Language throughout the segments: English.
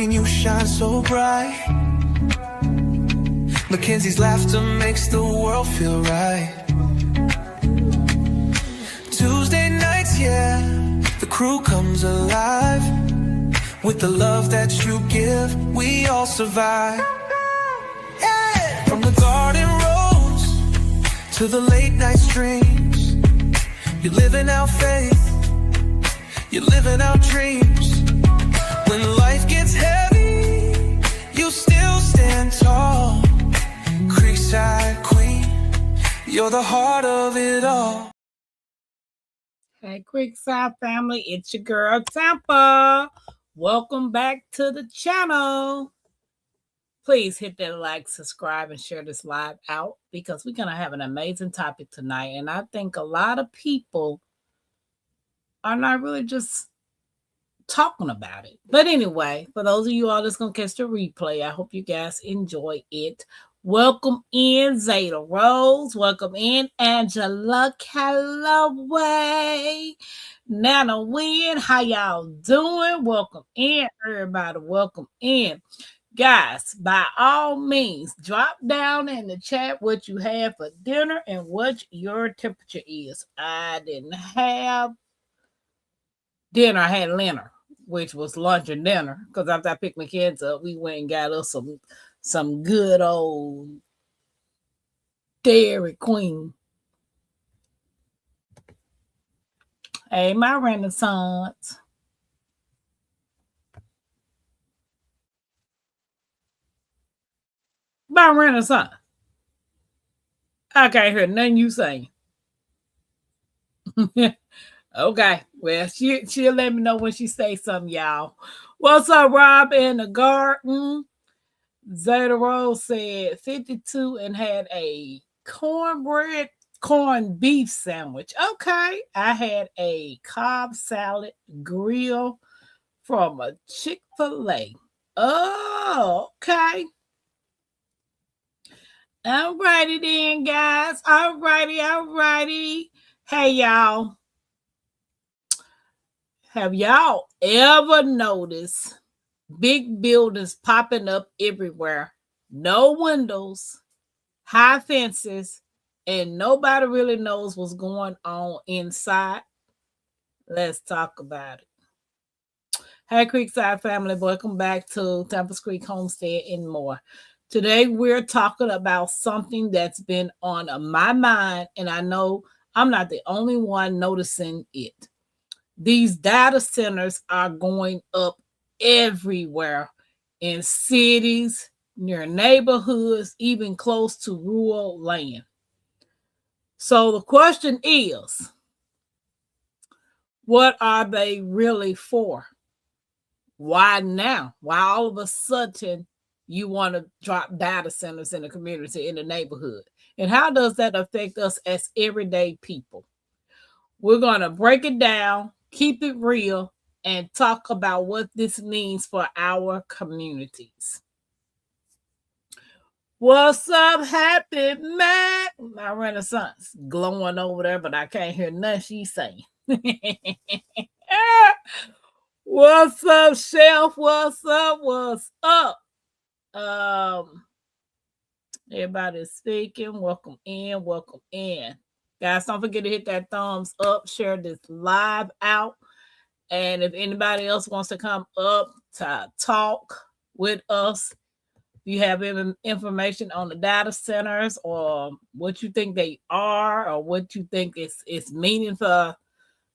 seen you shine so bright. Mackenzie's laughter makes the world feel right. Tuesday nights, yeah, the crew comes alive. With the love that you give, we all survive. Yeah. From the garden rose to the late night streams, you're living out faith, you're living out dreams. When life gets heavy, you still stand tall. Creekside queen, you're the heart of it all. Hey, Creekside family, it's your girl Tampa. Welcome back to the channel. Please hit that like, subscribe, and share this live out because we're going to have an amazing topic tonight. And I think a lot of people are not really just talking about it. But anyway, for those of you all that's going to catch the replay, I hope you guys enjoy it. Welcome in Zeta Rose. Welcome in Angela Calloway. Nana Wynn, how y'all doing? Welcome in, everybody. Welcome in. Guys, by all means, drop down in the chat what you had for dinner and what your temperature is. I didn't have dinner. I had dinner, which was lunch and dinner, because after I picked my kids up, we went and got us some good old Dairy Queen. Hey, my Renaissance. My Renaissance. I can't hear nothing you saying. Okay, well, she'll let me know when she says something, y'all. What's up, Rob in the garden? Zeta Rose said 52 and had a corned beef sandwich. Okay, I had a Cobb salad grill from a Chick-fil-A. Oh, okay. All righty then, guys. All righty. Hey, y'all. Have y'all ever noticed big buildings popping up everywhere? No windows, high fences, and nobody really knows what's going on inside. Let's talk about it. Hey, Creekside family, welcome back to Tampa Creek Homestead and more. Today, we're talking about something that's been on my mind, and I know I'm not the only one noticing it. These data centers are going up everywhere in cities, near neighborhoods, even close to rural land. So the question is, what are they really for? Why now? Why all of a sudden you want to drop data centers in the community, in the neighborhood? And how does that affect us as everyday people? We're going to break it down, keep it real, and talk about what this means for our communities. What's up, Happy Matt? My Renaissance glowing over there, but I can't hear nothing she's saying. What's up, Chef? What's up? Everybody's speaking. Welcome in. Guys, don't forget to hit that thumbs up, share this live out. And if anybody else wants to come up to talk with us, you have information on the data centers or what you think they are or what you think is meaning for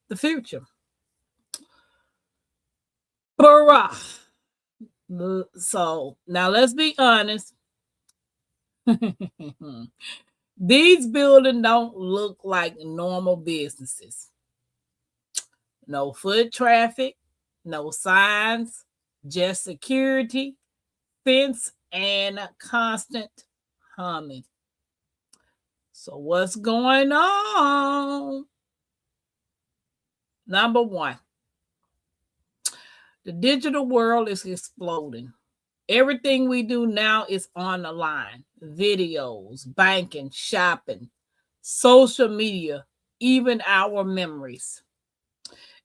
the future. So now let's be honest. These buildings don't look like normal businesses. No foot traffic, no signs, just security, fence, and constant humming. So what's going on? Number one, the digital world is exploding. Everything we do now is on the line. Videos, banking, shopping, social media, even our memories.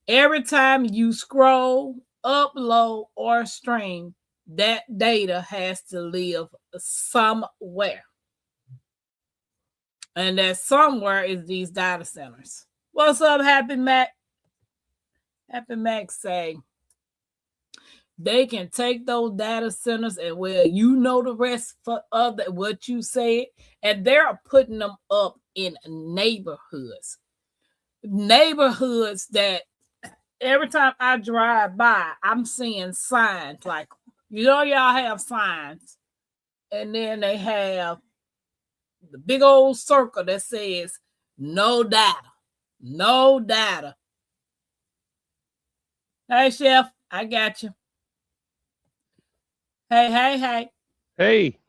Every time you scroll, upload, or stream, that data has to live somewhere. And that somewhere is these data centers. What's up, Happy Mac? Happy Mac say they can take those data centers and the rest for other what you said, and they're putting them up in neighborhoods that every time I drive by, I'm seeing signs like, y'all have signs, and then they have the big old circle that says no data. Hey, Chef, I got you. Hey. Hey,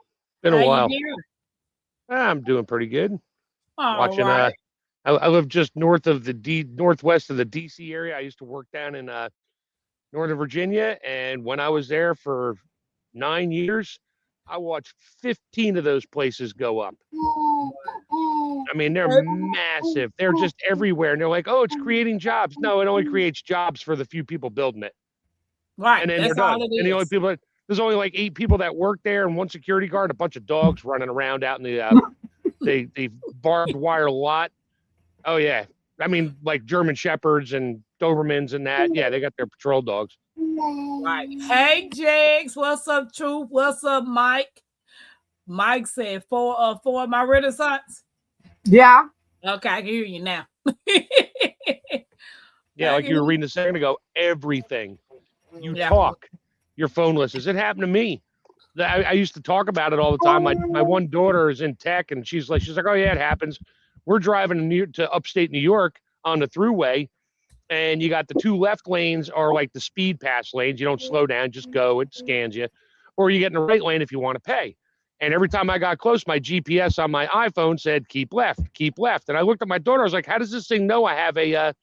been a while. You doing? I'm doing pretty good. All right. I live just northwest of the DC area. I used to work down in Northern Virginia, and when I was there for 9 years, I watched 15 of those places go up. I mean, they're massive. They're just everywhere. And they're like, oh, it's creating jobs. No, it only creates jobs for the few people building it. Right. And then That's they're done. all it is. And the only people there's only like 8 people that work there and one security guard, a bunch of dogs running around out in the barbed wire lot. Oh yeah. I mean, like German Shepherds and Dobermans and that. Yeah, they got their patrol dogs. Right. Hey, Jigs. What's up, Truth? What's up, Mike? Mike said, for my Renaissance? Yeah. Okay, I can hear you now. Yeah, like you were reading a second ago, everything. You talk, your phone listens. It happened to me. I used to talk about it all the time. My one daughter is in tech, and she's like, oh yeah, it happens. We're driving to upstate New York on the thruway, and you got the 2 left lanes are like the speed pass lanes. You don't slow down, just go. It scans you, or you get in the right lane if you want to pay. And every time I got close, my GPS on my iPhone said keep left. And I looked at my daughter. I was like, how does this thing know I have a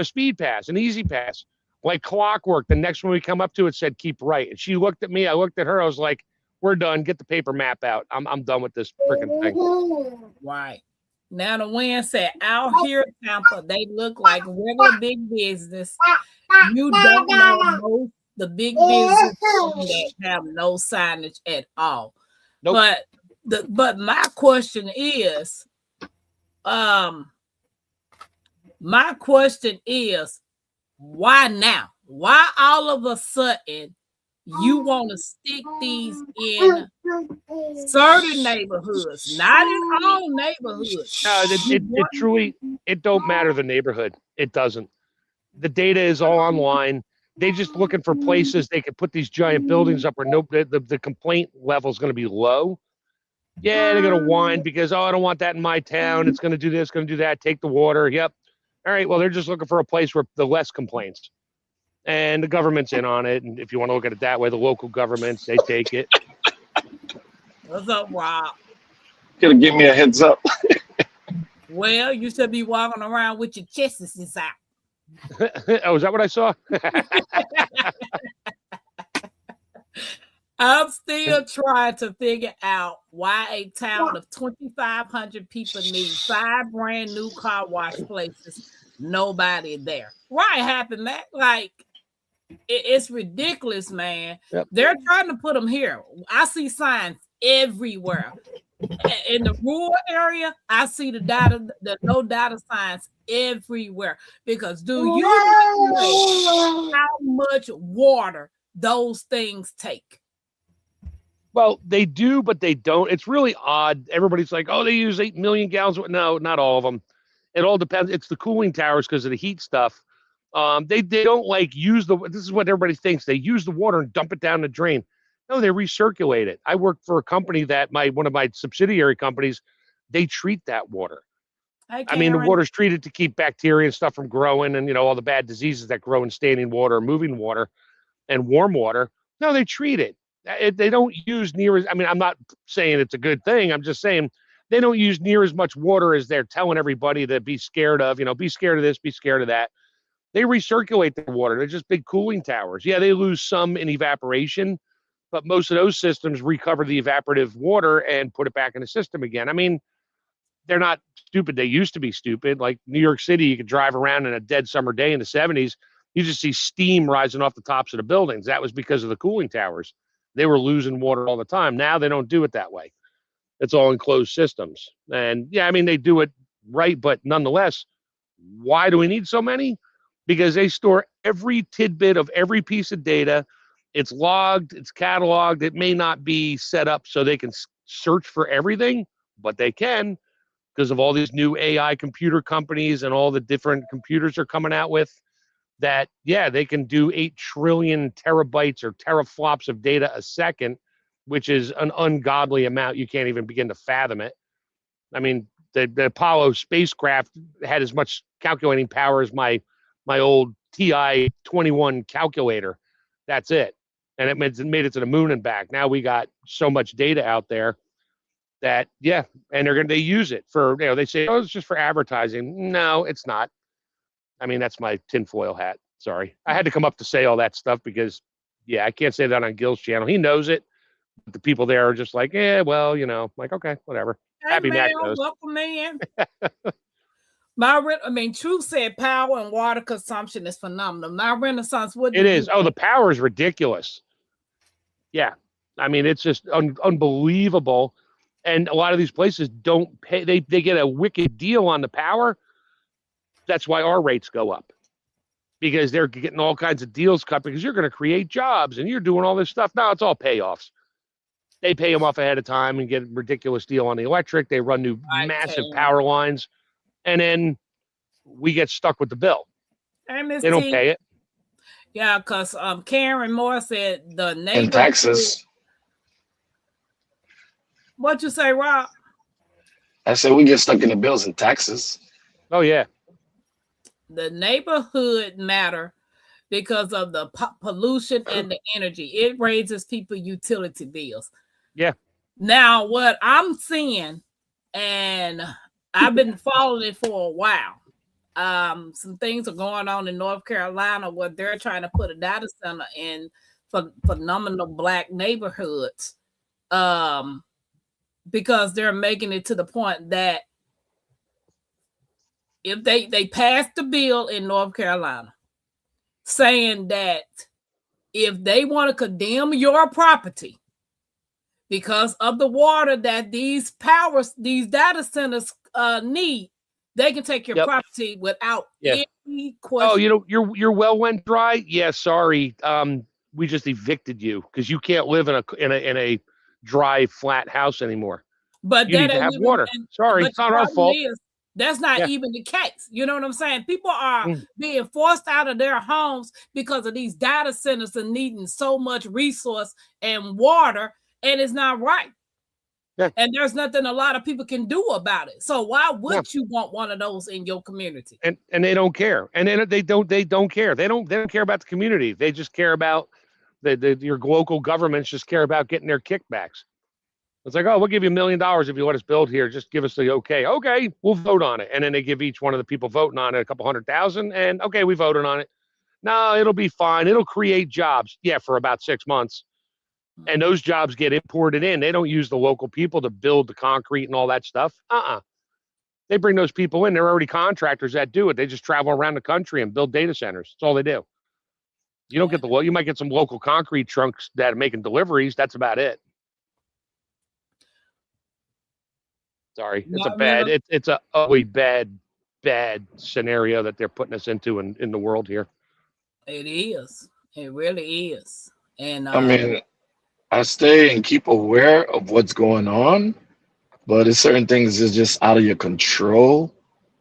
speed pass, an easy pass? Like clockwork. The next one we come up to, it said keep right. And she looked at me. I looked at her. I was like, we're done. Get the paper map out. I'm done with this freaking thing. Right. Now the wind said out here in Tampa, they look like regular big business. You don't know most the big business that have no signage at all. Nope. But my question is, why now? Why all of a sudden you want to stick these in certain neighborhoods, not in all neighborhoods? No, it truly, it don't matter the neighborhood. It doesn't. The data is all online. They just looking for places they can put these giant buildings up where the complaint level is going to be low. Yeah, they're going to whine because, I don't want that in my town. It's going to do this, going to do that, take the water. Yep. All right, well, they're just looking for a place where the less complaints. And the government's in on it. And if you want to look at it that way, the local governments, they take it. What's up, Rob? Could have given me a heads up. Well, you should be walking around with your chests out. Oh, is that what I saw? I'm still trying to figure out why a town of 2,500 people need 5 brand new car wash places. Nobody there. Why happened that? Like, it's ridiculous, man. Yep. They're trying to put them here. I see signs everywhere. In the rural area, I see the no data signs everywhere. Because do you know how much water those things take? Well, they do, but they don't. It's really odd. Everybody's like, oh, they use 8 million gallons. No, not all of them. It all depends. It's the cooling towers because of the heat stuff. They don't like use this is what everybody thinks. They use the water and dump it down the drain. No, they recirculate it. I work for a company that one of my subsidiary companies, they treat that water. I mean, the water's treated to keep bacteria and stuff from growing and, all the bad diseases that grow in standing water, moving water, and warm water. No, they treat it. They don't use near as, I'm not saying it's a good thing. I'm just saying they don't use near as much water as they're telling everybody to be scared of, be scared of this, be scared of that. They recirculate the water. They're just big cooling towers. Yeah, they lose some in evaporation, but most of those systems recover the evaporative water and put it back in the system again. I mean, they're not stupid. They used to be stupid. Like New York City, you could drive around in a dead summer day in the 70s. You just see steam rising off the tops of the buildings. That was because of the cooling towers. They were losing water all the time. Now they don't do it that way. It's all enclosed systems. And yeah, I mean, they do it right, but nonetheless, why do we need so many? Because they store every tidbit of every piece of data. It's logged, it's cataloged. It may not be set up so they can search for everything, but they can, because of all these new AI computer companies and all the different computers they're coming out with, that, yeah, they can do 8 trillion terabytes or teraflops of data a second, which is an ungodly amount. You can't even begin to fathom it. I mean, the Apollo spacecraft had as much calculating power as my old TI-21 calculator. That's it. And it made it to the moon and back. Now we got so much data out there that, yeah, and they use it for, they say, oh, it's just for advertising. No, it's not. I mean, that's my tinfoil hat. Sorry. I had to come up to say all that stuff because, yeah, I can't say that on Gil's channel. He knows it. But the people there are just like, yeah, well, like, okay, whatever. Hey, Happy man, Mac knows. welcome in. Truth said power and water consumption is phenomenal. My Renaissance, what it is. Oh, the power is ridiculous. Yeah. I mean, it's just unbelievable. And a lot of these places don't pay. They get a wicked deal on the power. That's why our rates go up, because they're getting all kinds of deals cut because you're going to create jobs and you're doing all this stuff. No, it's all payoffs. They pay them off ahead of time and get a ridiculous deal on the electric. They run new massive power lines, and then we get stuck with the bill. They don't pay it. Yeah, because Karen Moore said the neighborhood. In Texas. What'd you say, Rob? I said we get stuck in the bills in Texas. Oh, yeah. The neighborhood matter because of the pollution and the energy. It raises people utility bills. Yeah. Now, what I'm seeing, and I've been following it for a while, some things are going on in North Carolina where they're trying to put a data center in for phenomenal Black neighborhoods, because they're making it to the point that if they passed the bill in North Carolina saying that if they want to condemn your property because of the water that these data centers need, they can take your property without any question. Oh, your well went dry. Yeah, sorry. We just evicted you because you can't live in a dry, flat house anymore. But you need to have water. Sorry, it's not our fault. That's not even the case. You know what I'm saying? People are being forced out of their homes because of these data centers and needing so much resource and water, and it's not right. Yeah. And there's nothing a lot of people can do about it. So why would you want one of those in your community? And they don't care. And then they don't care. They don't care about the community. They just care about your local governments just care about getting their kickbacks. It's like, oh, we'll give you $1 million if you let us build here. Just give us the okay. Okay, we'll vote on it. And then they give each one of the people voting on it a couple $100,000. And okay, we voted on it. No, it'll be fine. It'll create jobs. Yeah, for about 6 months. And those jobs get imported in. They don't use the local people to build the concrete and all that stuff. They bring those people in. They're already contractors that do it. They just travel around the country and build data centers. That's all they do. You don't get you might get some local concrete trunks that are making deliveries. That's about it. Sorry, it's a bad. It's a ugly, bad scenario that they're putting us into in the world here. It is. It really is. And I mean, I stay and keep aware of what's going on, but it's certain things is just out of your control.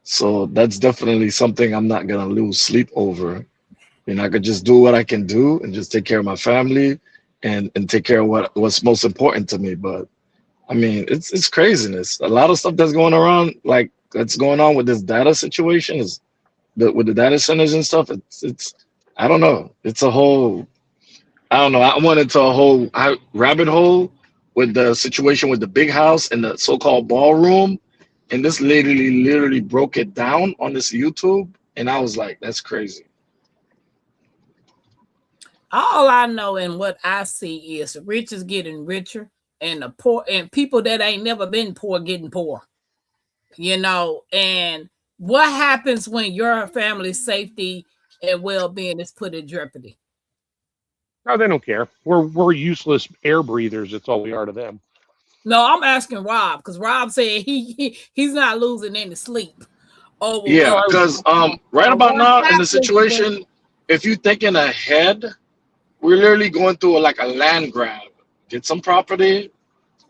So that's definitely something I'm not gonna lose sleep over. I could just do what I can do and just take care of my family and take care of what's most important to me. But I mean, it's craziness. A lot of stuff that's going around, like that's going on with this data situation, with the data centers and stuff. It's I don't know. It's a whole. I don't know. I went into a whole rabbit hole with the situation with the big house and the so-called ballroom, and this lady literally broke it down on this YouTube, and I was like, that's crazy. All I know and what I see is the rich is getting richer and the poor and people that ain't never been poor getting poor. And what happens when your family's safety and well-being is put in jeopardy? No, they don't care. We're useless air breathers. That's all we are to them. No, I'm asking Rob because Rob said he's not losing any sleep over Yeah, what. because right about What now in the happens when? situation, if you're thinking ahead, we're literally going through like a land grab. Get some property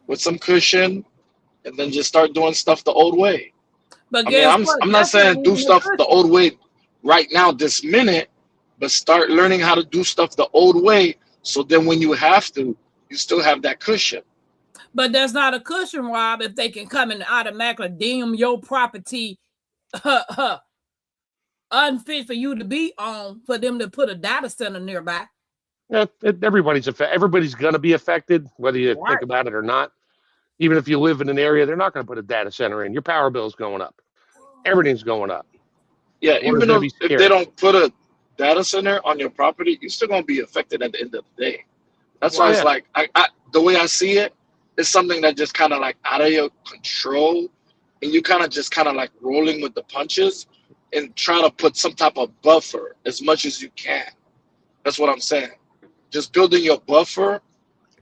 with some cushion, and then just start doing stuff the old way. But I mean, guess I'm what? I'm not That's not saying do even a stuff the cushion. old way right now, this minute, but start learning how to do stuff the old way. So then when you have to, you still have that cushion. But that's not a cushion, Rob. If they can come and automatically deem your property unfit for you to be on, for them to put a data center nearby. Yeah, everybody's affected. Everybody's going to be affected, whether you Right. think about it or not. Even if you live in an area, they're not going to put a data center in. Your power bill is going up. Everything's going up. Yeah, Water's even going to though be if they scarce. don't put a data center on your property, you're still gonna be affected at the end of the day. That's Oh why it's yeah, like the way I see it, it's something that just kind of like out of your control, and you kind of just kind of like rolling with the punches and trying to put some type of buffer as much as you can. That's what I'm saying. Just building your buffer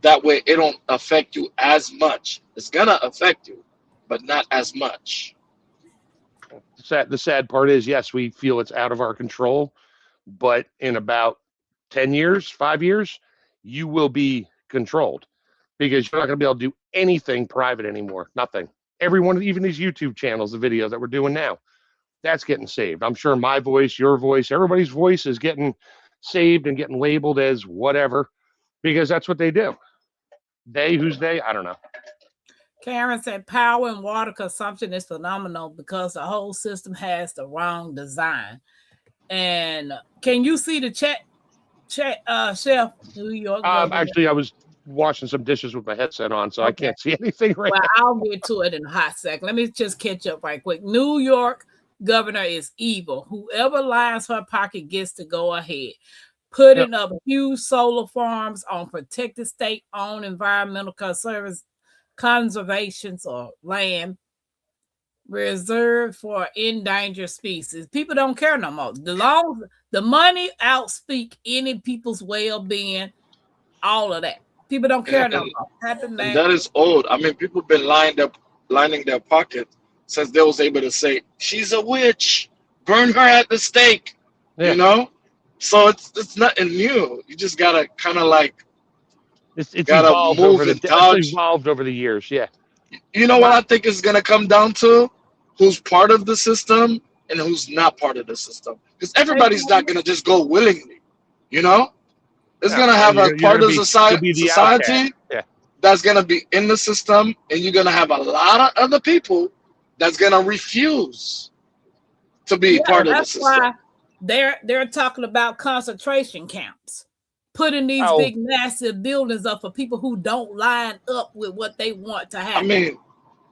that way it don't affect you as much. It's gonna affect you, but not as much. the sad part is, yes, we feel it's out of our control, but in about 10 years, 5 years, you will be controlled because you're not going to be able to do anything private anymore. Nothing. Everyone, even these YouTube channels, the videos that we're doing now, that's getting saved. I'm sure my voice, your voice, everybody's voice is getting saved and getting labeled as whatever because that's what they do. They, who's they? I don't know. Karen said power and water consumption is phenomenal because the whole system has the wrong design. And can you see the chat, Chef? New York governor. Actually, I was washing some dishes with my headset on, so I Okay. can't see anything right Well, now. I'll get to it in a hot second. Let me just catch up right quick. New York governor is evil. Whoever lines her pocket gets to go ahead. Putting up huge solar farms on protected state-owned environmental conservations or land reserved for endangered species. People don't care no more. The money outspeak any people's well-being, all of that. People don't care no more. And that is old. I mean, people been lining their pockets since they was able to say she's a witch, burn her at the stake. Yeah. You know, so it's nothing new. You just gotta kind of like It's gotta evolved move over and the dodge. it's evolved over the years. Yeah. You know what I think is gonna come down to? Who's part of the system and who's not part of the system? Because everybody's not gonna just go willingly. You know, it's gonna have a part of society Yeah. that's gonna be in the system, and you're gonna have a lot of other people that's gonna refuse to be part of the that's system. why they're talking about concentration camps, putting these big massive buildings up for people who don't line up with what they want to happen. I mean,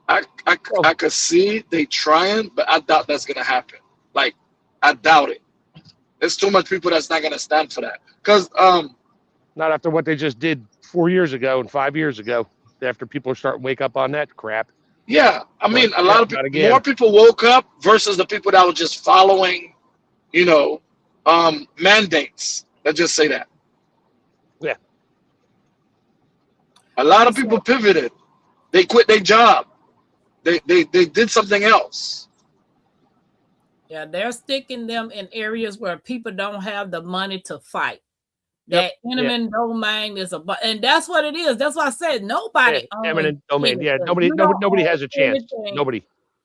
I could see they trying, but I doubt that's gonna happen. Like, I doubt it. There's too much people that's not gonna stand for that. Cause not after what they just did 4 years ago and 5 years ago. After people start to wake up on that crap. Yeah, I mean, a lot of people, more people woke up versus the people that were just following, you know, mandates. Let's just say that. Yeah. A lot of people pivoted. They quit their job. They did something else. Yeah, they're sticking them in areas where people don't have the money to fight. That eminent domain is and that's what it is. That's why I said nobody owns eminent domain. anything. Yeah, nobody has a chance. Anything. Nobody.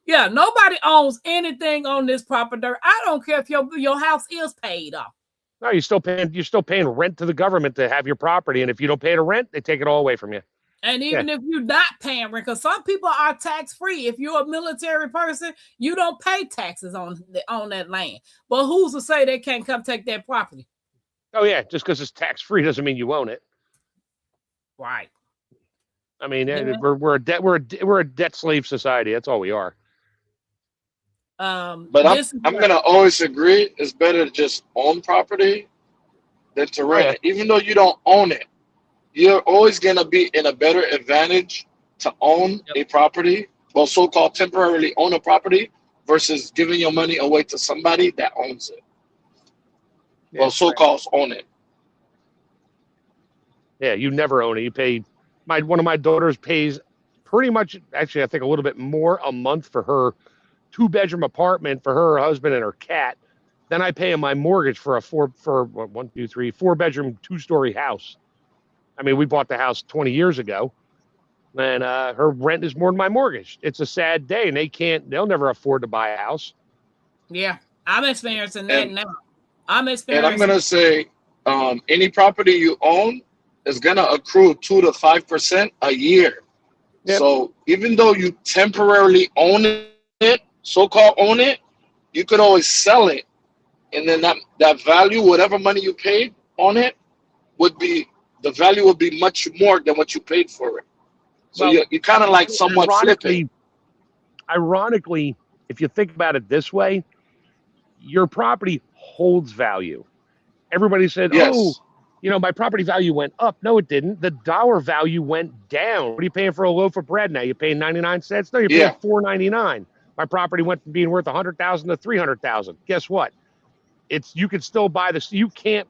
Yeah, nobody owns anything on this property. I don't care if your house is paid off. No, you're still paying rent to the government to have your property, and if you don't pay the rent, they take it all away from you. And even if you're not paying rent, because some people are tax free. If you're a military person, you don't pay taxes on that land. But who's to say they can't come take that property? Oh yeah, just because it's tax free doesn't mean you own it. Right. I mean, we're a debt slave society. That's all we are. But I'm gonna always agree it's better to just own property than to rent it. Even though you don't own it, you're always gonna be in a better advantage to own a property, well, so-called temporarily own a property versus giving your money away to somebody that owns it. Well, so-called own it. Yeah, you never own it. You pay one of my daughters pays pretty much, actually I think a little bit more a month for her 2-bedroom apartment for her husband and her cat. Then I pay my mortgage for a 4-bedroom, 2-story house. I mean, we bought the house 20 years ago, and her rent is more than my mortgage. It's a sad day, and they'll never afford to buy a house. Yeah, I'm experiencing that And now. I'm I'm experiencing. gonna say, any property you own is gonna accrue 2 to 5% a year. Yep. So even though you temporarily own it, so-called own it, you could always sell it, and then that value, whatever money you paid on it, would be the value would be much more than what you paid for it. So Well, you're kind of like somewhat flipping. Ironically, if you think about it this way, your property holds value. Everybody said, "Oh, Yes. my property value went up." No, it didn't. The dollar value went down. What are you paying for a loaf of bread now? You're paying 99 cents? No, you're paying Yeah. $4.99. My property went from being worth 100,000 to 300,000. Guess what? You could still buy this. You can't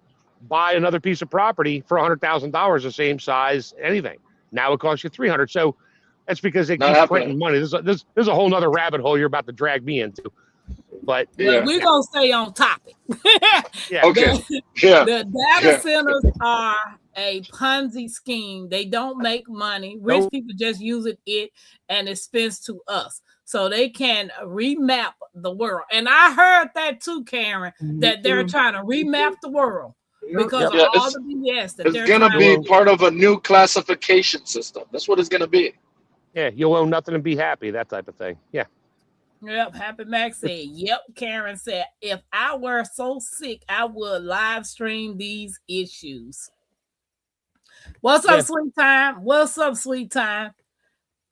buy another piece of property for $100,000 the same size, anything. Now it costs you 300. So that's because they Not keep happening. printing money. There's a whole nother rabbit hole you're about to drag me into. But Well, Yeah. we're gonna stay on topic. yeah, Okay. The, Yeah. the data Yeah. centers are a Ponzi scheme. They don't make money. Rich Nope. people just use it and expense to us. So they can remap the world. And I heard that too, Karen, that they're trying to remap the world because Yeah, of all the BS that it's they're gonna trying be to do. part of a new classification system. That's what it's gonna be. Yeah, you'll own nothing and be happy, that type of thing. Yeah. Yep, Happy Max said, yep. Karen said, if I were so sick, I would live stream these issues. What's up, sweet time? What's up, sweet time?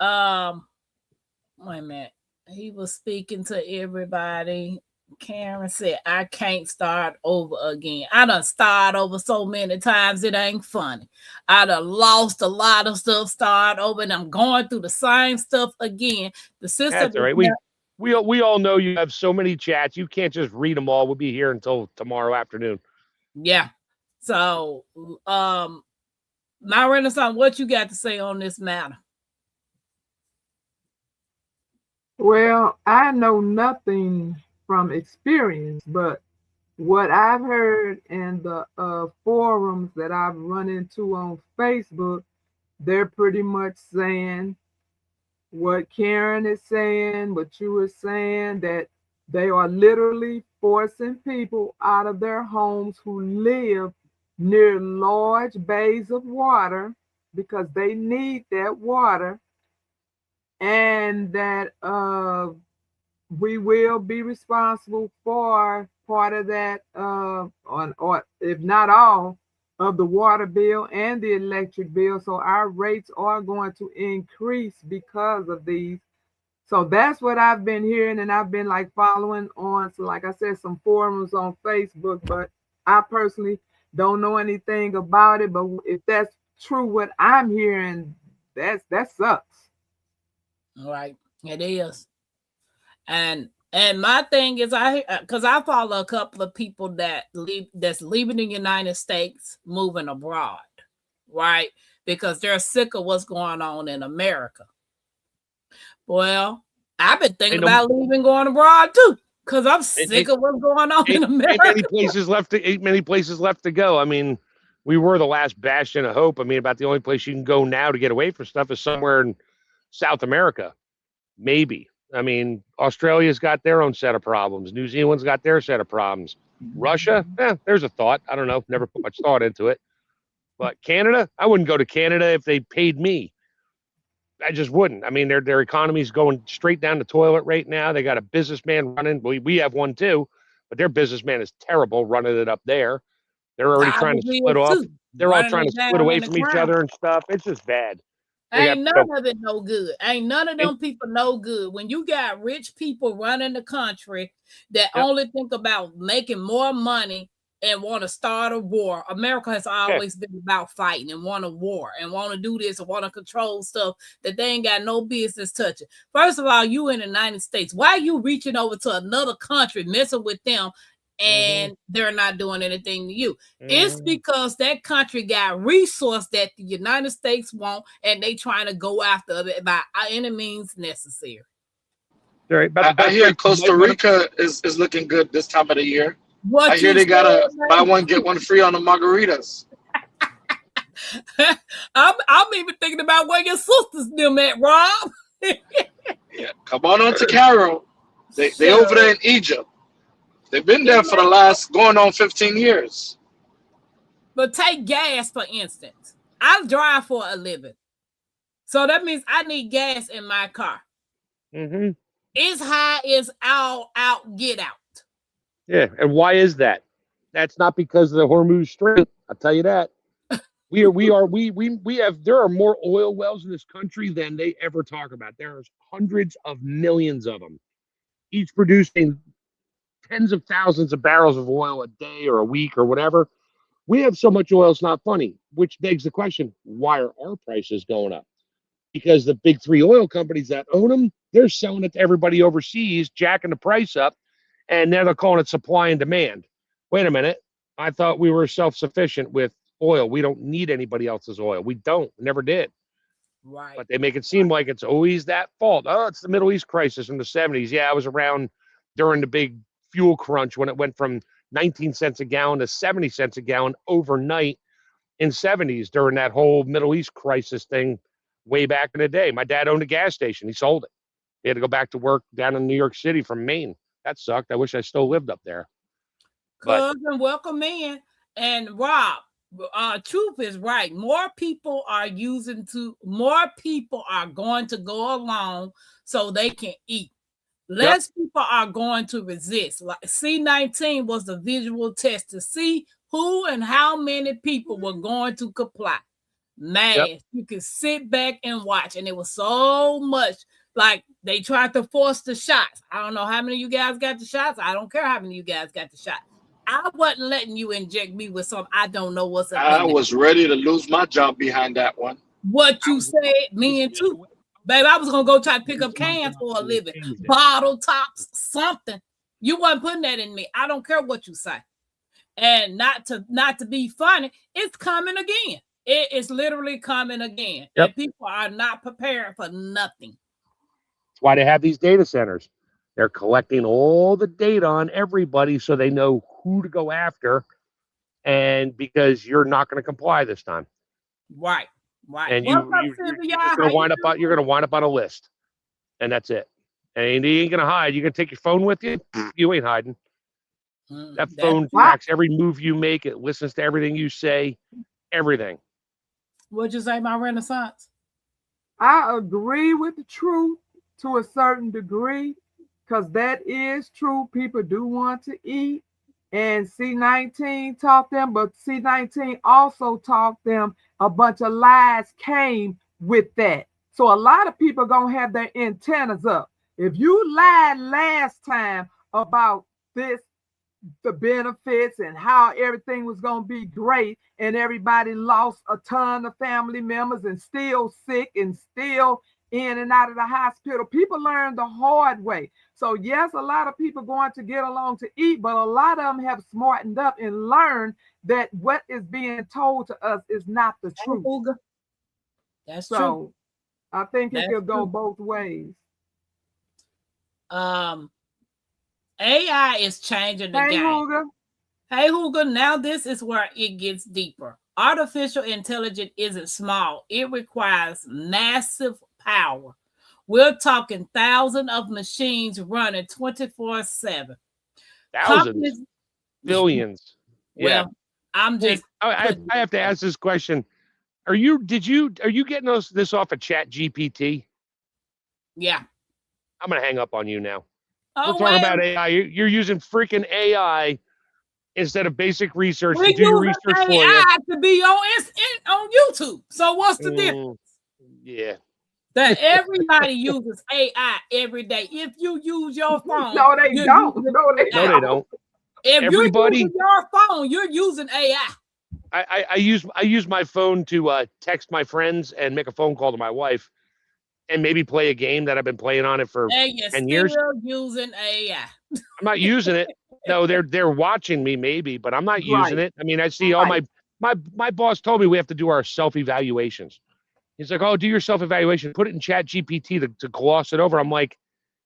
Wait a minute. He was speaking to everybody. Karen said, I can't start over again. I done started over so many times, it ain't funny. I done lost a lot of stuff, started over, and I'm going through the same stuff again. The system That's all right. We all know you have so many chats. You can't just read them all. We'll be here until tomorrow afternoon. Yeah. So, my Renaissance, what you got to say on this matter? Well, I know nothing from experience, but what I've heard in the forums that I've run into on Facebook, they're pretty much saying what Karen is saying, what you were saying, that they are literally forcing people out of their homes who live near large bays of water because they need that water, and that we will be responsible for part of that, or if not all, of the water bill and the electric bill. So our rates are going to increase because of these. So that's what I've been hearing, and I've been like following on, so like I said, some forums on Facebook, but I personally don't know anything about it. But if that's true, what I'm hearing, that sucks. All right, it is. And my thing is, because I follow a couple of people that's leaving the United States, moving abroad, right? Because they're sick of what's going on in America. Well, I've been thinking about leaving, going abroad too, because I'm sick of what's going on in America. Ain't many places left to go. I mean, we were the last bastion of hope. I mean, about the only place you can go now to get away from stuff is somewhere in South America, maybe. I mean, Australia's got their own set of problems. New Zealand's got their set of problems. Russia, there's a thought. I don't know. Never put much thought into it. But Canada, I wouldn't go to Canada if they paid me. I just wouldn't. I mean, their economy's going straight down the toilet right now. They got a businessman running. We have one too, but their businessman is terrible running it up there. They're already trying to split off. They're all trying to split away from each other and stuff. It's just bad. Ain't none of it no good. Ain't none of them people no good. When you got rich people running the country that only think about making more money and want to start a war. America has always been about fighting and want a war and want to do this and want to control stuff that they ain't got no business touching. First of all, you in the United States. Why are you reaching over to another country, messing with them and they're not doing anything to you. It's Mhm. because that country got resource that the United States want, and they trying to go after it by any means necessary. All right, I hear Costa what- Rica is looking good this time of the year. I What hear you they got a said, buy one get one free on the margaritas. man. I'm even thinking about where your sisters them at, Rob. Yeah, come on to Cairo. They Shut over there up. in Egypt. They've been there It for the may- last going on 15 years. But take gas, for instance. I drive for a living. So that means I need gas in my car. Mhm. It's high, it's out, get out. Yeah, and why is that? That's not because of the Hormuz Strait. I'll tell you that. We have there are more oil wells in this country than they ever talk about. There's hundreds of millions of them, each producing tens of thousands of barrels of oil a day or a week or whatever. We have so much oil, it's not funny, which begs the question, why are our prices going up? Because the big three oil companies that own them, they're selling it to everybody overseas, jacking the price up, and now they're calling it supply and demand. Wait a minute. I thought we were self-sufficient with oil. We don't need anybody else's oil. We don't. Never did. Right. But they make it seem like it's always that fault. Oh, it's the Middle East crisis in the 70s. Yeah, I was around during the big fuel crunch when it went from 19 cents a gallon to 70 cents a gallon overnight in 70s during that whole Middle East crisis thing way back in the day. My dad owned a gas station. He sold it. He had to go back to work down in New York City from Maine. That sucked. I wish I still lived up there. But Cousin, welcome in. And Rob, truth is right. More people are going to go along so they can eat. Less people are going to resist. Like C-19 was the visual test to see who and how many people were going to comply. Man, you could sit back and watch, and it was so much. Like they tried to force the shots. I don't know how many of you guys got the shots. I don't care how many of you guys got the shot. I wasn't letting you inject me with something I don't know what's up I in there. was ready to lose my job behind that one. What you said, me and too. Baby, I was gonna go try to pick up cans for a living, bottle tops, something. You wasn't putting that in me. I don't care what you say. And not to be funny, it's coming again. It is literally coming again. Yep. And people are not prepared for nothing. that's why they have these data centers. They're collecting all the data on everybody so they know who to go after. And because you're not going to comply this time. Right. Right. And What's up, you're Sylvia? just going to wind up on a list. And that's it. And you ain't going to hide. You're going to take your phone with you. You ain't hiding. That phone tracks every move you make. It listens to everything you say, everything. What'd you say, my Renaissance? I agree with the truth to a certain degree, because that is true. People do want to eat. And C-19 taught them, but C-19 also taught them a bunch of lies came with that. So a lot of people are going to have their antennas up. If you lied last time about this, the benefits and how everything was going to be great, and everybody lost a ton of family members and still sick and still in and out of the hospital, people learn the hard way. So yes, a lot of people going to get along to eat, but a lot of them have smartened up and learned that what is being told to us is not the truth. That's so true. I think it That's could go true. both ways. AI is changing the game. Hooga. Hey, Hooga, now this is where it gets deeper. Artificial intelligence isn't small. It requires massive power. We're talking thousands of machines running 24/7. Thousands, billions. Well, I'm just. I have to ask this question. Are you getting this off of Chat GPT? Yeah. I'm going to hang up on you now. Oh, We're talking about AI. You're using freaking AI instead of basic research to do your research for you. AI to be on YouTube. So what's the difference? Yeah. That everybody uses AI every day. If you use your phone, no, they don't. No, they don't. If everybody, you're using your phone, you're using AI. I use my phone to text my friends and make a phone call to my wife, and maybe play a game that I've been playing on it for 10 years. Still using AI. I'm not using it. No, they're watching me maybe, but I'm not using Right. it. I mean, I see all my boss told me we have to do our self-evaluations. He's like, oh, do your self-evaluation, put it in Chat GPT to gloss it over. I'm like,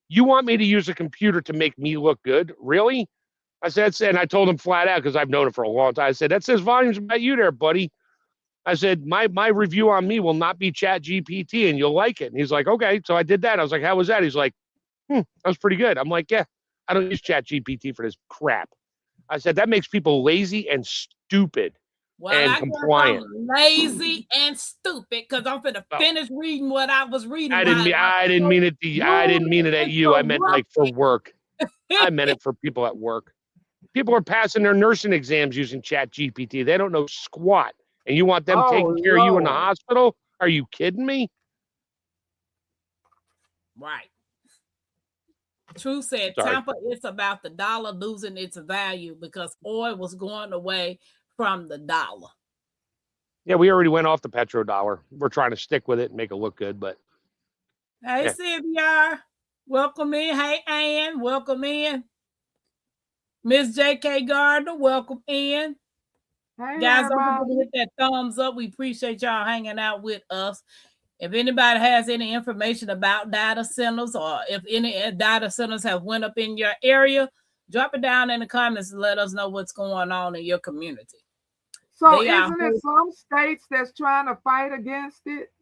you want me to use a computer to make me look good? Really? I said, and I told him flat out because I've known him for a long time. I said, that says volumes about you there, buddy. I said, my review on me will not be Chat GPT and you'll like it. And he's like, okay. So I did that. I was like, how was that? He's like, that was pretty good. I'm like, yeah, I don't use Chat GPT for this crap. I said, that makes people lazy and stupid. Well, and I compliant. guess I'm lazy and stupid because I'm finna finish reading what I was reading. I didn't mean it at you. I meant like for work. I meant it for people at work. People are passing their nursing exams using Chat GPT. They don't know squat. And you want them taking care of you in the hospital? Are you kidding me? Right. True said, Tampa, it's about the dollar losing its value because oil was going away from the dollar. Yeah, we already went off the petrodollar. We're trying to stick with it and make it look good, but hey, Sylvia, welcome in. Hey, Ann, welcome in. Miss J.K. Gardner, welcome in. Hey, guys, don't forget to hit that thumbs up. We appreciate y'all hanging out with us. If anybody has any information about data centers or if any data centers have went up in your area, drop it down in the comments and let us know what's going on in your community. So isn't it some states that's trying to fight against it?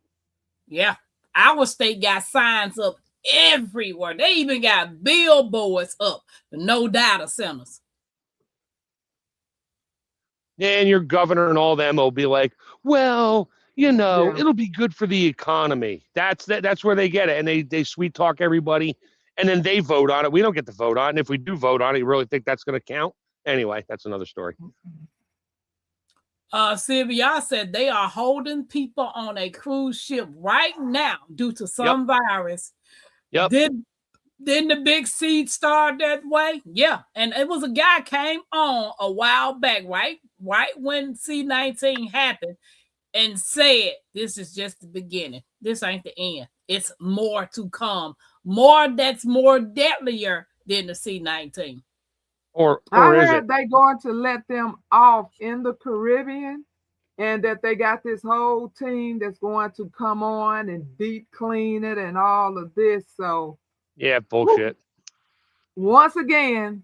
Yeah. Our state got signs up everywhere. They even got billboards up for no data centers. Yeah, and your governor and all them will be like, well, it'll be good for the economy. That's where they get it. And they sweet talk everybody. And then they vote on it. We don't get to vote on it. And if we do vote on it, you really think that's going to count? Anyway, that's another story. Sylvia said they are holding people on a cruise ship right now due to some virus. Yep. Didn't the big seed start that way? Yeah. And it was a guy came on a while back, right when C-19 happened, and said, this is just the beginning. This ain't the end. It's more to come. More that's more deadlier than the C-19. Or I is heard it? they going to let them off in the Caribbean, and that they got this whole team that's going to come on and deep clean it and all of this. So yeah, bullshit. Once again,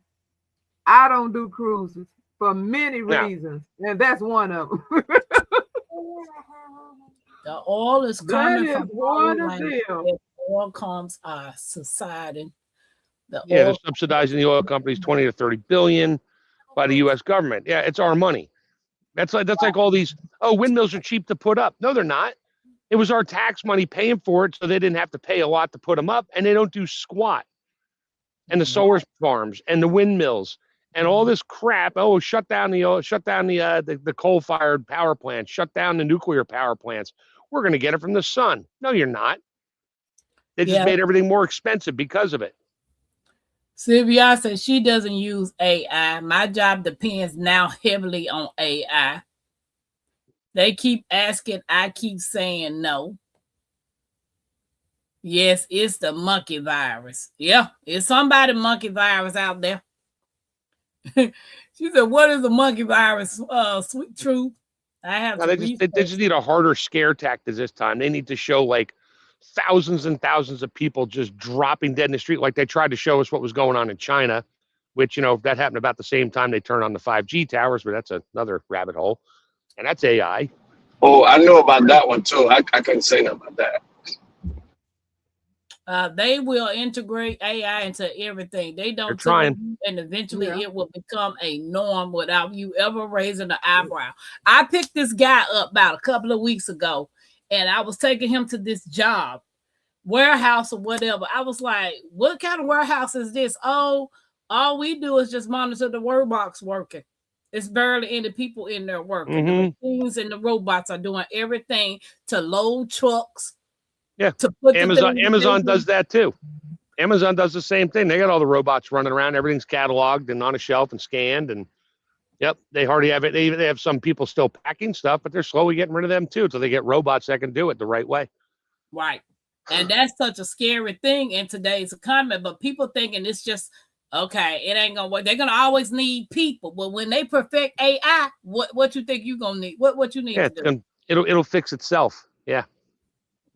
I don't do cruises for many reasons, and that's one of them. The oil is coming from one of them. Oil comes are subsiding. They're subsidizing the oil companies 20 to 30 billion by the U.S. government. Yeah, it's our money. That's like all these, windmills are cheap to put up. No, they're not. It was our tax money paying for it, so they didn't have to pay a lot to put them up, and they don't do squat. And the solar farms and the windmills and all this crap. Oh, shut down the coal-fired power plants, shut down the nuclear power plants. We're going to get it from the sun. No, you're not. They just made everything more expensive because of it. Sylvia said she doesn't use AI. My job depends now heavily on AI. They keep asking, I keep saying no. Yes, it's the monkey virus. Yeah, it's somebody monkey virus out there. She said, what is the monkey virus? Sweet truth. I have they just need a harder scare tactic this time. They need to show like thousands and thousands of people just dropping dead in the street, like they tried to show us what was going on in China, which, that happened about the same time they turned on the 5G towers, but that's another rabbit hole. And that's AI. Oh, I know about that one too. I couldn't say nothing about that. They will integrate AI into everything. They don't try, and eventually it will become a norm without you ever raising an eyebrow. I picked this guy up about a couple of weeks ago, and I was taking him to this job, warehouse or whatever. I was like, what kind of warehouse is this? Oh, all we do is just monitor the robots working. It's barely any people in there working. The machines and the robots are doing everything to load trucks. Yeah, Amazon does that too. Amazon does the same thing. They got all the robots running around. Everything's cataloged and on a shelf and scanned. And they hardly have it. They have some people still packing stuff, but they're slowly getting rid of them too until they get robots that can do it the right way. Right. And that's such a scary thing in today's economy. But people thinking it's just Okay, it ain't gonna work. They're gonna always need people, but when they perfect AI, what you think you gonna need? What you need Yeah, to do? it'll fix itself. Yeah,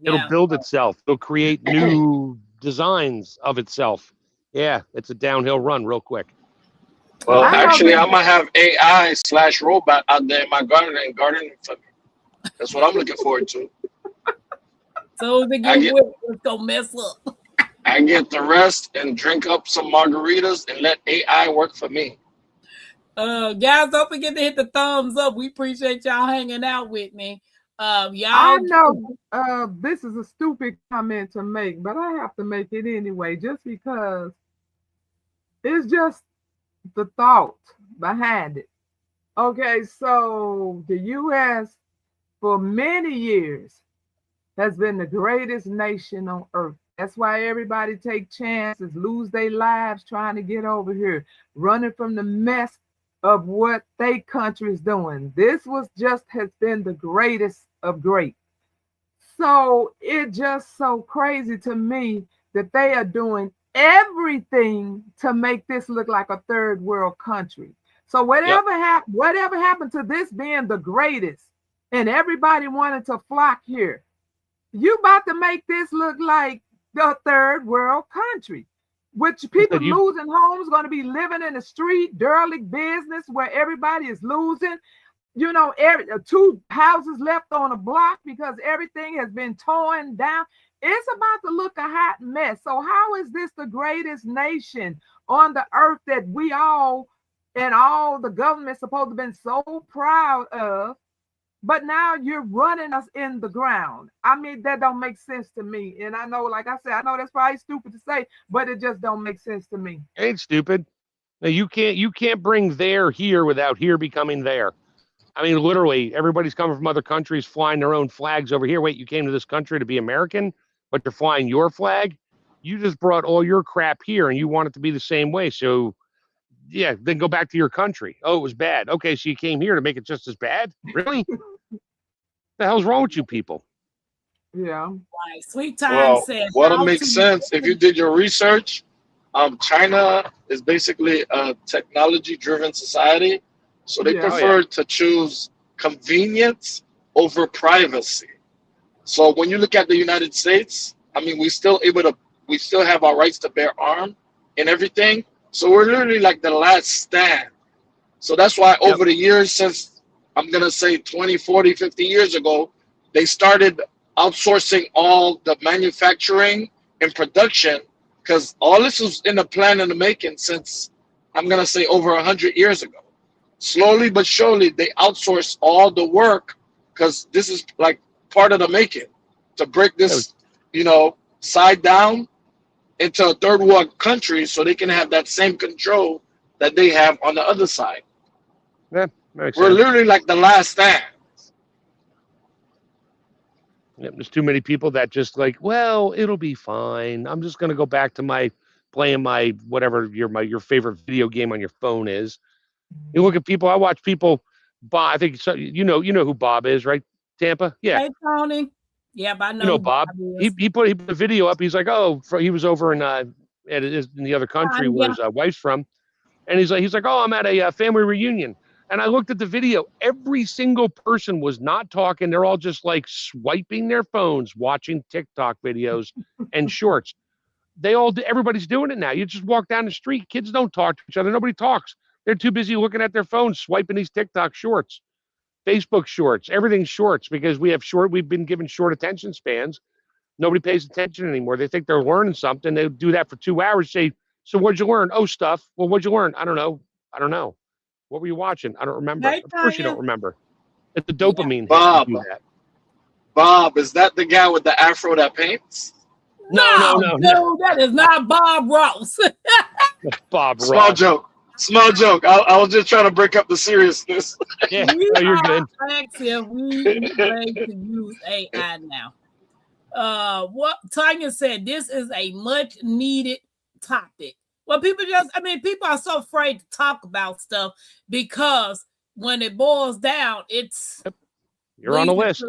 it'll Yeah. build itself. It'll create new designs of itself. Yeah, it's a downhill run real quick. Well, I know actually, that. I'm gonna have AI/robot out there in my garden and gardening for me. That's what I'm looking forward to. So they I get get wet, it's gonna mess up. I get the rest and drink up some margaritas and let AI work for me. Guys, don't forget to hit the thumbs up. We appreciate y'all hanging out with me. I Y'all, know this is a stupid comment to make, but I have to make it anyway, just because it's just the thought behind it. Okay, so the US for many years has been the greatest nation on earth. That's why everybody take chances, lose their lives trying to get over here, running from the mess of what they country is doing. This was just has been the greatest of great. So it just so crazy to me that they are doing everything to make this look like a third world country. So Yep. whatever happened to this being the greatest and everybody wanted to flock here, you about to make this look like the third world country, which people You losing homes, going to be living in the street, derelict business where everybody is losing. You know, two houses left on a block because everything has been torn down. It's about to look a hot mess. So how is this the greatest nation on the earth that we all and all the government supposed to have been so proud of? But now you're running us in the ground. I mean, that don't make sense to me. And I know, like I said, I know that's probably stupid to say, but it just don't make sense to me. ain't stupid. No, you can't bring there here without here becoming there. I mean, literally, everybody's coming from other countries, flying their own flags over here. Wait, you came to this country to be American, but you're flying your flag? You just brought all your crap here and you want it to be the same way. So, yeah, then go back to your country. Oh, it was bad. Okay, so you came here to make it just as bad? Really? The hell's wrong with you people? Yeah. right. Sweet Time Well, said, what'll how make to. sense if you did your research. China is basically a technology-driven society, so they Yeah. Oh, yeah. prefer to choose convenience over privacy. So when you look at the United States, I mean, we still have our rights to bear arms and everything. So we're literally like the last stand. So that's why Yep. over the years, since I'm going to say 20, 40, 50 years ago, they started outsourcing all the manufacturing and production because all this was in the plan in the making since I'm going to say over 100 years ago. Slowly but surely, they outsource all the work because this is like part of the making to break this, side down into a third world country so they can have that same control that they have on the other side. Yeah, makes We're sense. literally like the last stand. Yep, there's too many people that just like, well, it'll be fine. I'm just gonna go back to my playing my whatever your favorite video game on your phone is. You look at people. I watch people. Bob, I think you know who Bob is, right? Tampa, yeah, Hey, Tony. Yep, I you know know who Bob. Bob He is. he put he put a video up. He's like, oh, he was over in in the other country where Yeah. his wife's from, and he's like, oh, I'm at a family reunion. And I looked at the video. Every single person was not talking. They're all just like swiping their phones, watching TikTok videos and shorts. Everybody's doing it now. You just walk down the street. Kids don't talk to each other. Nobody talks. They're too busy looking at their phones, swiping these TikTok shorts, Facebook shorts, everything's shorts because we've been given short attention spans. Nobody pays attention anymore. They think they're learning something. They do that for 2 hours. Say, so what'd you learn? Oh, stuff. Well, what'd you learn? I don't know. I don't know. What were you watching? I don't remember. Hey, Of course you Tanya. don't remember. It's a Yeah. dopamine hit to Bob, do that. Bob, is that the guy with the afro that paints? No, Dude, that is not Bob Ross. Bob Small Ross. joke. Small joke. I was just trying to break up the seriousness. Yeah, We no, you're are good. active. We ready to use AI now. What Tanya said, this is a much needed topic. Well, people are so afraid to talk about stuff because when it boils down, it's You're on a list.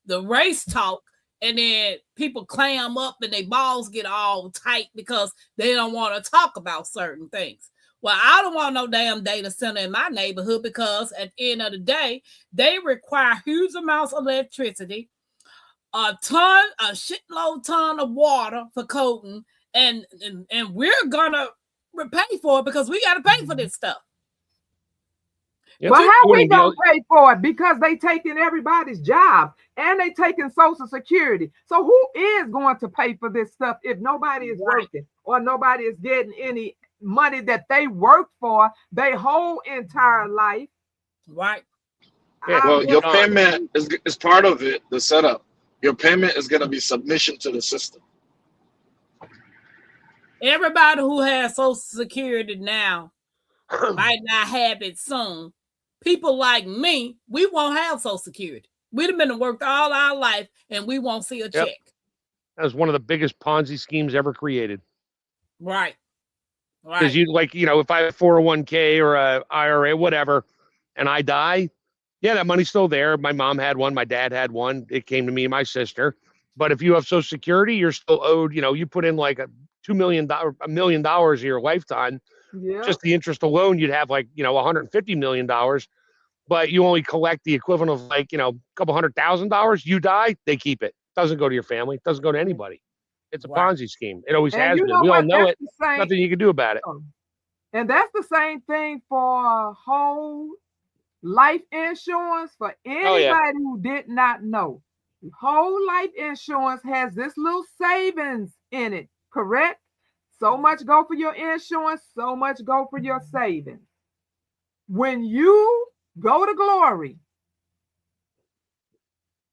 the race talk and then people clam up and their balls get all tight because they don't want to talk about certain things. Well, I don't want no damn data center in my neighborhood because at the end of the day, they require huge amounts of electricity, a shitload ton of water for coating, and we're gonna pay for it because we got to pay for this stuff. Yep. But how we gonna pay for it? Because they taking everybody's job and they taking Social Security. So who is going to pay for this stuff if nobody is working or nobody is getting any money that they worked for their whole entire life? Right. Yeah, well, your payment is part of it, the setup. Your payment is going to be submission to the system. Everybody who has Social Security now might not have it soon. People like me, we won't have Social Security. We'd have been worked all our life and we won't see a check. That was one of the biggest Ponzi schemes ever created. Right. Because you if I have 401k or a IRA, whatever, and I die, yeah, that money's still there. My mom had one, my dad had one. It came to me and my sister. But if you have Social Security, you're still owed, you put in like $1 million of your lifetime. Yeah. Just the interest alone, you'd have $150 million, but you only collect the equivalent of a couple $100,000. You die, they keep it. Doesn't go to your family. It doesn't go to anybody. It's a Ponzi scheme. It always has been. We all know it. Nothing you can do about it. And that's the same thing for whole life insurance for anybody who did not know. Whole life insurance has this little savings in it, correct? So much go for your insurance, so much go for your savings. When you go to glory,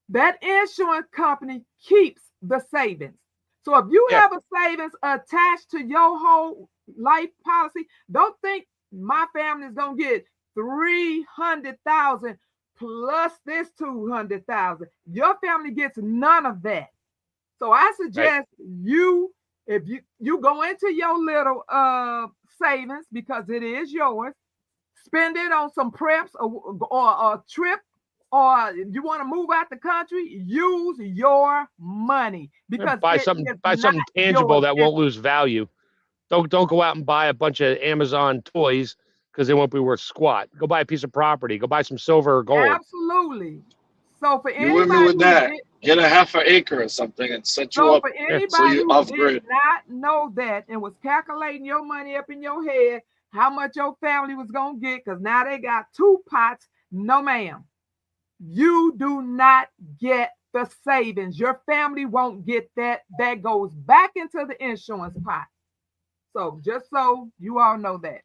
that insurance company keeps the savings. So if you have a savings attached to your whole life policy, don't think my family is going to get 300,000 plus this 200,000. Your family gets none of that. So I suggest if you go into your little savings, because it is yours, spend it on some preps or a trip, or if you want to move out the country, use your money, because buy something tangible that won't lose value. Don't go out and buy a bunch of Amazon toys because they won't be worth squat. Go buy a piece of property. Go buy some silver or gold. Absolutely. So for anybody you with me with that, get a half an acre or something and set you up. For anybody so you who did not know that and was calculating your money up in your head, how much your family was gonna get, because now they got 2 pots. No, ma'am. You do not get the savings. Your family won't get that. That goes back into the insurance pot. So just so you all know that.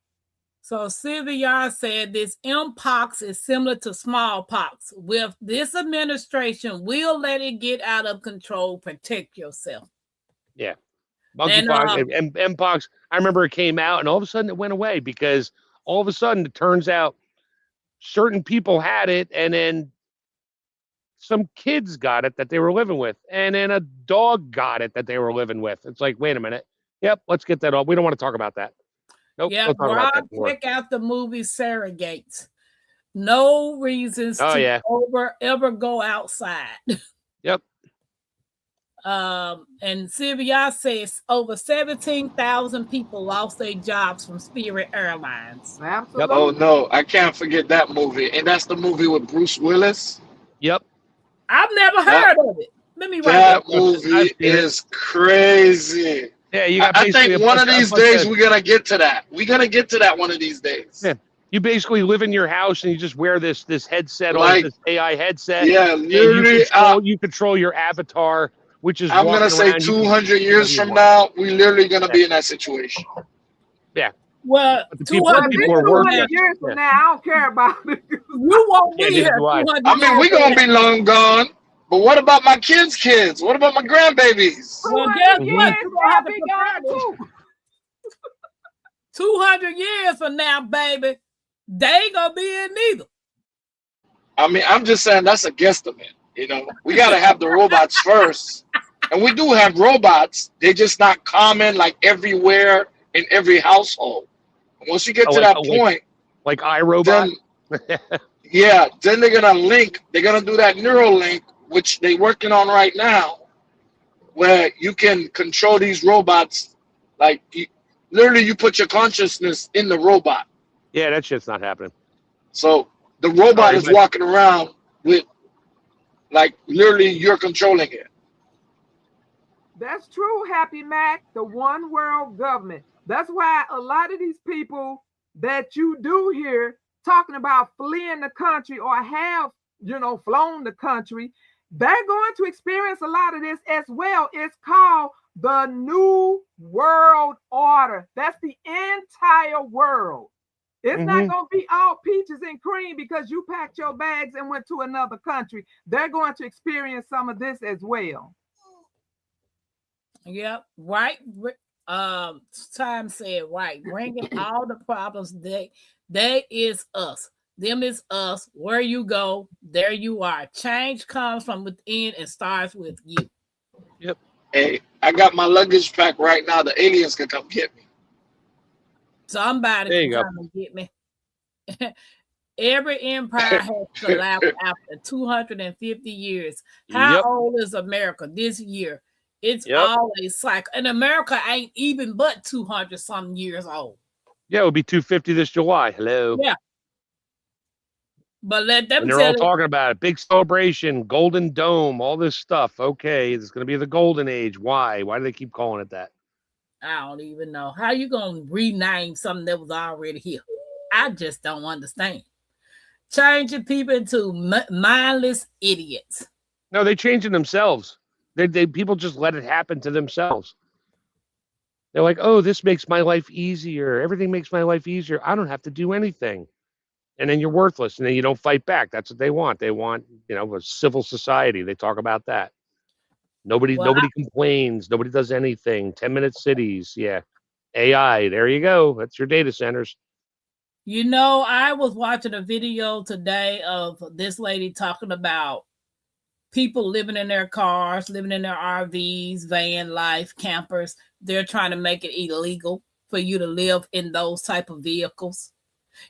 So Sylvia said this mpox is similar to smallpox. With this administration, we'll let it get out of control. Protect yourself. Yeah. Monkeypox and mpox. I remember it came out and all of a sudden it went away because all of a sudden it turns out certain people had it, and then some kids got it that they were living with, and then a dog got it that they were living with. It's like, wait a minute. Yep, let's get that off. We don't want to talk about that. Nope. Yeah, Rob, check out the movie Surrogates. No reasons to ever go outside. Yep. And Sylvia says over 17,000 people lost their jobs from Spirit Airlines. Absolutely. Oh no, I can't forget that movie. And that's the movie with Bruce Willis. Yep. I've never heard of it. Let me write that movie is crazy. Yeah, I think one of these days we're gonna get to that. We're gonna get to that one of these days. Yeah. You basically live in your house and you just wear this headset on, this AI headset. Yeah, literally. You control your avatar, which is I'm gonna say 200 years from now, we're literally gonna be in that situation. Yeah. Well, 200 years from now, I don't care about it. You won't be here. I mean, we're gonna be long gone. But what about my kids' kids? What about my grandbabies? Well, guess what? 200 years from now, baby, they ain't gonna be in neither. I mean, I'm just saying that's a guesstimate. We gotta have the robots first, and we do have robots. They're just not common like everywhere in every household. Once you get to that point, like iRobot, then they're gonna link. They're gonna do that neural link, which they're working on right now, where you can control these robots. Like literally, you put your consciousness in the robot. Yeah, that shit's not happening. So the robot Sorry, is but walking around with like literally you're controlling it. That's true, Happy Mac, the one world government. That's why a lot of these people that you do hear talking about fleeing the country or have, flown the country, they're going to experience a lot of this as well. It's called the New World Order. That's the entire world. It's not going to be all peaches and cream because you packed your bags and went to another country. They're going to experience some of this as well. Yep, right. Time said right. Bringing all the problems. They is us. Them is us. Where you go, there you are. Change comes from within and starts with you. Yep. Hey, I got my luggage packed right now. The aliens can come get me. Somebody There can you go. come and get me. Every empire has collapsed after 250 years. How Yep. old is America this year? It's Yep. always cycle. And America ain't even but 200 some years old. Yeah, it would be 250 this July. Hello. Yeah. But let them And they're tell all it. talking about it. Big celebration, Golden Dome, all this stuff. Okay, it's going to be the Golden Age. Why? Why do they keep calling it that? I don't even know. How you going to rename something that was already here? I just don't understand. Changing people into mindless idiots. No, they change it themselves. They people just let it happen to themselves. They're like, oh, this makes my life easier. Everything makes my life easier. I don't have to do anything. And then you're worthless, and then you don't fight back. That's what they want. They want, a civil society. They talk about that. Nobody complains. Nobody does anything. 10-minute cities. Yeah. AI. There you go. That's your data centers. I was watching a video today of this lady talking about people living in their cars, living in their RVs, van life, campers. They're trying to make it illegal for you to live in those type of vehicles.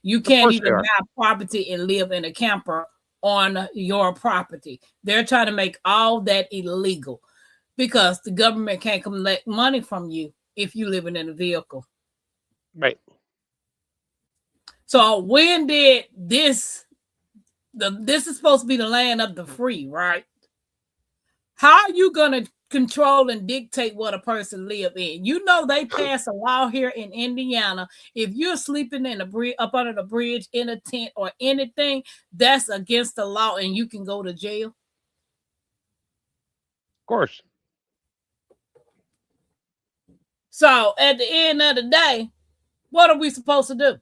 You can't even have property and live in a camper on your property. They're trying to make all that illegal because the government can't collect money from you if you living in a vehicle. Right. So when did this is supposed to be the land of the free, right? How are you going to control and dictate what a person live in? They pass a law here in Indiana. If you're sleeping in up under the bridge in a tent or anything, that's against the law and you can go to jail. Of course. So at the end of the day, what are we supposed to do?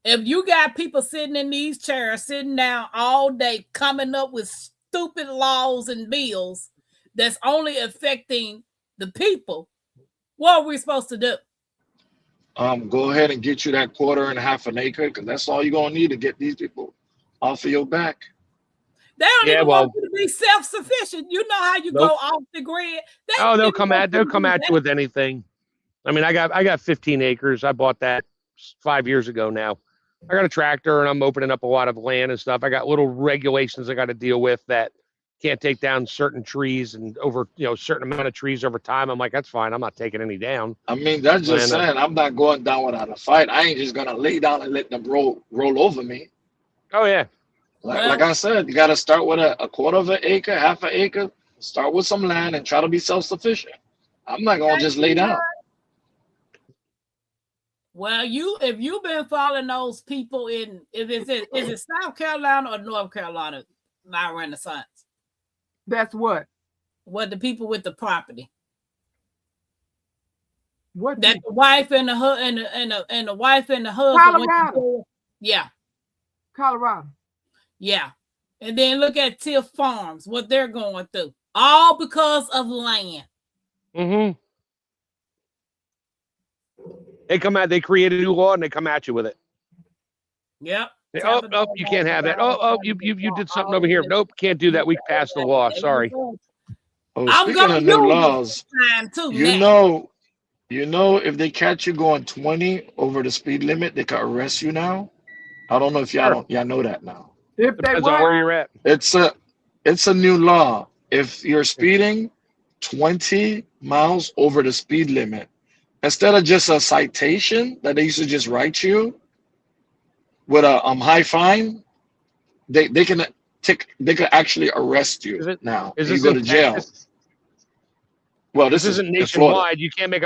If you got people sitting in these chairs, sitting down all day, coming up with stupid laws and bills that's only affecting the people, what are we supposed to do? Go ahead and get you that 1/4 an acre, because that's all you're gonna need to get these people off of your back. They don't even want you to be self-sufficient. You know how you go off the grid. They'll come at you with anything. I mean, I got 15 acres. I bought that 5 years ago now. I got a tractor and I'm opening up a lot of land and stuff. I got little regulations I got to deal with that can't take down certain trees and over, certain amount of trees over time. I'm like, that's fine. I'm not taking any down. I mean, that's just saying I'm not going down without a fight. I ain't just gonna lay down and let them roll over me. Oh yeah. Like I said, you got to start with a 1/4 acre, 1/2 acre. Start with some land and try to be self-sufficient. I'm not gonna just lay down. Well, if you've been following those people is it South Carolina or North Carolina? My Renaissance. That's what the people with the property. What that the wife and the wife and the husband. Colorado. Yeah. Colorado. Yeah. And then look at Tiff Farms, what they're going through. All because of land. Mm-hmm. They create a new law and they come at you with it. Yep. You can't have that. You did something over here. Nope, can't do that. We passed the law. Sorry. Speaking of new laws, if they catch you going 20 over the speed limit, they can arrest you now. I don't know if y'all know that now. If they Depends on where you're at. It's a new law. if you're speeding 20 miles over the speed limit, instead of just a citation that they used to just write you with a high fine, they can they could actually arrest you Is it? now. Is And you this go in to jail. Texas? Well, This this is isn't in Florida. nationwide.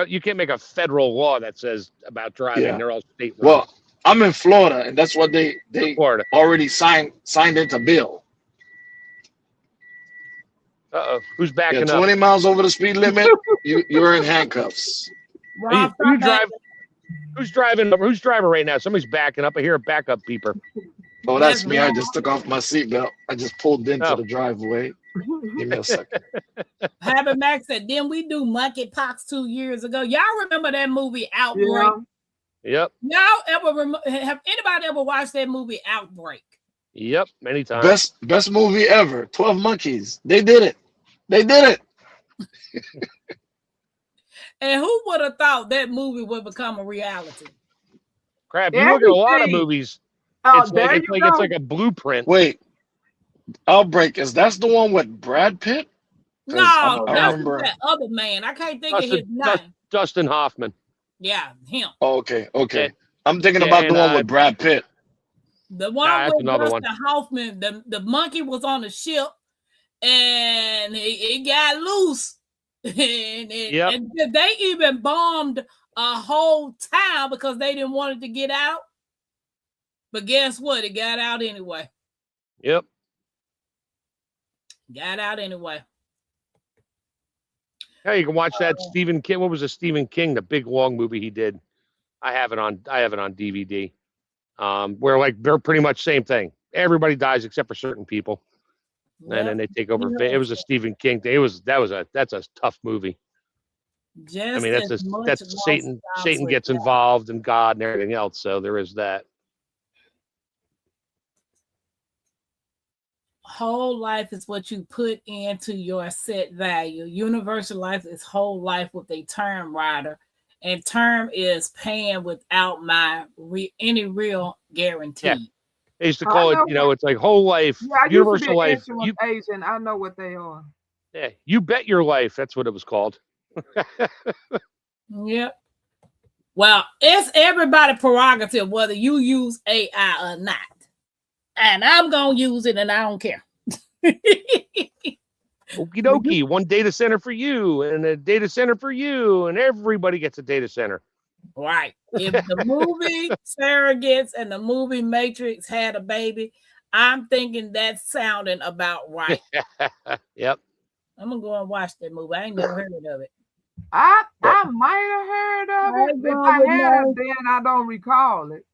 You can't make a federal law that says about driving. Yeah. They're all state laws. Well, I'm in Florida, and that's what they Florida. already signed into bill. Uh-oh. Who's Yeah, backing up? 20 miles over the speed limit, you're in handcuffs. Rob, Who stop back. drive? Who's driving? Who's driving right now? Somebody's backing up. I hear a backup beeper. Oh, that's That's me. I Rob. just took off my seatbelt. I just pulled into Oh. the driveway. Give me a second. Happy Max said, didn't we do monkeypox 2 years ago? Y'all remember that movie Outbreak? Yeah. Yep. Y'all have anybody ever watched that movie Outbreak? Yep. Many times. Best movie ever. 12 Monkeys. They did it. They did it. And who would have thought that movie would become a reality? Crap. You look at a lot of Everything. movies. Oh, It's there like, you it's go. like a blueprint. Wait, Outbreak. That's the one with Brad Pitt? 'Cause No, I that's remember. that other man. I can't think of his name. Dustin Hoffman. Yeah, him. Oh, okay. Yeah. I'm thinking Yeah, about the and, one with Brad Pitt. The one that's with another Dustin Hoffman, the monkey was on the ship and it got loose. Yep. And they even bombed a whole town because they didn't want it to get out. But guess what? It got out anyway. Yep. Got out anyway. Yeah, you can watch that Stephen King. What was the Stephen King, the big long movie he did? I have it on DVD. Where like they're pretty much same thing. Everybody dies except for certain people, and then they take over. It was a Stephen King thing. That's a tough movie. Just I mean, that's Satan. Satan gets involved and God and everything else. So there is that. Whole life is what you put into your set value. Universal life is whole life with a term rider, and term is paying without any real guarantee. Yeah. They used to call it, it's like whole life, Yeah, I used to universal be life. insurance agent. I know what they are. Yeah, you bet your life. That's what it was called. Yep. Well, it's everybody's prerogative whether you use AI or not. And I'm going to use it and I don't care. Okie dokie. One data center for you and a data center for you. And everybody gets a data center. Right. If the movie Surrogates and the movie Matrix had a baby, I'm thinking that's sounding about right. Yep. I'm going to go and watch that movie. I ain't never heard of it. I might have heard of it. If I had it, then I don't recall it.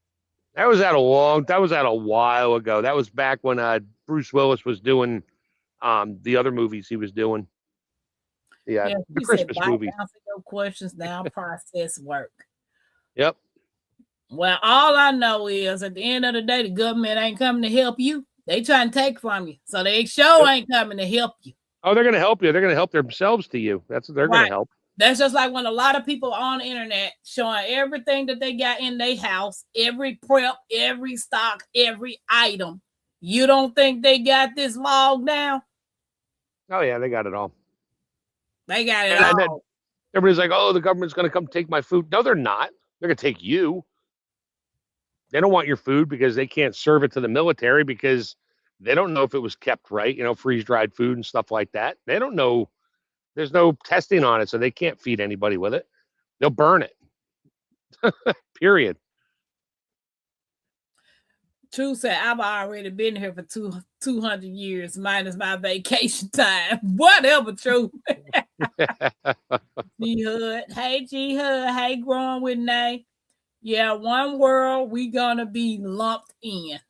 That was out a while ago. That was back when Bruce Willis was doing the other movies he was doing. Yeah, the Christmas movies. No questions now, process work. Yep. Well, all I know is at the end of the day, the government ain't coming to help you. They trying to take from you. So they ain't coming to help you. Oh, they're going to help you. They're going to help themselves to you. They're going to help. That's just like when a lot of people on the internet showing everything that they got in their house, every prep, every stock, every item. You don't think they got this logged down? Oh, yeah, they got it all. They got it and then all. everybody's like, oh, the government's going to come take my food. No, they're not. They're going to take you. They don't want your food because they can't serve it to the military because they don't know if it was kept right, freeze-dried food and stuff like that. They don't know. There's no testing on it, so they can't feed anybody with it. They'll burn it. Period. True said, I've already been here for 200 years, minus my vacation time. Whatever, True. G-Hood. Hey, G-Hood. Hey, Growing with Nay. Yeah, one world we gonna be lumped in.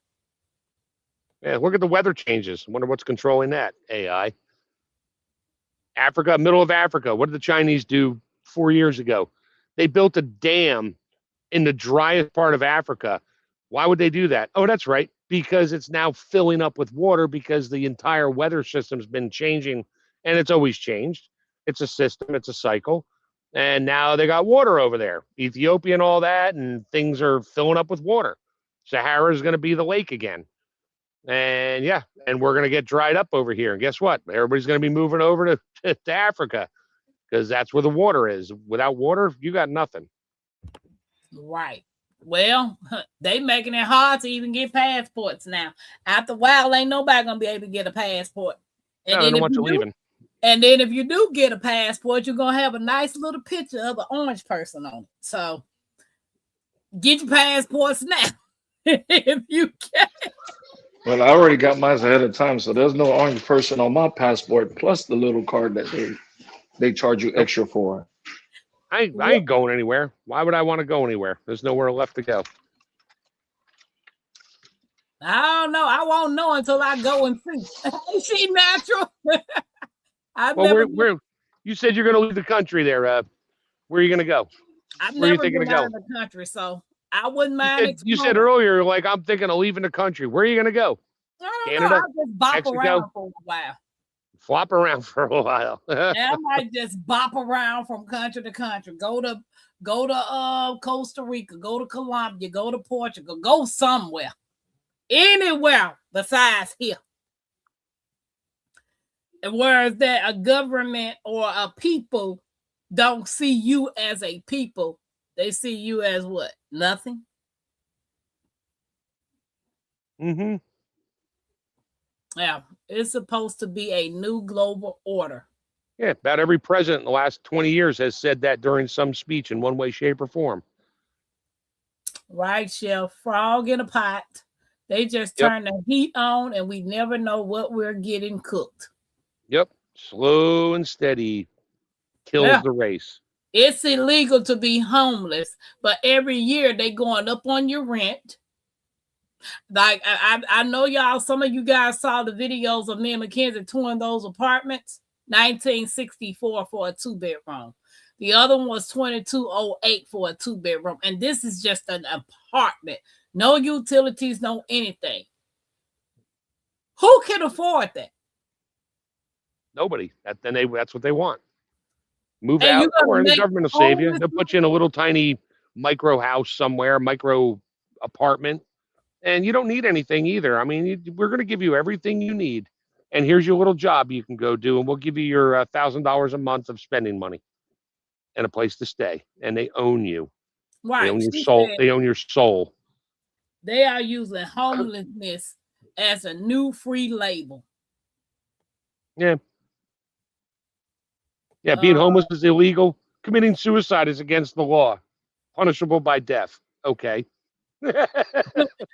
Yeah, look at the weather changes. I wonder what's controlling that. AI. Africa, middle of Africa. What did the Chinese do 4 years ago? They built a dam in the driest part of Africa. Why would they do that? Oh, that's right. Because it's now filling up with water because the entire weather system's been changing, and it's always changed. It's a system. It's a cycle. And now they got water over there. Ethiopia and all that, and things are filling up with water. Sahara is going to be the lake again. And yeah, and we're going to get dried up over here. And guess what? Everybody's going to be moving over to Africa because that's where the water is. Without water, you got nothing. Right. Well, they making it hard to even get passports now. After a while, ain't nobody going to be able to get a passport. And I don't want you leaving. And then if you do get a passport, you're going to have a nice little picture of an orange person on it. So get your passports now if you can. Well, I already got mine ahead of time, so there's no orange person on my passport, plus the little card that they charge you extra for. I ain't going anywhere. Why would I want to go anywhere? There's nowhere left to go. I don't know. I won't know until I go and see. Is she natural? Where you said you're going to leave the country there. Where are you going to go? I've Where are you never thinking been to go? out of the country, so I wouldn't mind. You said earlier, like, I'm thinking of leaving the country. Where are you going to go? I don't Canada? know. I'll just bop Mexico? around for a while. Flop around for a while. I might just bop around from country to country. Go to Costa Rica, go to Colombia, go to Portugal, go somewhere. Anywhere besides here. And whereas that a government or a people don't see you as a people, they see you as what? Nothing. Mm-hmm. Yeah, it's supposed to be a new global order. Yeah, about every president in the last 20 years has said that during some speech in one way, shape, or form. Right, Chef. Frog in a pot. They just turn the heat on and we never know what we're getting cooked. Yep. Slow and steady kills the race. It's illegal to be homeless, but every year they going up on your rent. Like I know y'all, some of you guys saw the videos of me and Mackenzie touring those apartments. 1964 for a 2-bedroom. The other one was 2208 for a 2-bedroom. And this is just an apartment. No utilities, no anything. Who can afford that? Nobody. That's what they want. Move out, or the government will save you. They'll put you in a little tiny micro house somewhere, micro apartment. And you don't need anything either. I mean, we're going to give you everything you need. And here's your little job you can go do. And we'll give you your $1,000 a month of spending money and a place to stay. And they own you. Right. They own your soul. They own your soul. They are using homelessness as a new free label. Yeah. Yeah, being homeless is illegal. Committing suicide is against the law. Punishable by death. Okay.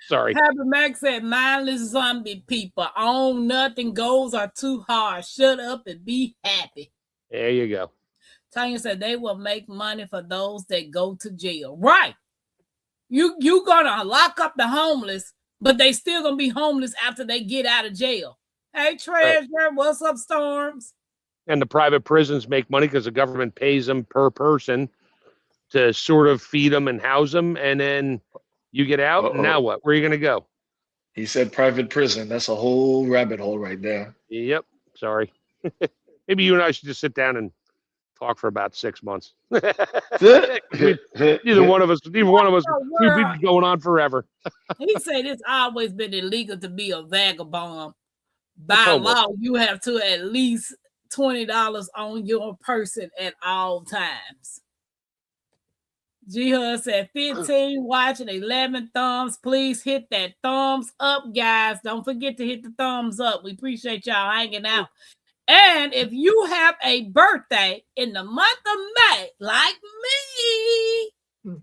Sorry. Happy Mac said, mindless zombie people. Own nothing. Goals are too hard. Shut up and be happy. There you go. Tanya said they will make money for those that go to jail. Right. You gonna lock up the homeless, but they still gonna be homeless after they get out of jail. Hey, Treasure, what's up, Storms? And the private prisons make money because the government pays them per person to sort of feed them and house them. And then you get out, and now what? Where are you going to go? He said private prison. That's a whole rabbit hole right there. Yep. Sorry. Maybe you and I should just sit down and talk for about 6 months. Neither one of us, we'd be going on forever. He said it's always been illegal to be a vagabond. By law, you have to at least $20 on your person at all times. G-Hud said 15 watching, 11 thumbs. Please hit that thumbs up, guys. Don't forget to hit the thumbs up. We appreciate y'all hanging out. And if you have a birthday in the month of May, like me,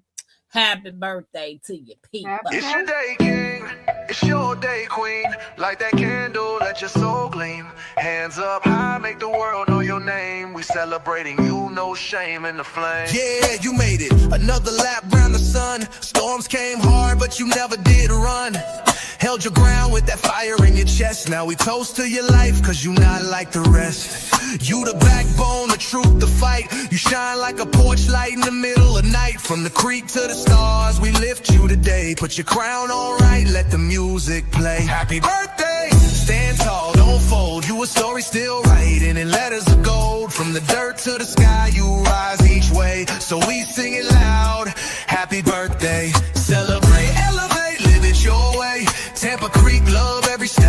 happy birthday to you, people. It's your day, king. It's your day, queen. Light that candle, let your soul gleam. Hands up high, make the world know your name. We celebrating you, no shame in the flame. Yeah, you made it. Another lap round the sun. Storms came hard, but you never did run. Held your ground with that fire in your chest. Now we toast to your life, cause you not like the rest. You the backbone, the truth, the fight. You shine like a porch light in the middle of night. From the creek to the stars, we lift you today. Put your crown on right, let the music play. Happy birthday! Stand tall, don't fold. You a story still writing in letters of gold. From the dirt to the sky, you rise each way. So we sing it loud. Happy birthday. Celebrate, elevate, live it your way. Tampa Creek, love every step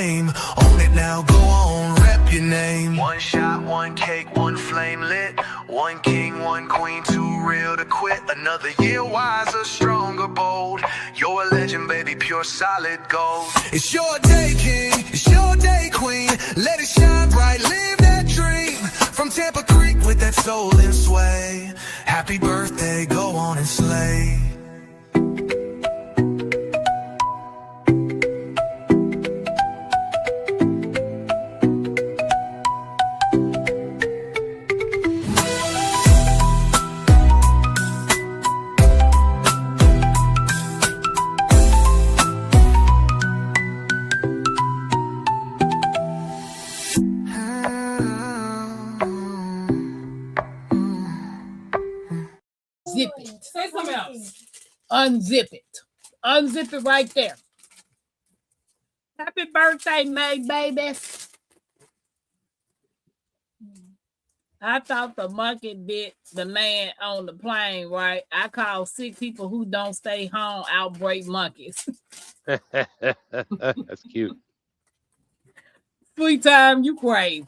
fame. Own it now, go on, rep your name. One shot, one cake, one flame lit. One king, one queen, too real to quit. Another year wiser, stronger, bold. You're a legend, baby, pure solid gold. It's your day, king, it's your day, queen. Let it shine bright, live that dream. From Tampa Creek with that soul and sway. Happy birthday, go on and slay. Zip it. Say something else. Unzip it. Unzip it right there. Happy birthday, May, baby. I thought the monkey bit the man on the plane, right? I call sick people who don't stay home outbreak monkeys. That's cute. Sweet time, you crazy.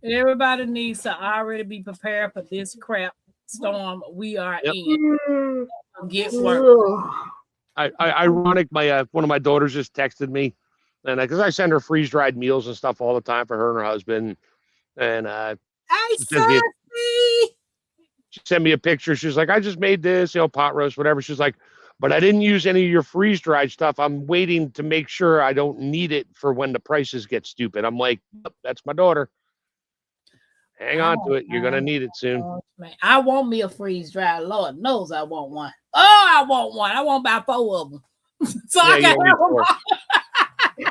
Everybody needs to already be prepared for this crap storm we are in. Get work. Ironic. My one of my daughters just texted me, and because I send her freeze dried meals and stuff all the time for her and her husband, and Hey, she sent me a picture. She's like, I just made this, pot roast, whatever. She's like, but I didn't use any of your freeze dried stuff. I'm waiting to make sure I don't need it for when the prices get stupid. I'm like, yep, that's my daughter. Hang on to it. You're gonna need it soon. I want me a freeze dry. Lord knows I want one. Oh, I want one. I want about 4 of them. So I can have them all.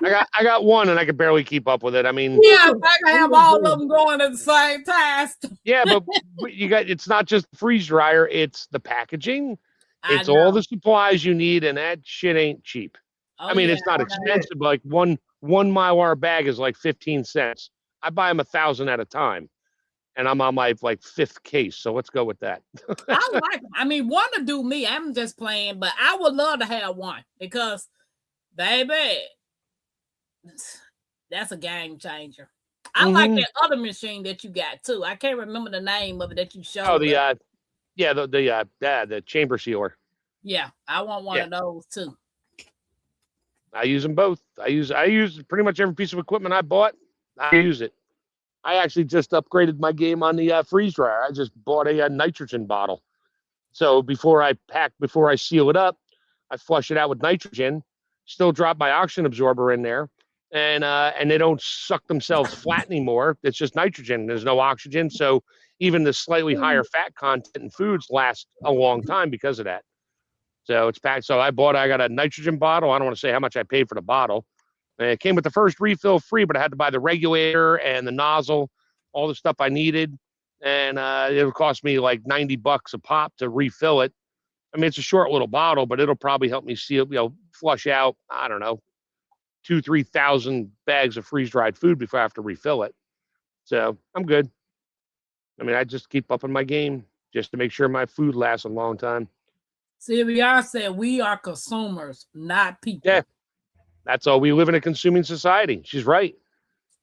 I got one and I can barely keep up with it. I mean, yeah, I can have all of them going at the same time. Yeah, but it's not just the freeze dryer, it's the packaging. It's all the supplies you need, and that shit ain't cheap. I mean, it's not expensive, but like one Mylar bag is like 15 cents. I buy them 1,000 at a time. And I'm on my like 5th case, so let's go with that. I mean, one to do me. I'm just playing, but I would love to have one because, baby, that's a game changer. I like that other machine that you got too. I can't remember the name of it that you showed. Oh, the chamber sealer. Yeah, I want one of those too. I use them both. I use pretty much every piece of equipment I bought. I use it. I actually just upgraded my game on the freeze dryer. I just bought a nitrogen bottle. So before I seal it up, I flush it out with nitrogen, still drop my oxygen absorber in there, and they don't suck themselves flat anymore. It's just nitrogen. There's no oxygen. So even the slightly higher fat content in foods last a long time because of that. So it's packed. So I got a nitrogen bottle. I don't want to say how much I paid for the bottle. It came with the first refill free, but I had to buy the regulator and the nozzle, all the stuff I needed. And it'll cost me like $90 a pop to refill it. I mean, it's a short little bottle, but it'll probably help me flush out, I don't know, 2,000-3,000 bags of freeze-dried food before I have to refill it. So I'm good. I mean, I just keep upping my game just to make sure my food lasts a long time. CBR said we are consumers, not people. Yeah. That's all. We live in a consuming society. She's right.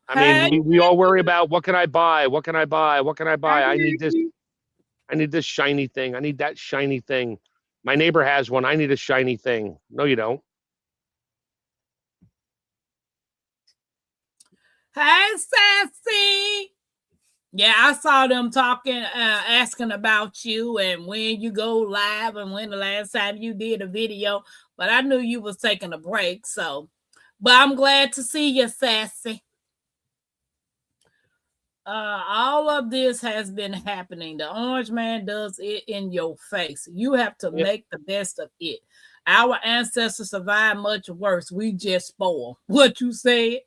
I mean, we all worry about what can I buy? What can I buy? What can I buy? I need this. I need this shiny thing. I need that shiny thing. My neighbor has one. I need a shiny thing. No, you don't. Hey, Sassy. Yeah, I saw them talking, asking about you and when you go live and when the last time you did a video. But I knew you was taking a break, but I'm glad to see you, Sassy. All of this has been happening. The Orange Man does it in your face. You have to make the best of it. Our ancestors survived much worse. We just spoiled. What you said?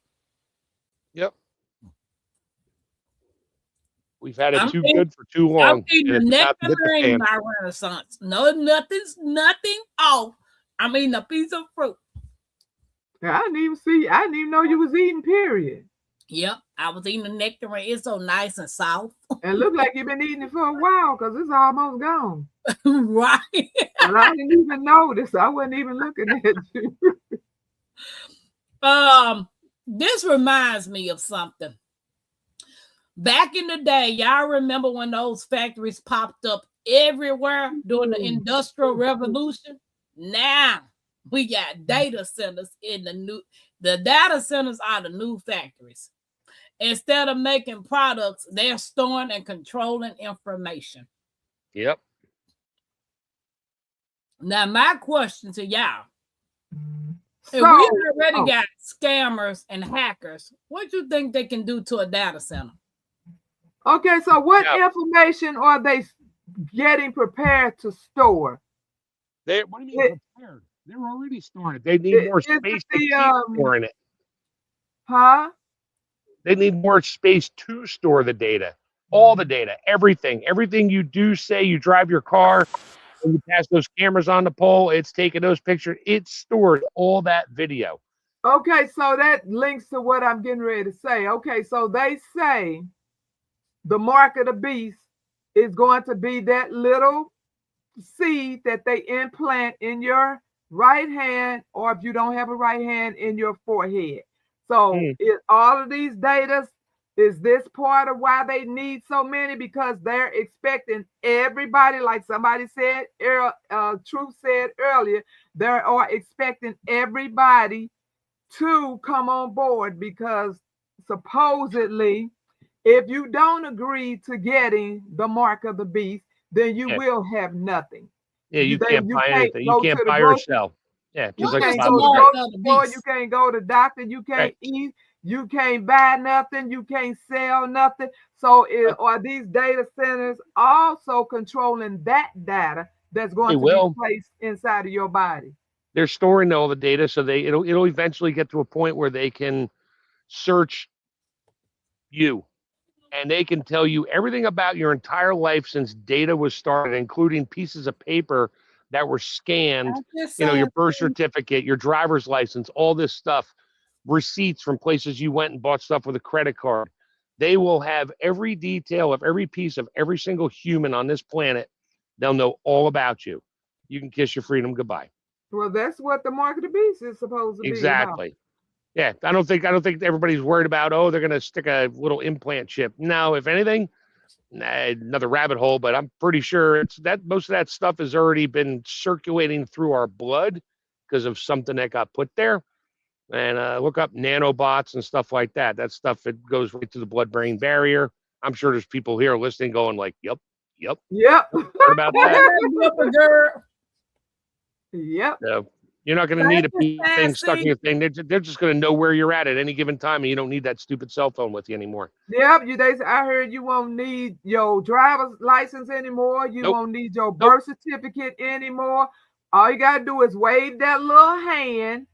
Yep. We've had it too good for too long. I'm eating nectarine by Renaissance. No, nothing off. I'm eating a piece of fruit. I didn't even know you was eating, period. Yep, I was eating the nectarine. It's so nice and soft. And look like you've been eating it for a while because it's almost gone. Right. And I didn't even notice. I wasn't even looking at you. This reminds me of something. Back in the day, y'all remember when those factories popped up everywhere during the Industrial Revolution? Now we got data centers in the data centers are the new factories. Instead of making products, they're storing and controlling information. Yep. Now, my question to y'all, So, if we already got scammers and hackers, what do you think they can do to a data center? okay, so what information are they getting prepared to store? What do you mean prepared? They're already storing it. They need more space to keep storing it. Huh? They need more space to store the data. All the data, everything you do, say you drive your car and you pass those cameras on the pole, it's taking those pictures. It stores all that video. Okay, so that links to what I'm getting ready to say. Okay, so they say the mark of the beast is going to be that little seed that they implant in your right hand, or if you don't have a right hand, in your forehead. So all of these data, is this part of why they need so many? Because they're expecting everybody, like somebody said, Truth said earlier, they are expecting everybody to come on board, because supposedly, if you don't agree to getting the mark of the beast, then you will have nothing. Yeah, you can't buy anything. You can't buy or sell. Yeah, just like the go mark to of the the store, beast. you can't go to the doctor, you can't eat, you can't buy nothing, you can't sell nothing. So are these data centers also controlling that data that's going to be placed inside of your body? They're storing all the data, so it'll eventually get to a point where they can search you, and they can tell you everything about your entire life since data was started, including pieces of paper that were scanned, your birth certificate, your driver's license, all this stuff, receipts from places you went and bought stuff with a credit card. They will have every detail of every piece of every single human on this planet. They'll know all about you. You can kiss your freedom goodbye. Well, that's what the mark of the beast is supposed to be. Exactly. Yeah, I don't think everybody's worried about, they're going to stick a little implant chip. No, if anything, another rabbit hole, but I'm pretty sure it's that most of that stuff has already been circulating through our blood because of something that got put there. And look up nanobots and stuff like that. That stuff, it goes right to the blood-brain barrier. I'm sure there's people here listening going like, yep. What about that? Yep. So you're not going to need a thing stuck in your thing. They're just going to know where you're at any given time, and you don't need that stupid cell phone with you anymore. Yep. I heard you won't need your driver's license anymore. You won't need your birth certificate anymore. All you got to do is wave that little hand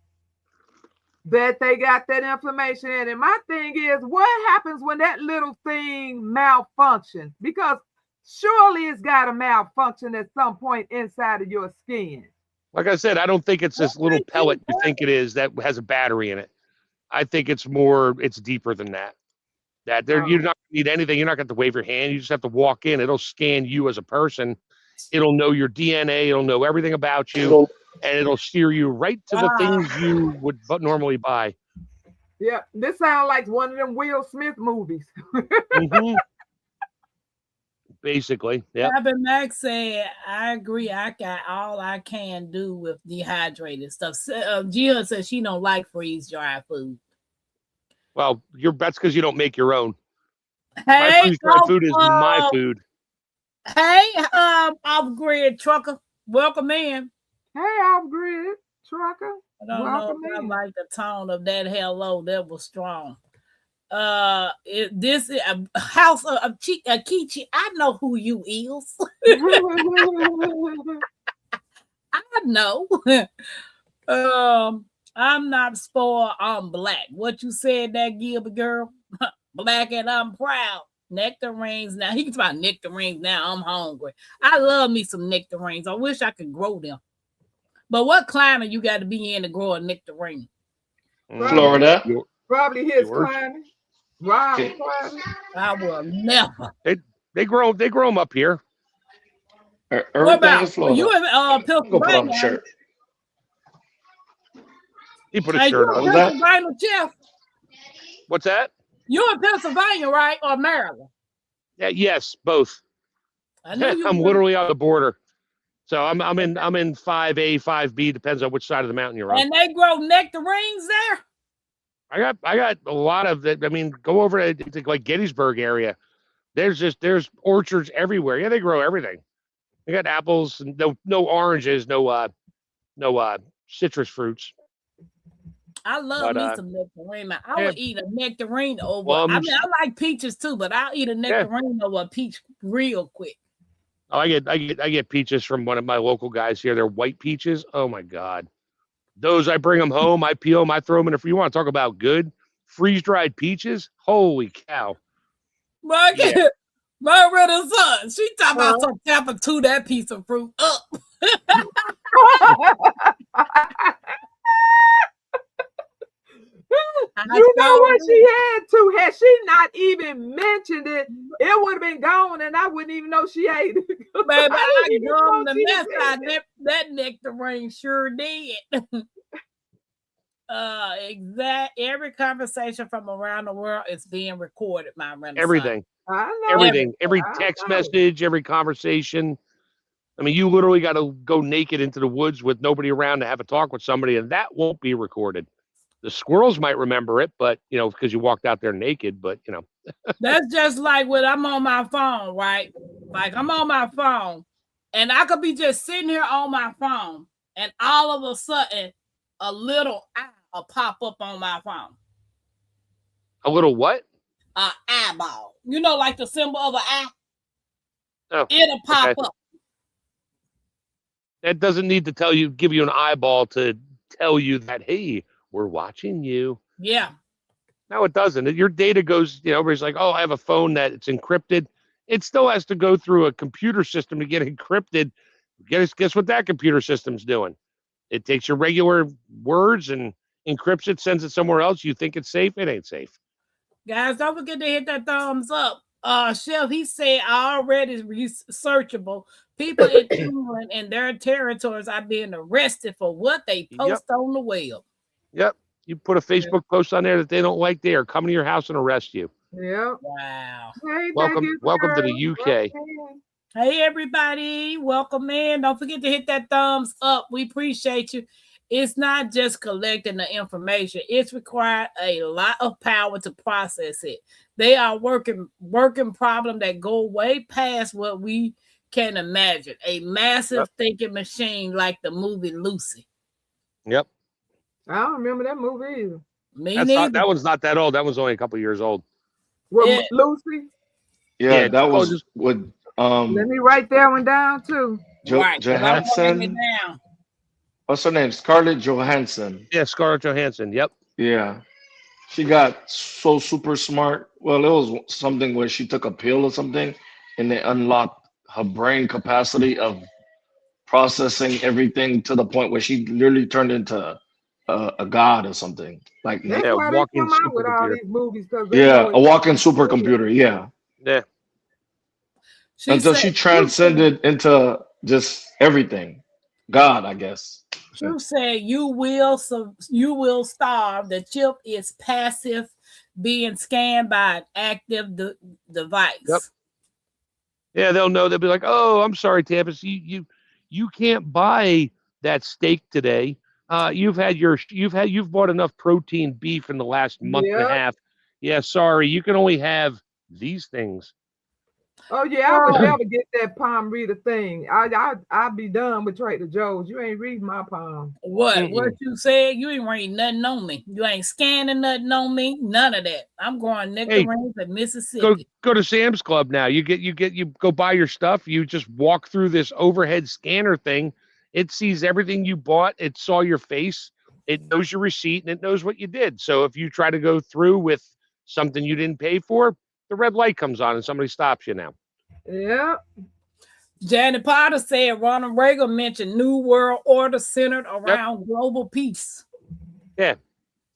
that they got that information in. And my thing is, what happens when that little thing malfunctions? Because surely it's got to malfunction at some point inside of your skin. Like I said, I don't think it's this little pellet you think it is that has a battery in it. I think it's deeper than that. You're not going to need anything. You're not going to wave your hand. You just have to walk in. It'll scan you as a person. It'll know your DNA. It'll know everything about you. And it'll steer you right to the things you would normally buy. Yeah, this sounds like one of them Will Smith movies. Basically, yeah. Robin Max said, I agree. I got all I can do with dehydrated stuff. Jill says she don't like freeze-dried food. Well, that's because you don't make your own. Hey, my freeze-dried food is my food. Hey, off-grid trucker, welcome in. Hey, off-grid trucker, I don't know if I like the tone of that hello. That was strong. This is a house of Kichi. I know who you is. I know. I'm not spoiled. I'm black. What you said, that Gilbert girl? Black and I'm proud. Nectarines. Now he's about nectarines. Now I'm hungry. I love me some nectarines. I wish I could grow them. But what climate you got to be in to grow a nectarine? Florida. Probably his climate. Wow. I will never. They grow them up here. Everything is Florida. You in Pennsylvania? Shirt. He put a Hey, shirt you on. in was that? Pennsylvania, Jeff? What's that? You in Pennsylvania, right? Or Maryland? Yeah, yes, both. I knew you I'm were. literally on the border. So I'm in 5A, 5B, depends on which side of the mountain you're on. And they grow nectarines there? I got a lot of that. I mean, go over to like Gettysburg area. There's orchards everywhere. Yeah, they grow everything. They got apples and no oranges, no citrus fruits. I love But me some nectarine. Man. I yeah, would eat a nectarine over. I plums. mean, I like peaches too, but I'll eat a nectarine over a peach real quick. Oh, I get peaches from one of my local guys here. They're white peaches. Oh my God. Those I bring them home, I peel them, I throw them in. If you want to talk about good freeze-dried peaches, holy cow. My Yeah. my little son, she talking about some tapping to that piece of fruit up. You know what she had to? Had she not even mentioned it, it would have been gone, and I wouldn't even know she ate it. Baby, I gummed the mess out it. that nectarine sure did. Every conversation from around the world is being recorded, my Renaissance. Everything. I know. Everything. Every text message, every conversation. I mean, you literally got to go naked into the woods with nobody around to have a talk with somebody, and that won't be recorded. The squirrels might remember it, but because you walked out there naked, but That's just like when I'm on my phone, right? Like I'm on my phone, and I could be just sitting here on my phone, and all of a sudden, a little eye will pop up on my phone. A little what? An eyeball. Like the symbol of an eye. Oh, it'll pop up. That doesn't need to give you an eyeball to tell you that, hey, we're watching you. Yeah. No, it doesn't. Your data goes, everybody's like, oh, I have a phone that it's encrypted. It still has to go through a computer system to get encrypted. Guess what that computer system's doing? It takes your regular words and encrypts it, sends it somewhere else. You think it's safe? It ain't safe. Guys, don't forget to hit that thumbs up. Chef, he said already researchable. People in England and their territories are being arrested for what they post on the web. Yep. You put a Facebook post on there that they don't like, they are coming to your house and arrest you. Yeah. Wow. Hey, welcome to the UK. Hey, everybody. Welcome in. Don't forget to hit that thumbs up. We appreciate you. It's not just collecting the information. It's required a lot of power to process it. They are working problem that go way past what we can imagine. A massive thinking machine like the movie Lucy. Yep. I don't remember that movie either. Me neither. That one's not that old. That was only a couple of years old. What, Lucy? Yeah, that was with let me write that one down too. Johansson. What's her name? Scarlett Johansson. Yeah, Scarlett Johansson. Yep. Yeah. She got so super smart. Well, it was something where she took a pill or something and they unlocked her brain capacity of processing everything to the point where she literally turned into a god or something. Like that's why they come out with all these movies. A walking supercomputer. Yeah. Yeah. Until she transcended into just everything. God, I guess. You said you will starve. The chip is passive, being scanned by an active device. Yep. Yeah, they'll know. They'll be like, "Oh, I'm sorry, Tampus. You can't buy that steak today. You've bought enough protein beef in the last month and a half. Yeah, sorry, you can only have these things." Oh yeah, I would never get that palm reader thing. I'd be done with Trader Joe's. You ain't reading my palm. What you said? You ain't reading nothing on me. You ain't scanning nothing on me. None of that. I'm going nectarines at Mississippi. Go to Sam's Club now. You go buy your stuff. You just walk through this overhead scanner thing. It sees everything you bought. It saw your face. It knows your receipt and it knows what you did. So if you try to go through with something you didn't pay for, the red light comes on and somebody stops you now. Yeah. Janet Potter said Ronald Reagan mentioned New World Order centered around global peace. Yeah.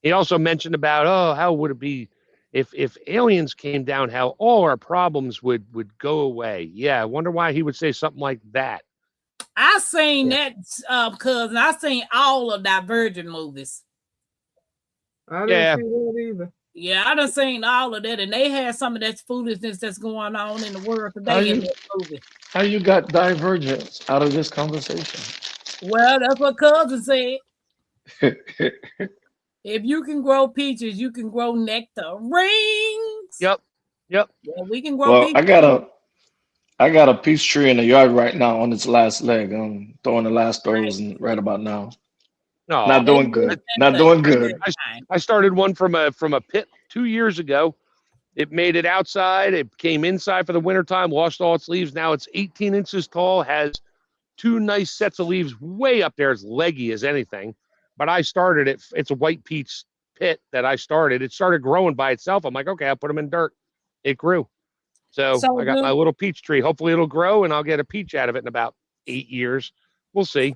He also mentioned about, how would it be if aliens came down, how all our problems would go away. Yeah, I wonder why he would say something like that. I seen that because I seen all of Divergent movies. I didn't Yeah. see that either. Yeah, I done seen all of that, and they had some of that foolishness that's going on in the world How today in you that movie. how you got divergence out of this conversation? Well, that's what cousin said. If you can grow peaches, you can grow nectarines. Yep. Yep. Well, we can grow Well, peaches. I got a peach tree in the yard right now on its last leg. I'm throwing the last Right. throws and right about now. No, Not doing good. Not doing good. I started one from a pit 2 years ago. It made it outside. It came inside for the wintertime, lost all its leaves. Now it's 18 inches tall, has 2 nice sets of leaves way up there. It's leggy as anything. But I started it. It's a white peach pit that I started. It started growing by itself. I'm like, okay, I'll put them in dirt. It grew. So I got my little peach tree. Hopefully it'll grow and I'll get a peach out of it in about 8 years. We'll see.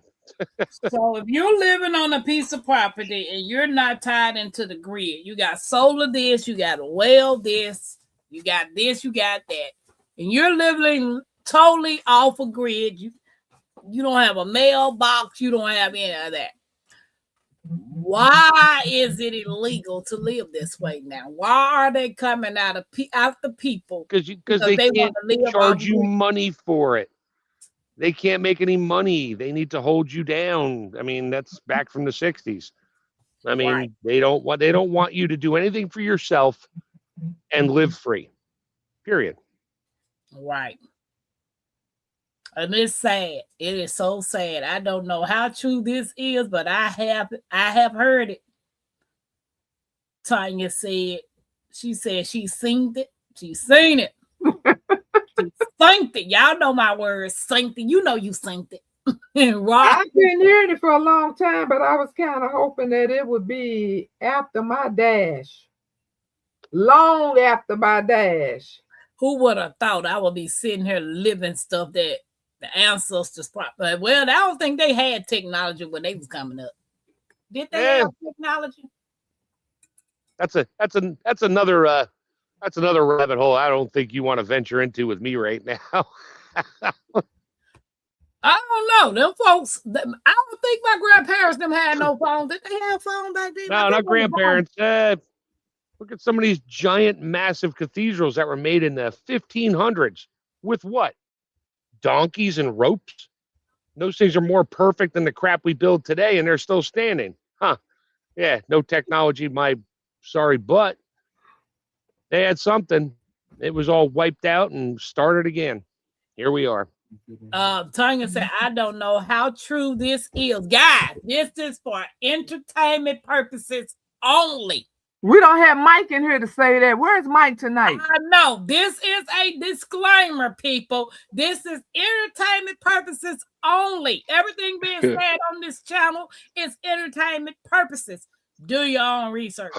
So if you're living on a piece of property and you're not tied into the grid, you got solar this, you got a well this, you got this, you got that, and you're living totally off a grid, you don't have a mailbox, you don't have any of that. Why is it illegal to live this way now? Why are they coming out the people? Because they can't charge you money for it. They can't make any money. They need to hold you down. I mean, that's back from the 60s. I mean, Right. they don't want you to do anything for yourself and live free. Period. Right. And it's sad. It is so sad. I don't know how true this is, but I have heard it. Tanya said, she said she seen it. She seen it. She synced it. Y'all know my words. Synced it. You know you synced it. Right. I've been hearing it for a long time, but I was kind of hoping that it would be after my dash. Long after my dash. Who would have thought I would be sitting here living stuff that the ancestors probably, well, I don't think they had technology when they was coming up. Did they have technology? That's another rabbit hole I don't think you want to venture into with me right now. I don't know. Them folks, I don't think my grandparents them had no phones. Did they have phones back then? No, not grandparents. Look at some of these giant, massive cathedrals that were made in the 1500s. With what? Donkeys and ropes? Those things are more perfect than the crap we build today, and they're still standing. Huh. Yeah, no technology, my sorry butt. They had something. It was all wiped out and started again. Here we are. Tanya said, I don't know how true this is. Guys, this is for entertainment purposes only. We don't have Mike in here to say that. Where's Mike tonight? I know. This is a disclaimer, people. This is entertainment purposes only. Everything being said on this channel is entertainment purposes. Do your own research.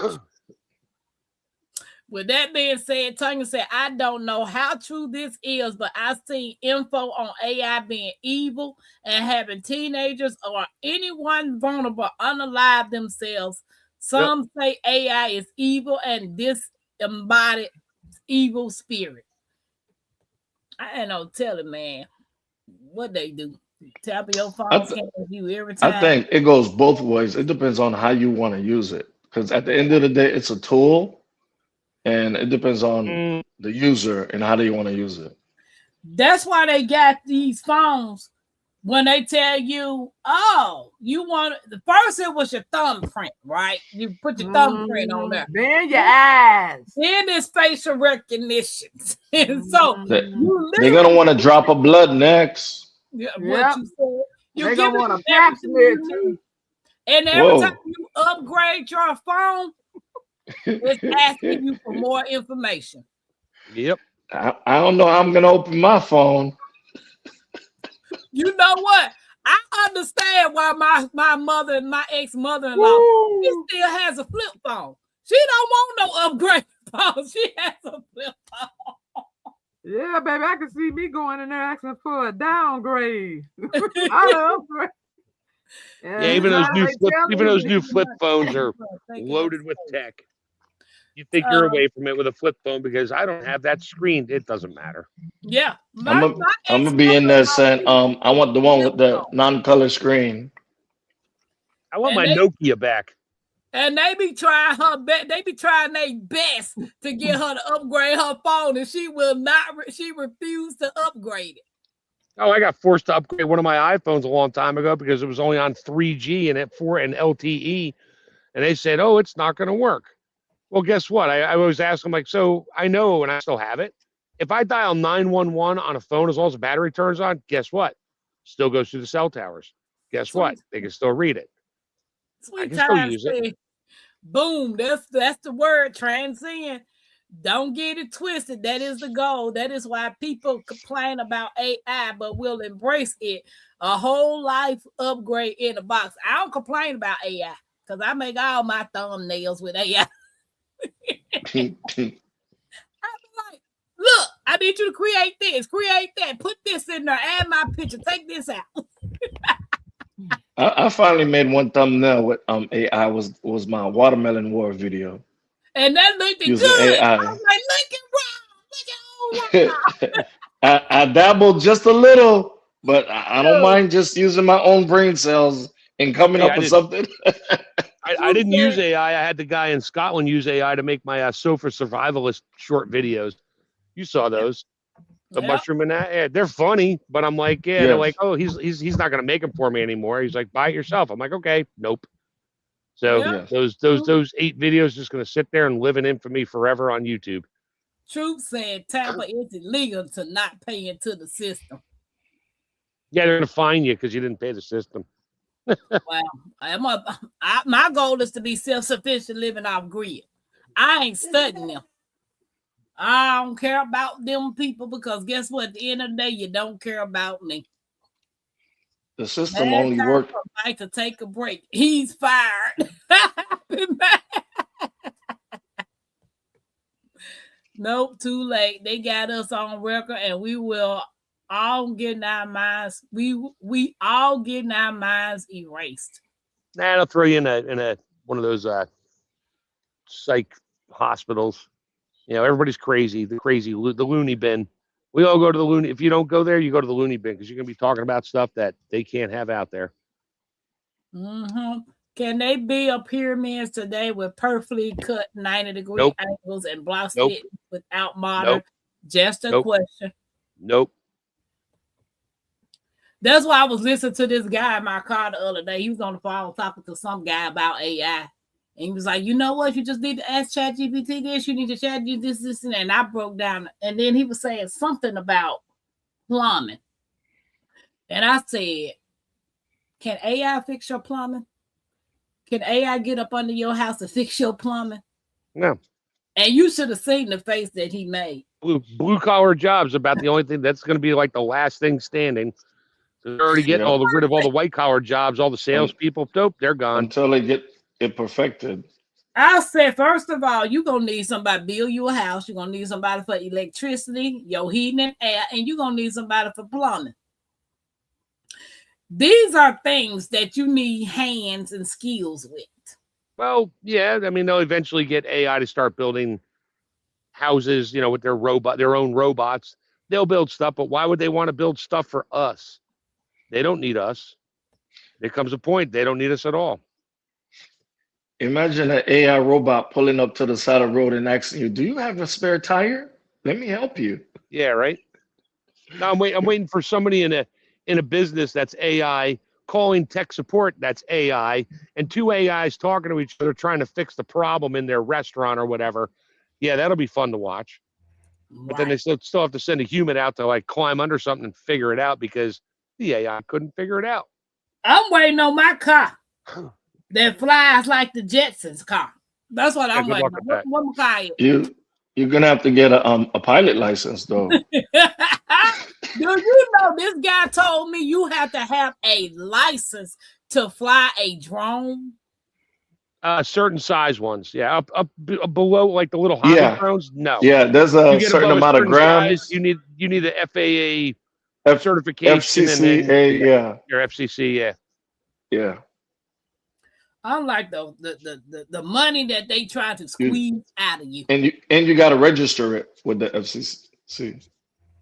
With that being said, Tanya said, I don't know how true this is, but I see info on AI being evil and having teenagers or anyone vulnerable unalive themselves. Some say AI is evil and disembodied evil spirit. I ain't no telling, man, what they do. Tap your phone, scan you every time. I think it goes both ways. It depends on how you want to use it. Because at the end of the day, it's a tool. And it depends on the user and how they want to use it. That's why they got these phones. When they tell you, oh, you want the first, it was your thumbprint, right? You put your thumbprint on there. Then your eyes. Then it's facial recognition. And so they're gonna want to drop a blood next. Yeah, what you said. They're gonna want a pap smear too. And every time you upgrade your phone, it's asking you for more information. Yep. I don't know how I'm gonna open my phone. You know what? I understand why my mother and my ex-mother-in-law, she still has a flip phone. She don't want no upgrade phone. She has a flip phone. Yeah, baby, I can see me going in there asking for a downgrade. Yeah, even those new flip phones are loaded with tech. You think you're away from it with a flip phone because I don't have that screen. It doesn't matter. Yeah. I'm gonna be in there saying, I want the one with the non-color screen. I want my Nokia back. And they be trying her best. They be trying their best to get her to upgrade her phone, and she will not. She refused to upgrade it. Oh, I got forced to upgrade one of my iPhones a long time ago because it was only on 3G and at 4 and LTE, and they said, "Oh, it's not going to work." Well, guess what? I always ask them, like, so I know, and I still have it. If I dial 911 on a phone, as long as the battery turns on, guess what? Still goes through the cell towers. Guess what? They can still read it. I Sweet can still time use it. said, boom, that's the word, transcend. Don't get it twisted. That is the goal. That is why people complain about AI, but will embrace it. A whole life upgrade in a box. I don't complain about AI because I make all my thumbnails with AI. I'm like, look, I need you to create this, create that, put this in there, add my picture, take this out. I finally made one thumbnail with AI was my watermelon war video And that looked using good. I AI. was like, look at Rob, look at old Rob. I dabbled just a little, but I don't mind just using my own brain cells and coming Hey, up with something. I didn't use AI. I had the guy in Scotland use AI to make my sofa survivalist short videos. You saw those. The mushroom and that. Yeah, they're funny, but I'm like, yeah, they're like, oh, he's not gonna make them for me anymore. He's like, buy it yourself. I'm like, okay, nope. So those 8 videos just gonna sit there and live in infamy forever on YouTube. Troop said Tampa is illegal to not pay into the system. Yeah, they're gonna fine you because you didn't pay the system. Well, my goal is to be self-sufficient living off grid. I ain't studying them. I don't care about them people because guess what? At the end of the day, you don't care about me. The system only works. Like to take a break. He's fired. Nope, too late. They got us on record, and we will all getting our minds. We all getting our minds erased. Nah, they'll throw you in a one of those psych hospitals. You know, everybody's crazy. The loony bin. We all go to the loony. If you don't go there, you go to the loony bin because you're gonna be talking about stuff that they can't have out there. Mm-hmm. Can they build pyramids today with perfectly cut 90-degree angles and blocks it without modern? Just a question. Nope. That's why I was listening to this guy in my car the other day. He was on the phone talking to some guy about AI. And he was like, you know what? You just need to ask ChatGPT this. You need to chat you this, and that. And I broke down. And then he was saying something about plumbing. And I said, can AI fix your plumbing? Can AI get up under your house and fix your plumbing? No. And you should have seen the face that he made. Blue collar jobs about the only thing that's going to be like the last thing standing. So they're already getting rid of all the white collar jobs, all the salespeople. Nope, they're gone until they get it perfected. I said, first of all, you're going to need somebody to build you a house. You're going to need somebody for electricity, your heating and air, and you're going to need somebody for plumbing. These are things that you need hands and skills with. Well, yeah. I mean, they'll eventually get AI to start building houses, you know, with their own robots. They'll build stuff, but why would they want to build stuff for us? They don't need us. There comes a point they don't need us at all. Imagine an AI robot pulling up to the side of the road and asking you, do you have a spare tire? Let me help you. Yeah, right. Now I'm waiting for somebody in a business that's AI calling tech support that's AI, and 2 AIs talking to each other trying to fix the problem in their restaurant or whatever. Yeah, that'll be fun to watch. But then they still have to send a human out to like climb under something and figure it out because the AI couldn't figure it out. I'm waiting on my car that flies like the Jetsons car. That's what I'm waiting on. What car is? You're gonna have to get a pilot license though. Do you know this guy told me you have to have a license to fly a drone? Certain size ones, yeah. Up below like the little hobby drones, no. Yeah, there's a certain amount of grams. Size, you need the FAA certification, FCC, and then your FCC, yeah. Unlike the money that they try to squeeze out of you, and you got to register it with the FCC.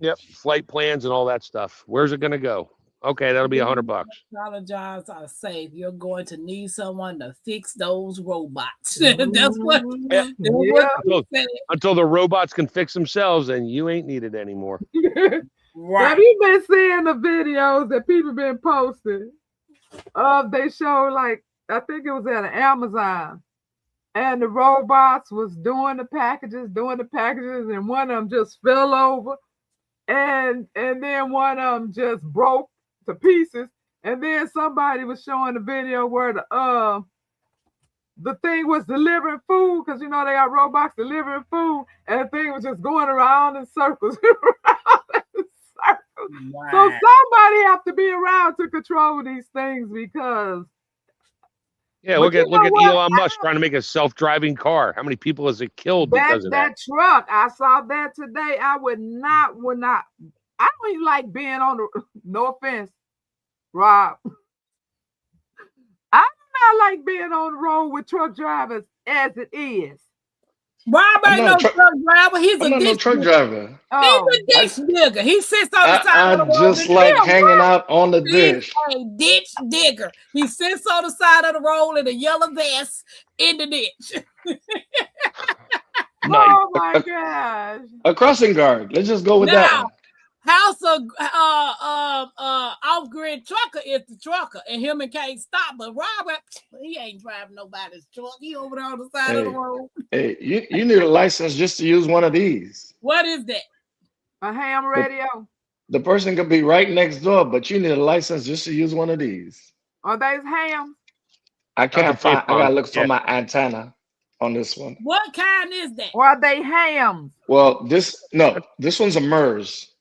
Yep, flight plans and all that stuff. Where's it going to go? Okay, that'll be $100. Apologize, I say you're going to need someone to fix those robots. That's what Yeah. Yeah. Until the robots can fix themselves, and you ain't needed anymore. Have Right. you been seeing the videos that people been posting? They show like I think it was at Amazon, and the robots was doing the packages, and one of them just fell over, and then one of them just broke to pieces, and then somebody was showing the video where the thing was delivering food, because you know they got robots delivering food, and the thing was just going around in circles. Right. So somebody have to be around to control these things, because Yeah, But look at you know what? Elon Musk trying to make a self-driving car. How many people has it killed because of that? that truck, I saw that today. I would not. I don't even like being on the. No offense, Rob. I do not like being on the road with truck drivers as it is. Rob I'm ain't not no a truck- truck driver. He's I'm a not no ditch truck digger. driver. Oh, He's a ditch digger. He sits on the side of the I road. just and like he'll hanging out on the He's dish. a ditch digger. He sits on the side of the road in a yellow vest in the ditch. Nice. oh my gosh. A crossing guard. Let's just go with that Now, one. House of off-grid trucker is the trucker, and him and can't stop. But Robert, he ain't driving nobody's truck. He over there on the side of the Hey. road. Hey, you need a license just to use one of these. What is that? A ham radio. The person could be right next door, but you need a license just to use one of these. Are these ham? I can't That's a find. I ping-pong. gotta look for Yeah. my antenna on this one. What kind is that? Or are they hams? Well, this one's a MERS.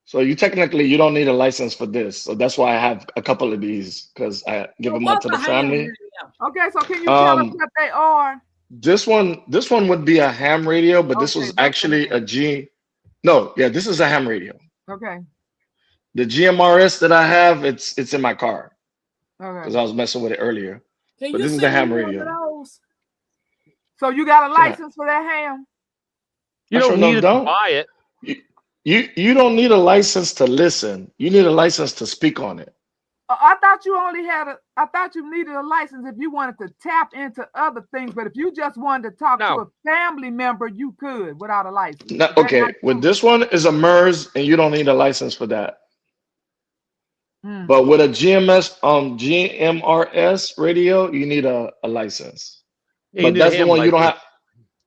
So you don't need a license for this. So that's why I have a couple of these, because I give them out to the What's a ham family. radio? Okay, so can you tell us what they are? This one would be a ham radio, but this Okay, was that's actually okay. a G. No, yeah, this is a ham radio. Okay. The GMRS that I have, it's in my car because Okay. I was messing with it earlier. Can But you this is send the ham me one radio. of those? So you got a Yeah. license for that ham? You I don't sure need it to don't. buy it. You don't need a license to listen. You need a license to speak on it. I thought you needed a license if you wanted to tap into other things, but if you just wanted to talk to No. a family member, you could without a license. No, That's okay, not with true. this one is a MERS, and you don't need a license for that. Mm. But with a GMRS radio, you need a license. Yeah, you But need a that's the ham one you don't license. have.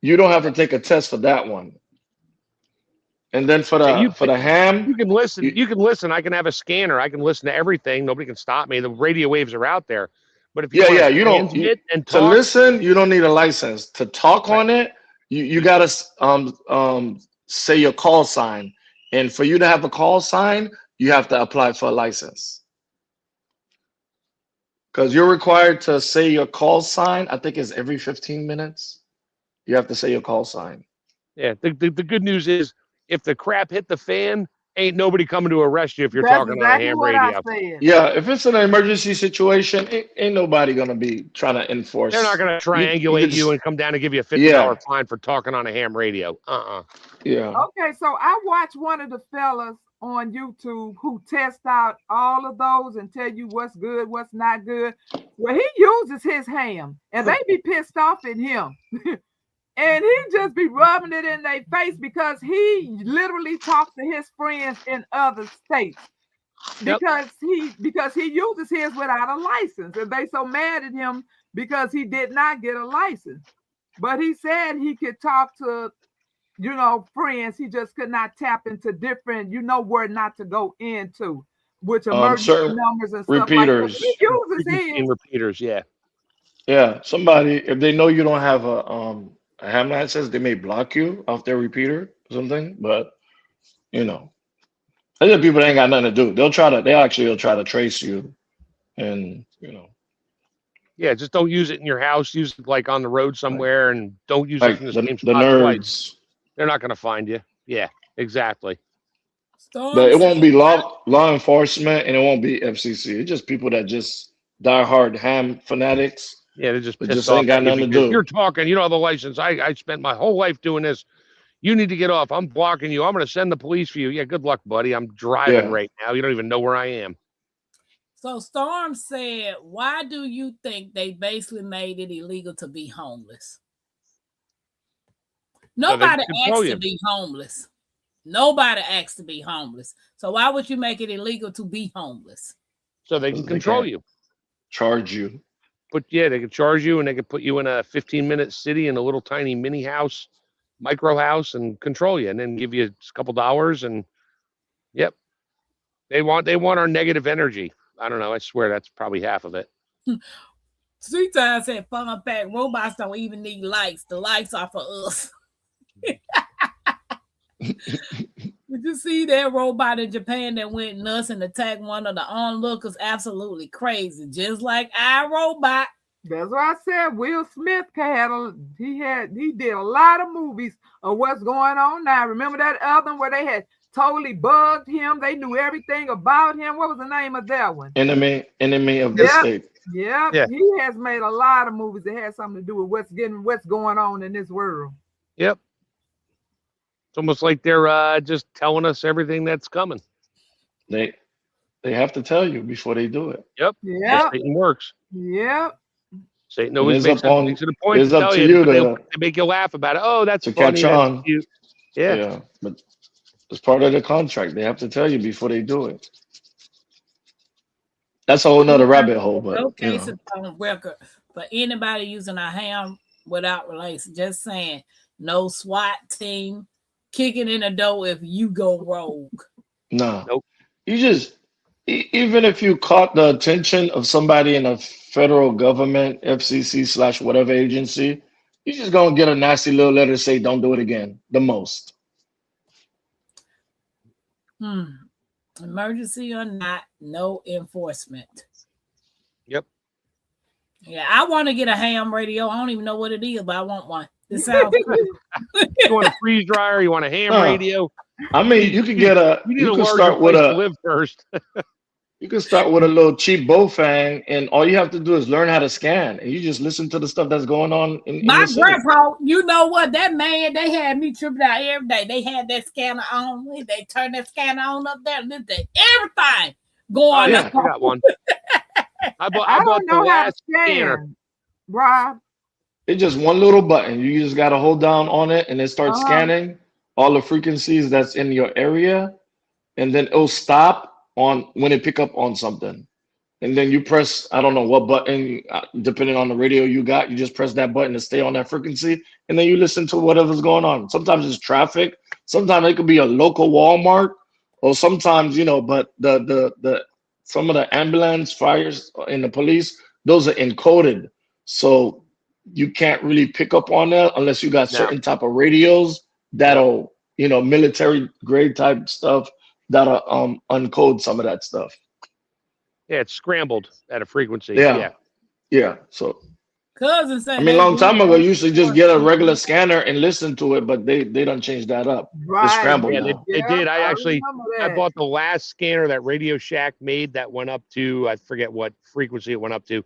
You don't have to take a test for that one. And then for Yeah, the ham, You can listen. You- You can listen. I can have a scanner. I can listen to everything. Nobody can stop me. The radio waves are out there. But if you Yeah, want yeah, to you don't- transmit and to talk, listen, you don't need a license. To talk Right. on it, you gotta say your call sign. And for you to have a call sign, you have to apply for a license. Because you're required to say your call sign, I think it's every 15 minutes. You have to say your call sign. yeah. The good news is, if the crap hit the fan, ain't nobody coming to arrest you if you're That's talking on a exactly ham what radio. I said. Yeah, if it's an emergency situation, ain't nobody gonna be trying to enforce. They're not going to triangulate could you just- and come down and give you a $50 Yeah. fine for talking on a ham radio. Yeah. Okay, so I watched one of the fellas on YouTube who test out all of those and tell you what's good, what's not good. Well, he uses his ham, and they be pissed off at him. And he just be rubbing it in their face because he literally talks to his friends in other states Yep. because he uses his without a license, and they so mad at him because he did not get a license. But he said he could talk to, friends. He just could not tap into different, where not to go into, which emergency certain numbers and repeaters. stuff like that. He uses In his. repeaters, yeah. Yeah. Somebody, if they know you don't have a ham license, they may block you off their repeater or something. But other people ain't got nothing to do. They'll try to trace you, and Yeah, just don't use it in your house. Use it like on the road somewhere, and don't use like it in the the same spot nerds. twice. They're not going to find you. Yeah, exactly. But it won't be law enforcement, and it won't be FCC. It's just people that just diehard ham fanatics. Yeah, they're just It pissed just off ain't got at you nothing to because do. you're talking. You don't have a license. I spent my whole life doing this. You need to get off. I'm blocking you. I'm going to send the police for you. Yeah, good luck, buddy. I'm driving Yeah. right now. You don't even know where I am. So Storm said, why do you think they basically made it illegal to be homeless? Nobody asked to be homeless. Nobody asked to be homeless. So why would you make it illegal to be homeless? So they can control you. Charge you. But yeah, they can charge you and they can put you in a 15-minute city in a little tiny mini house, micro house, and control you and then give you a couple dollars. And yep. They want our negative energy. I don't know. I swear that's probably half of it. Sweet Time said, fun fact, robots don't even need lights. The lights are for us. Did you see that robot in Japan that went nuts and attacked one of the onlookers? Absolutely crazy. Just like our robot. That's what I said. Will Smith he did a lot of movies of what's going on now. Remember that other one where they had totally bugged him? They knew everything about him. What was the name of that one? Enemy of the state. Yeah, he has made a lot of movies that had something to do with what's going on in this world. Yep. It's almost like they're just telling us everything that's coming. They have to tell you before they do it. Yep. Yeah. Satan works. Yep. Satan always makes it to the point it's to up tell to you, you but to they make you laugh about it. Oh, that's to funny. catch on. Cute. Yeah. But it's part of the contract. They have to tell you before they do it. That's a whole nother rabbit hole. But no cases on record for anybody using a ham without release. Just saying, no SWAT team kicking in the door if you go rogue. No. Nope. You just even if you caught the attention of somebody in a federal government, FCC / whatever agency, you're just gonna get a nasty little letter say, "Don't do it again." The most. Emergency or not, no enforcement. Yep. Yeah, I want to get a ham radio. I don't even know what it is, but I want one. It sounds good. You want a freeze dryer? You want a ham radio? I mean, you can get a. You can need start with to live first. You can start with a little cheap Bofang, and all you have to do is learn how to scan, and you just listen to the stuff that's going on in My the city. grandpa, you know what? That man, they had me tripping out every day. They had that scanner on. They turned that scanner on up there. Listen to everything going I on. got one. I bought the know how to last scan, scanner. Rob. It's just one little button. You just got to hold down on it, and it starts scanning all the frequencies that's in your area, and then it'll stop on when it pick up on something. And then you press, I don't know what button, depending on the radio you got, you just press that button to stay on that frequency, and then you listen to whatever's going on. Sometimes it's traffic. Sometimes it could be a local Walmart, or sometimes, but the some of the ambulance, fires, and the police, those are encoded. So you can't really pick up on that unless you got certain type of radios that'll, military grade type stuff that'll uncode some of that stuff. Yeah, it's scrambled at a frequency. Yeah. So Cousin said, I mean, a long time ago, you used to just get a regular scanner and listen to it, but they done changed that up. Right. It's scrambled Yeah, now. they did. I remember bought the last scanner that Radio Shack made that went up to, I forget what frequency it went up to.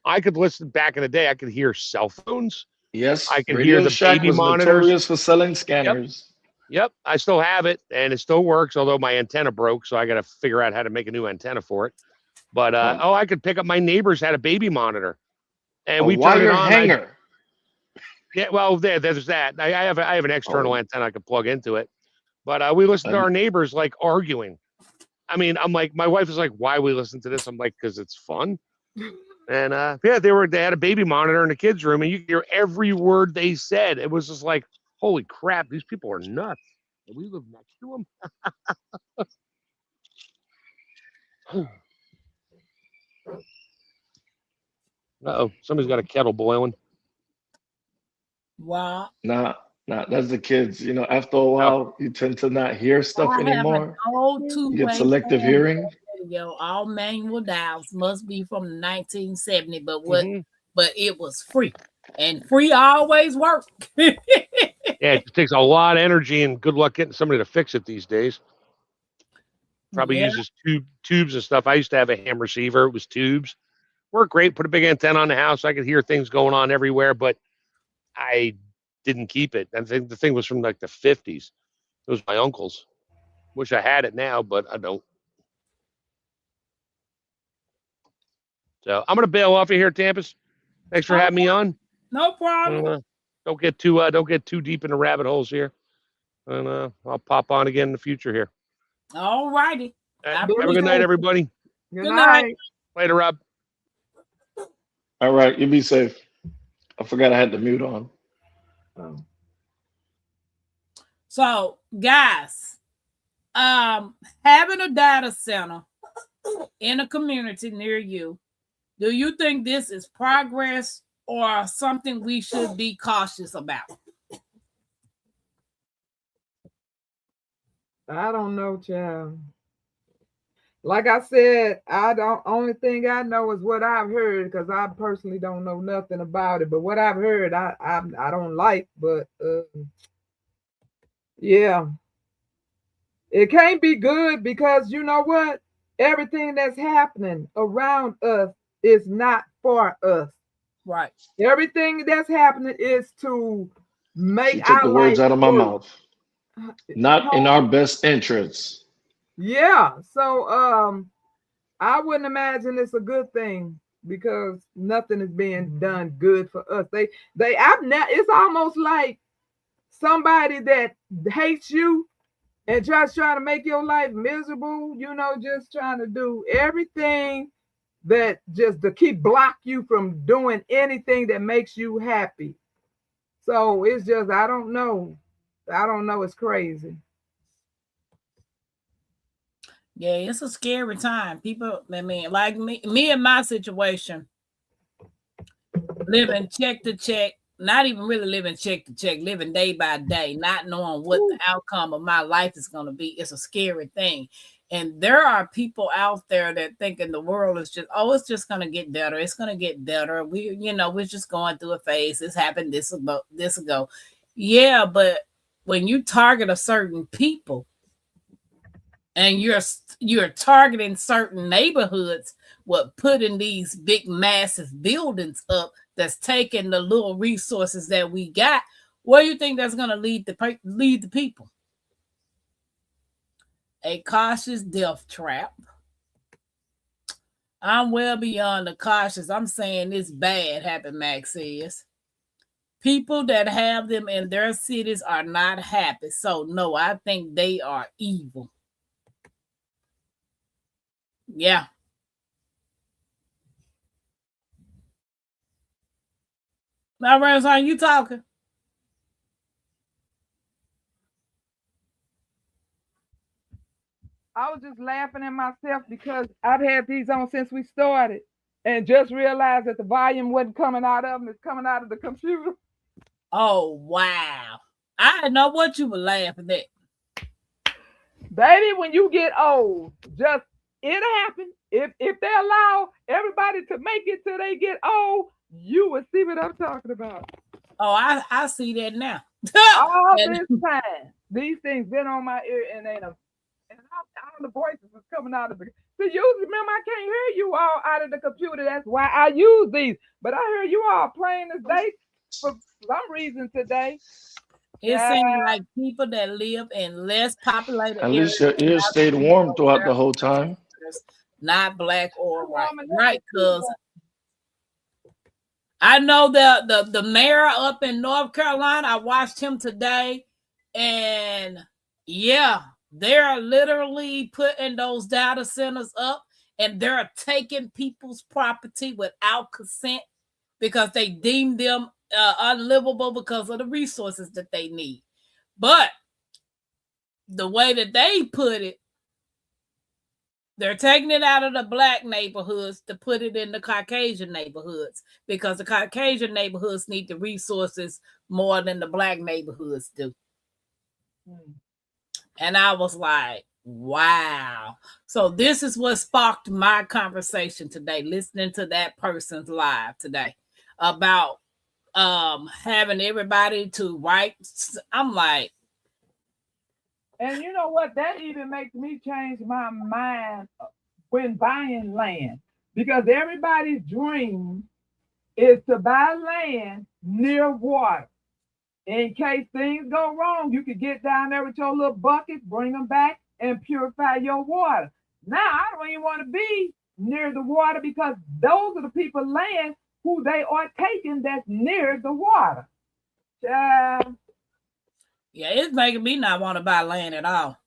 I could listen back in the day. I could hear cell phones. Yes, I could Radio hear the Shack baby was monitors. notorious for selling scanners. Yep, I still have it, and it still works, although my antenna broke, so I got to figure out how to make a new antenna for it. But, I could pick up, my neighbors had a baby monitor, and we turned it on. Hanger. Yeah, well, there's that. I have an external antenna I could plug into it. But we listened to our neighbors, like, arguing. I mean, I'm like, my wife is like, why we listen to this? I'm like, because it's fun. And, they had a baby monitor in the kids' room, and you could hear every word they said. It was just like, holy crap, these people are nuts. And we live next to them. Uh-oh, somebody's got a kettle boiling. Wow. Nah, that's the kids. After a while, you tend to not hear stuff anymore. You get selective hearing. All manual dials must be from 1970, but it was free, and free always worked. Yeah, it takes a lot of energy, and good luck getting somebody to fix it these days. Probably uses tubes and stuff. I used to have a ham receiver. It was tubes. Worked great. Put a big antenna on the house. I could hear things going on everywhere, but I didn't keep it. I think the thing was from like the 50s. It was my uncle's. Wish I had it now, but I don't. So I'm gonna bail off of here, Tampus. Thanks for having me on. No problem. Don't get too deep into rabbit holes here. And I'll pop on again in the future here. All righty. Have a good night, everybody. Good night. Later, Rob. All right, you be safe. I forgot I had the mute on. Oh. So, guys, having a data center in a community near you, do you think this is progress or something we should be cautious about? I don't know, child. Like I said, only thing I know is what I've heard, because I personally don't know nothing about it. But what I've heard, I don't like. But yeah, it can't be good, because you know what? Everything that's happening around us is not for us. Right. Everything that's happening is to make She took our the words life out of my worse. mouth. Not in our best interests. Yeah. So I wouldn't imagine it's a good thing, because nothing is being done good for us. It's almost like somebody that hates you and just trying to make your life miserable, just trying to do everything that just to block you from doing anything that makes you happy. So it's just, I don't know. It's crazy. Yeah, it's a scary time. People, I mean, like me and my situation, living check to check, not even really living check to check, living day by day, not knowing what the outcome of my life is going to be. It's a scary thing. And there are people out there that thinking the world is just, it's just going to get better. It's going to get better. We're just going through a phase. This happened this ago. Yeah, but when you target a certain people, and you're targeting certain neighborhoods, putting these big massive buildings up that's taking the little resources that we got, where do you think that's going to lead the people? A cautious death trap. I'm well beyond the cautious. I'm saying it's bad, Happy Max says. People that have them in their cities are not happy. So no, I think they are evil. Yeah. Now, Ramson, you talking? I was just laughing at myself, because I've had these on since we started, and just realized that the volume wasn't coming out of them. It's coming out of the computer. Oh, wow. I didn't know what you were laughing at. Baby, when you get old, it'll happen. If they allow everybody to make it till they get old, you will see what I'm talking about. Oh, I see that now. All this time, these things been on my ear, and all the voices is coming out of the. See, you remember, I can't hear you all out of the computer. That's why I use these. But I hear you all playing this day for some reason today. It seems like people that live in less populated At areas. least your ears stayed warm throughout the whole time. Not black or white. Right, because I know the mayor up in North Carolina, I watched him today, and yeah, they're literally putting those data centers up, and they're taking people's property without consent because they deem them unlivable because of the resources that they need. But the way that they put it, they're taking it out of the black neighborhoods to put it in the Caucasian neighborhoods, because the Caucasian neighborhoods need the resources more than the black neighborhoods do. And I was like, wow. So this is what sparked my conversation today, listening to that person's live today about having everybody to write. I'm like, and you know what? That even makes me change my mind when buying land, because everybody's dream is to buy land near water. In case things go wrong, you could get down there with your little buckets, bring them back, and purify your water. Now, I don't even want to be near the water because those are the people land who they are taking that's near the water. Child. Yeah, it's making me not want to buy land at all.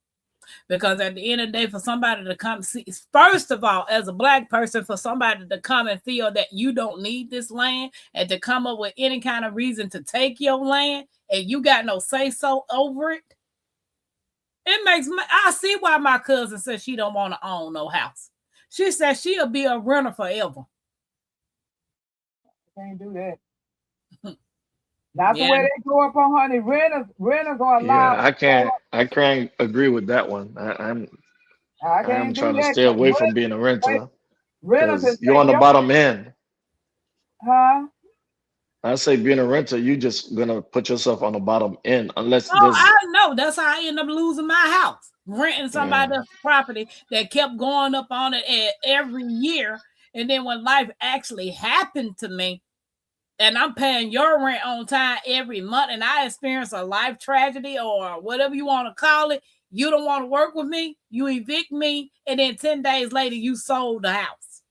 Because at the end of the day, for somebody to come see, first of all, as a Black person, for somebody to come and feel that you don't need this land and to come up with any kind of reason to take your land and you got no say so over it, it makes me, I see why my cousin says she don't want to own no house. She says she'll be a renter forever. Can't do that. That's Yeah. the way they grow up on, honey. Renters are allowed. Yeah, I can't agree with that one. I I'm can't do trying to that. stay away from being a renter Renters because can you're take on the your, bottom end. huh? I say being a renter, you just gonna put yourself on the bottom end unless Oh, there's I know. That's how I end up losing my house. Renting somebody else's property that kept going up on it every year. And then when life actually happened to me, and I'm paying your rent on time every month, and I experience a life tragedy or whatever you want to call it, you don't want to work with me, you evict me, and then 10 days later, you sold the house.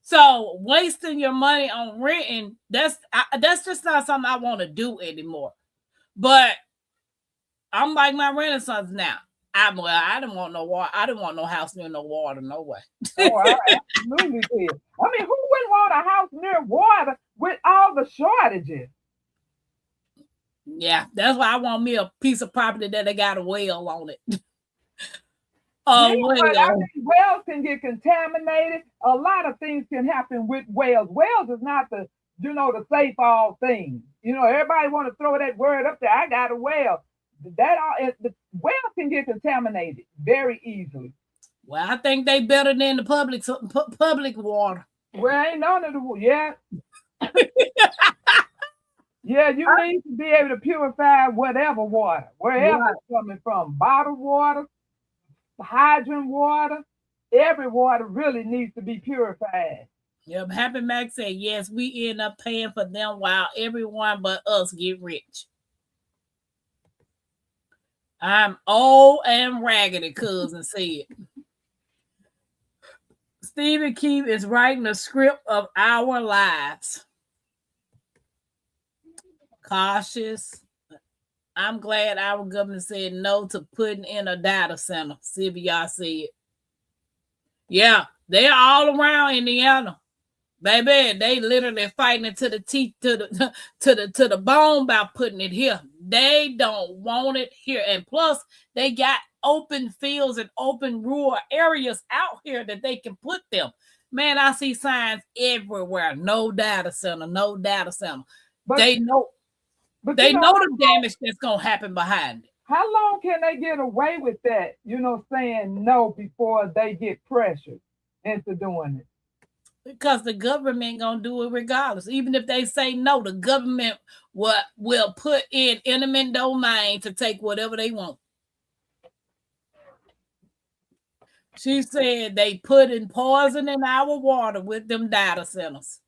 So wasting your money on renting, that's just not something I want to do anymore. But I'm like my Renaissance now. I didn't want no water. I didn't want no house near no water, no way. Oh, I absolutely did. I mean, who wouldn't want a house near water with all the shortages? Yeah, that's why I want me a piece of property that they got a well on it. Yeah, Well. but I mean, wells can get contaminated. A lot of things can happen with wells. Wells is not the the safe all things. Everybody want to throw that word up there. I got a well. The wells can get contaminated very easily. Well, I think they better than the public water. Well, ain't none of the yeah, you need to be able to purify whatever water, wherever it's coming from. Bottled water, hydrant water, every water really needs to be purified. Yep, Happy Mac said, yes, we end up paying for them while everyone but us get rich. I'm old and raggedy, cousin said. Stephen Keefe is writing a script of our lives. Cautious. I'm glad our government said no to putting in a data center. See if y'all see it. Yeah, they're all around Indiana. Baby, they literally fighting it to the teeth, to the bone about putting it here. They don't want it here. And plus, they got open fields and open rural areas out here that they can put them. Man, I see signs everywhere. No data center, no data center. But they know the damage that's gonna happen behind it. How long can they get away with that? Saying no before they get pressured into doing it. Because the government gonna do it regardless. Even if they say no, the government will put in eminent domain to take whatever they want. She said they put in poison in our water with them data centers.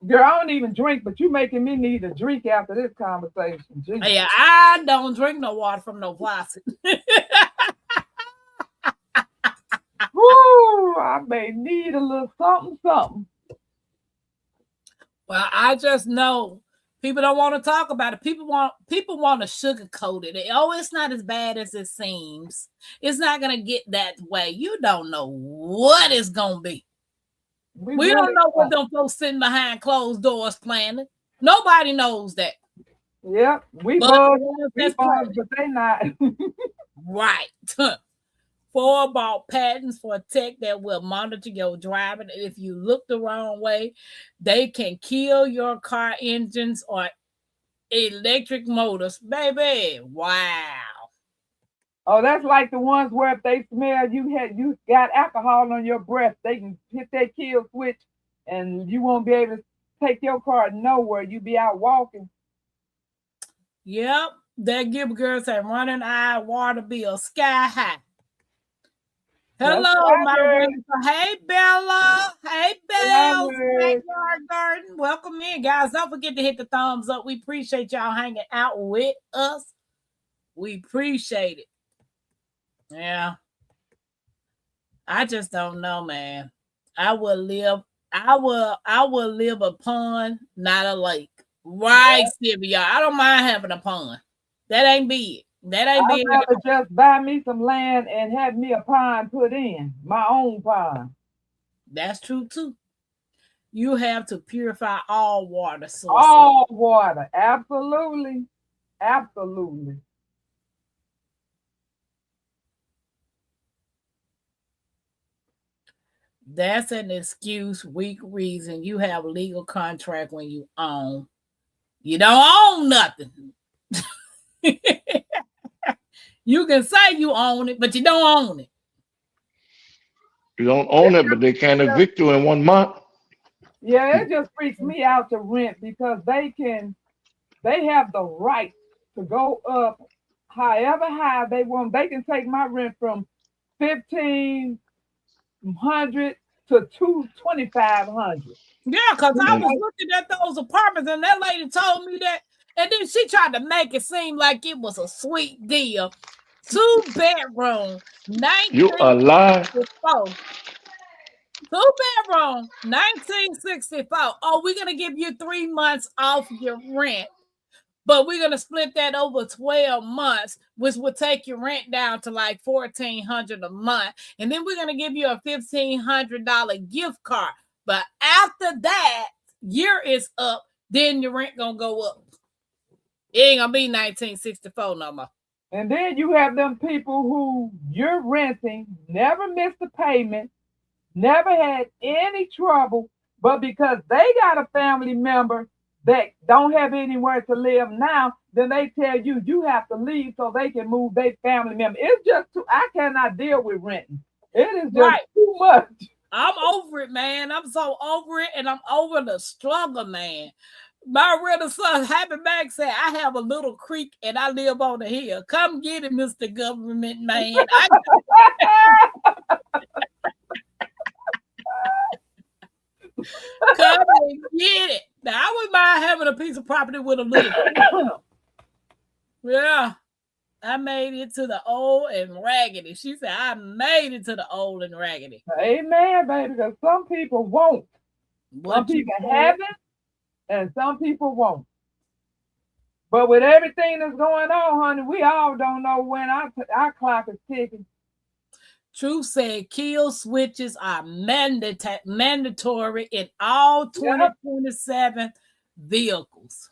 Girl, I don't even drink, but you making me need a drink after this conversation. Jesus. Yeah, I don't drink no water from no faucet. Woo, I may need a little something. Well, I just know people don't want to talk about it. People want to sugarcoat it. Oh, it's not as bad as it seems. It's not gonna get that way. You don't know what it's gonna be. We don't know what them folks sitting behind closed doors planning. Nobody knows that. Yep, we buzz, but they not. Right. 4 bought patents for tech that will monitor your driving. If you look the wrong way, they can kill your car engines or electric motors. Baby, wow. Oh, that's like the ones where if they smell you got alcohol on your breath, they can hit that kill switch and you won't be able to take your car nowhere. You be out walking. Yep. That Gibber girl said running our water bill sky high. That's Hello, what I my heard. wonderful. Hey, Bella. Hey, That's what I Bells. heard. Backyard Garden. Welcome in, guys. Don't forget to hit the thumbs up. We appreciate y'all hanging out with us. We appreciate it. Yeah. I just don't know, man. I will live a pond, not a lake. Right, Sylvia. I don't mind having a pond. That ain't big. That ain't I'd big. rather just buy me some land and have me a pond put in, my own pond. That's true too. You have to purify all water sources. All water, absolutely, absolutely. That's an excuse, weak reason. You have a legal contract when you own. You don't own nothing. You can say you own it, but you don't own it. You don't own it, but they can't evict you in 1 month. Yeah, it just freaks me out to rent because they have the right to go up however high they want. They can take my rent from 1,500 to 2,500. Yeah, because I was looking at those apartments and that lady told me that, and then she tried to make it seem like it was a sweet deal. 2-bedroom, 1964. You a lie. 2-bedroom, 1964. Oh, we're gonna give you 3 months off your rent, but we're gonna split that over 12 months, which will take your rent down to like $1,400 a month, and then we're gonna give you a $1,500 gift card. But after that year is up, then your rent gonna go up. It ain't gonna be 1964 no more. And then you have them people who you're renting, never missed a payment, never had any trouble, but because they got a family member that don't have anywhere to live now, then they tell you you have to leave so they can move their family member. It's just too, I cannot deal with renting. It is just too much. I'm over it, man. I'm so over it, and I'm over the struggle, man. My real son, Happy Mac, said, I have a little creek and I live on the hill. Come get it, Mr. Government Man. Come and get it. Now, I wouldn't mind having a piece of property with a little creek. Yeah. I made it to the old and raggedy. She said, I made it to the old and raggedy. Amen, baby, because some people won't. Some people haven't, and some people won't. But with everything that's going on, honey, we all don't know when our clock is ticking. Truth said kill switches are mandatory in all 2027 vehicles.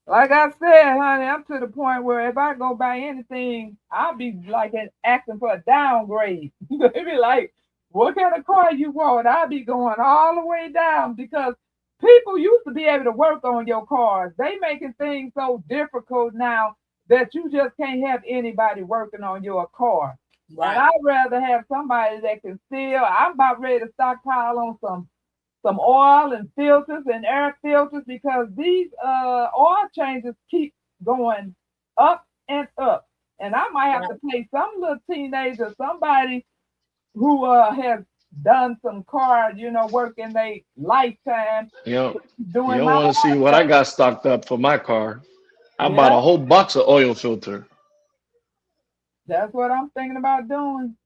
Like I said, honey, I'm to the point where if I go buy anything, I'll be like asking for a downgrade. They be like, what kind of car you want? I'll be going all the way down because people used to be able to work on your cars. They making things so difficult now that you just can't have anybody working on your car. Right. And I'd rather have somebody that can still, I'm about ready to stockpile on some oil and filters and air filters because these oil changes keep going up and up. And I might have to pay some little teenager, somebody who has done some car, work in their lifetime. You don't want to see what I got stocked up for my car. I bought a whole box of oil filter. That's what I'm thinking about doing.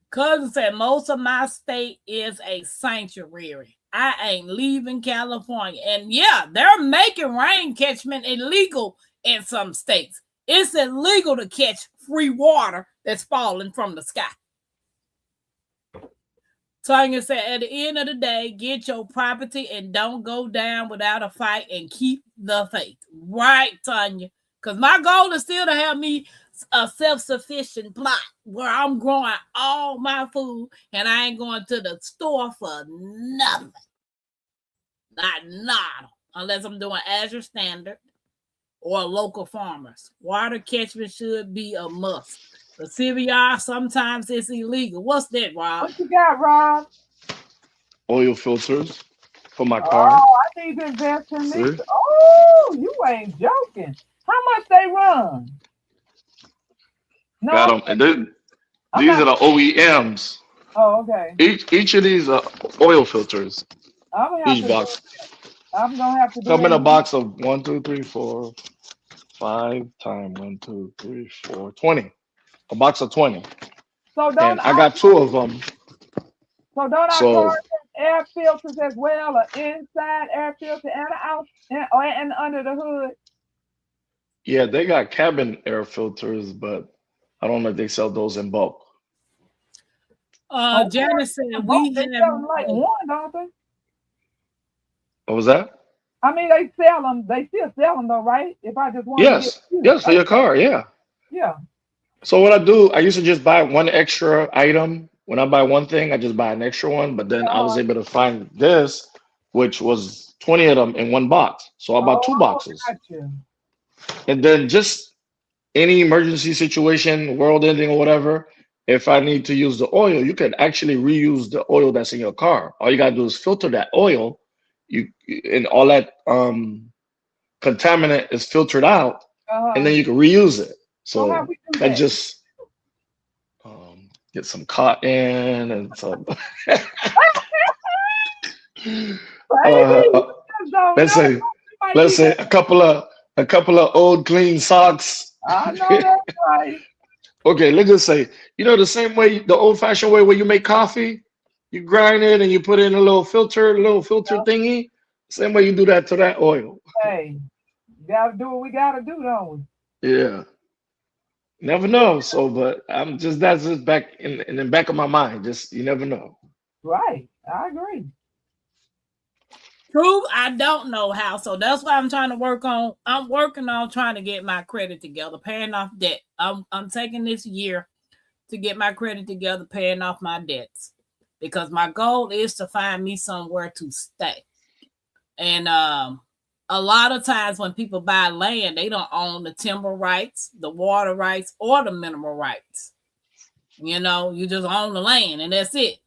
Cousin said most of my state is a sanctuary. I ain't leaving California. And yeah, they're making rain catchment illegal in some states. It's illegal to catch free water that's falling from the sky. Tanya said, at the end of the day, get your property and don't go down without a fight and keep the faith. Right, Tanya? Because my goal is still to have me a self-sufficient plot where I'm growing all my food and I ain't going to the store for nothing. Not nada. Unless I'm doing Azure Standard or local farmers. Water catchment should be a must. But CBR, sometimes it's illegal. What's that, Rob? What you got, Rob? Oil filters for my car. Oh, I need to invest in this. Oh, you ain't joking. How much they run? No. Got them. I'm These are not. the OEMs. Oh, okay. Each of these are oil filters. I'm gonna have Each to do. box I'm gonna have to do come in that. a box of 1, 2, 3, 4, 5 times 1, 2, 3, 4, 20. A box of 20. So And don't I I? got two of them. So don't our So cars have air filters as well, an inside air filter and an out and under the hood? yeah, they got cabin air filters, but I don't know if they sell those in bulk. Oh, Janice said we they have sell them like one, don't they? What was that? I mean, they sell them. They still sell them though, right? If I just wanted to get Yes. two. Yes, for your car, yeah. Yeah. So what I do, I used to just buy one extra item. When I buy one thing, I just buy an extra one. But then I was Uh, able to find this, which was 20 of them in one box. So I bought two oh, boxes. gotcha. And then just any emergency situation, world ending or whatever, if I need to use the oil, you can actually reuse the oil that's in your car. All you gotta do is filter that oil, you and all that contaminant is filtered out, and Uh-huh. then you can reuse it. So how So we do I that? just get some cotton and some Baby, uh, you just don't let's know. say You might let's need say that. a couple of old clean socks. I know that's right. Okay, let's just say, the same way, the old-fashioned way where you make coffee, you grind it and you put in a little filter thingy. Same way you do that to that oil. Hey, gotta do what we gotta do, don't Yeah. Never we? know. So, but that's just back in the back of my mind. Just you never know. Right. I agree. True, I don't know how. So that's why I'm trying to work on. I'm working on trying to get my credit together, paying off debt. I'm taking this year to get my credit together, paying off my debts. Because my goal is to find me somewhere to stay. And a lot of times when people buy land, they don't own the timber rights, the water rights, or the mineral rights. You just own the land and that's it.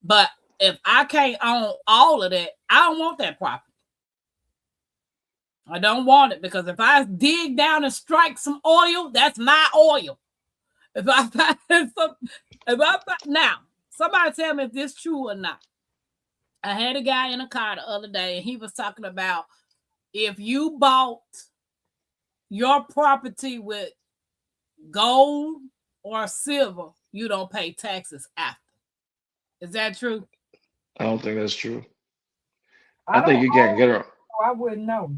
But if I can't own all of that, I don't want that property. I don't want it because if I dig down and strike some oil, that's my oil. If I find now, somebody tell me if this is true or not. I had a guy in a car the other day and he was talking about if you bought your property with gold or silver, you don't pay taxes after. Is that true? I don't think that's true. I I think don't you can't get her. I wouldn't know.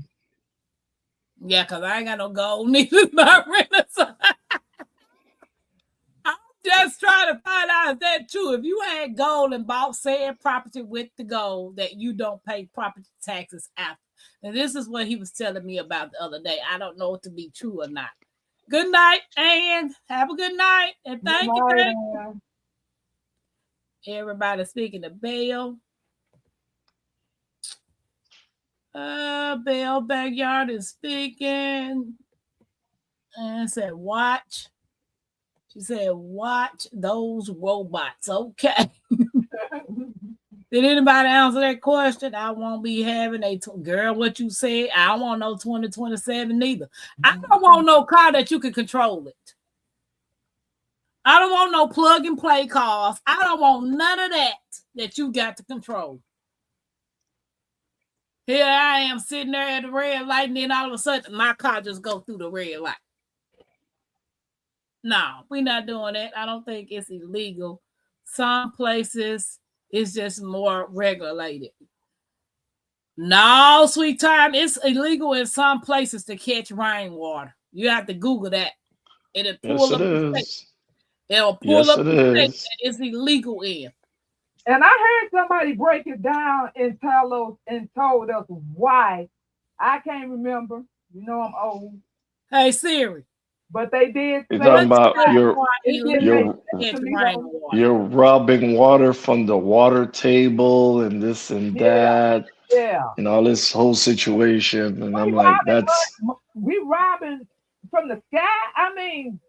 Yeah, because I ain't got no gold, neither my renters. I'm just trying to find out if that's true. If you had gold and bought said property with the gold, that you don't pay property taxes after. And this is what he was telling me about the other day. I don't know if to be true or not. Good night, and have a good night. And thank you. Everybody speaking to Belle. Belle Backyard is speaking. And said, watch. She said, watch those robots. Okay. Did anybody answer that question? I won't be having girl, what you said. I don't want no 2027 neither. I don't want no car that you can control it. I don't want no plug and play cars. I don't want none of that you got to control. Here I am sitting there at the red light, and then all of a sudden my car just go through the red light. No, we're not doing that. I don't think it's illegal. Some places it's just more regulated. No, sweet time, it's illegal in some places to catch rainwater. You have to Google that. It'll pull up the state. It'll pull up the state that it's illegal in. And I heard somebody break it down and told us why. I can't remember. I'm old. Hey Siri. But they did. You're talking about you're robbing water from the water table and this and that. Yeah. And all this whole situation. And I'm like, we robbing from the sky. I mean,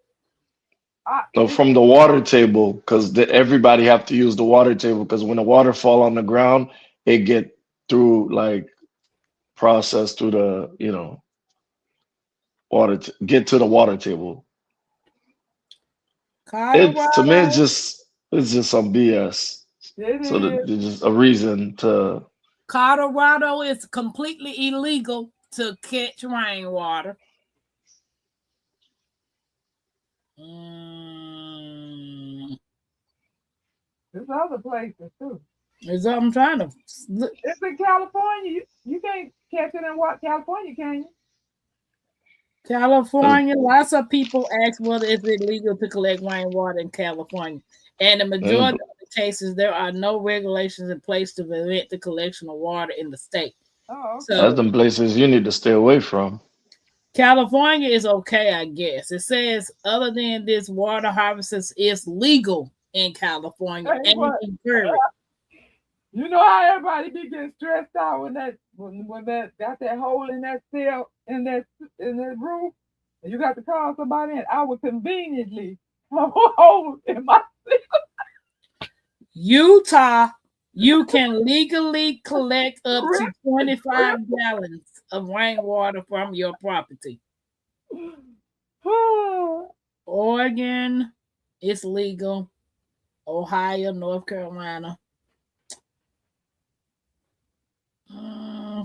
no, from the water table, because everybody have to use the water table because when the water fall on the ground, it get through processed through the water get to the water table. It's to me, Colorado, it's just some BS. it So is. there's just a reason to. Colorado is completely illegal to catch rainwater. There's other places too. Is what I'm trying to look. It's in California. You can't catch it in what California, can you? California, lots of people ask whether it's illegal to collect rainwater in California. And the majority of the cases, there are no regulations in place to prevent the collection of water in the state. Oh, okay. That's So them places you need to stay away from. California is okay, I guess. It says other than this, water harvest is legal in California Hey, and what? encouraged. You know how everybody be getting stressed out when that got that hole in that cell in that roof, and you got to call somebody in. I would conveniently have a hole in my Utah, you can legally collect up to 25 gallons of rainwater from your property. Oregon, it's legal. Ohio, North Carolina.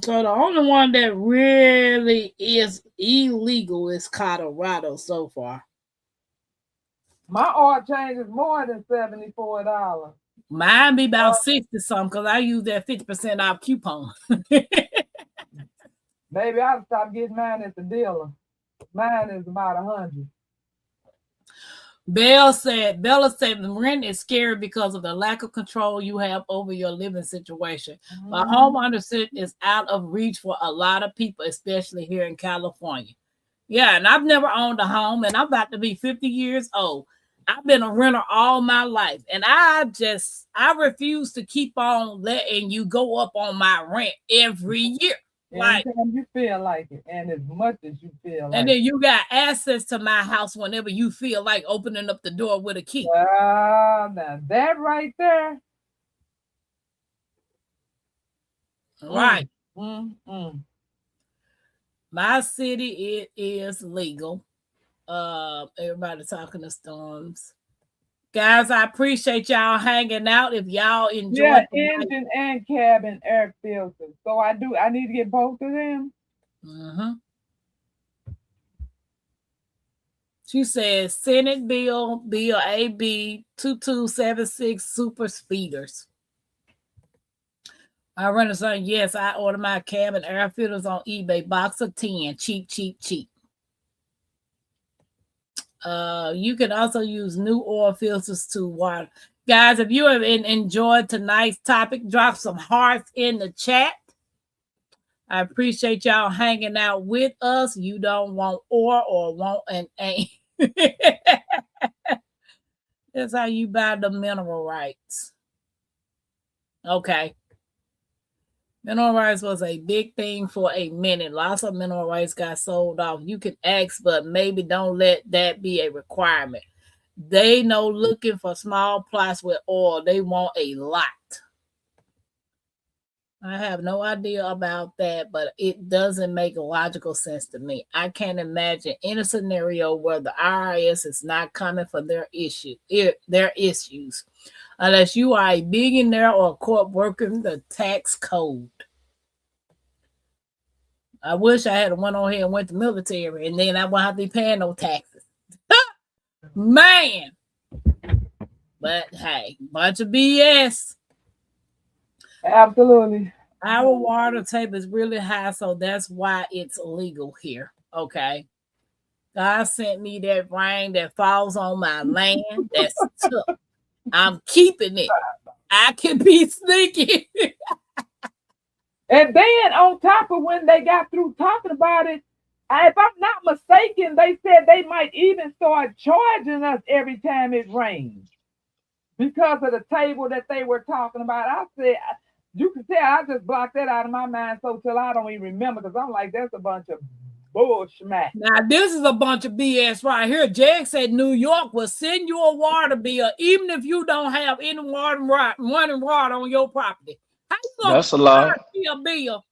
So the only one that really is illegal is Colorado so far. My oil change is more than $74. Mine be about 60 something because I use that 50% off coupon. Maybe I'll stop getting mine at the dealer. Mine is about 100. Bella said the rent is scary because of the lack of control you have over your living situation. But home ownership is out of reach for a lot of people, especially here in California. Yeah, and I've never owned a home, and I'm about to be 50 years old. I've been a renter all my life, and I refuse to keep on letting you go up on my rent every year. Like, anytime you feel like it, and as much as you feel like and then you got access to my house whenever you feel like opening up the door with a key. Now that right there. Right. My city, it is legal. Everybody talking to storms. Guys, I appreciate y'all hanging out. If y'all enjoy engine and cabin air filters. So I need to get both of them. She says Senate Bill AB 2276 super speeders. I run a son. Yes, I order my cabin air filters on eBay. Box of 10. Cheap, cheap, cheap. You can also use new oil filters to water. Guys, if you have enjoyed tonight's topic, drop some hearts in the chat. I appreciate y'all hanging out with us. You don't want or want an A. That's how you buy the mineral rights. Okay. Mineral rights was a big thing for a minute. Lots of mineral rights got sold off. You can ask, but maybe don't let that be a requirement. They know looking for small plots with oil. They want a lot. I have no idea about that, but it doesn't make logical sense to me. I can't imagine any scenario where the IRS is not coming for their issues. Unless you are a billionaire or a corp working the tax code. I wish I had went on here and went to military, and then I wouldn't have to be paying no taxes. Man. But hey, bunch of BS. Absolutely. Our water table is really high, so that's why it's illegal here. Okay. God sent me that rain that falls on my land. That's tough. I'm keeping it. I can be sneaky. And then on top of when they got through talking about it, if I'm not mistaken, they said they might even start charging us every time it rains because of the table that they were talking about. I said, you can tell I just blocked that out of my mind so till I don't even remember because I'm like, that's a bunch of bullshit. Now, this is a bunch of BS right here. Jag said New York will send you a water bill even if you don't have any running water on your property. How you gonna That's a lie. A bill?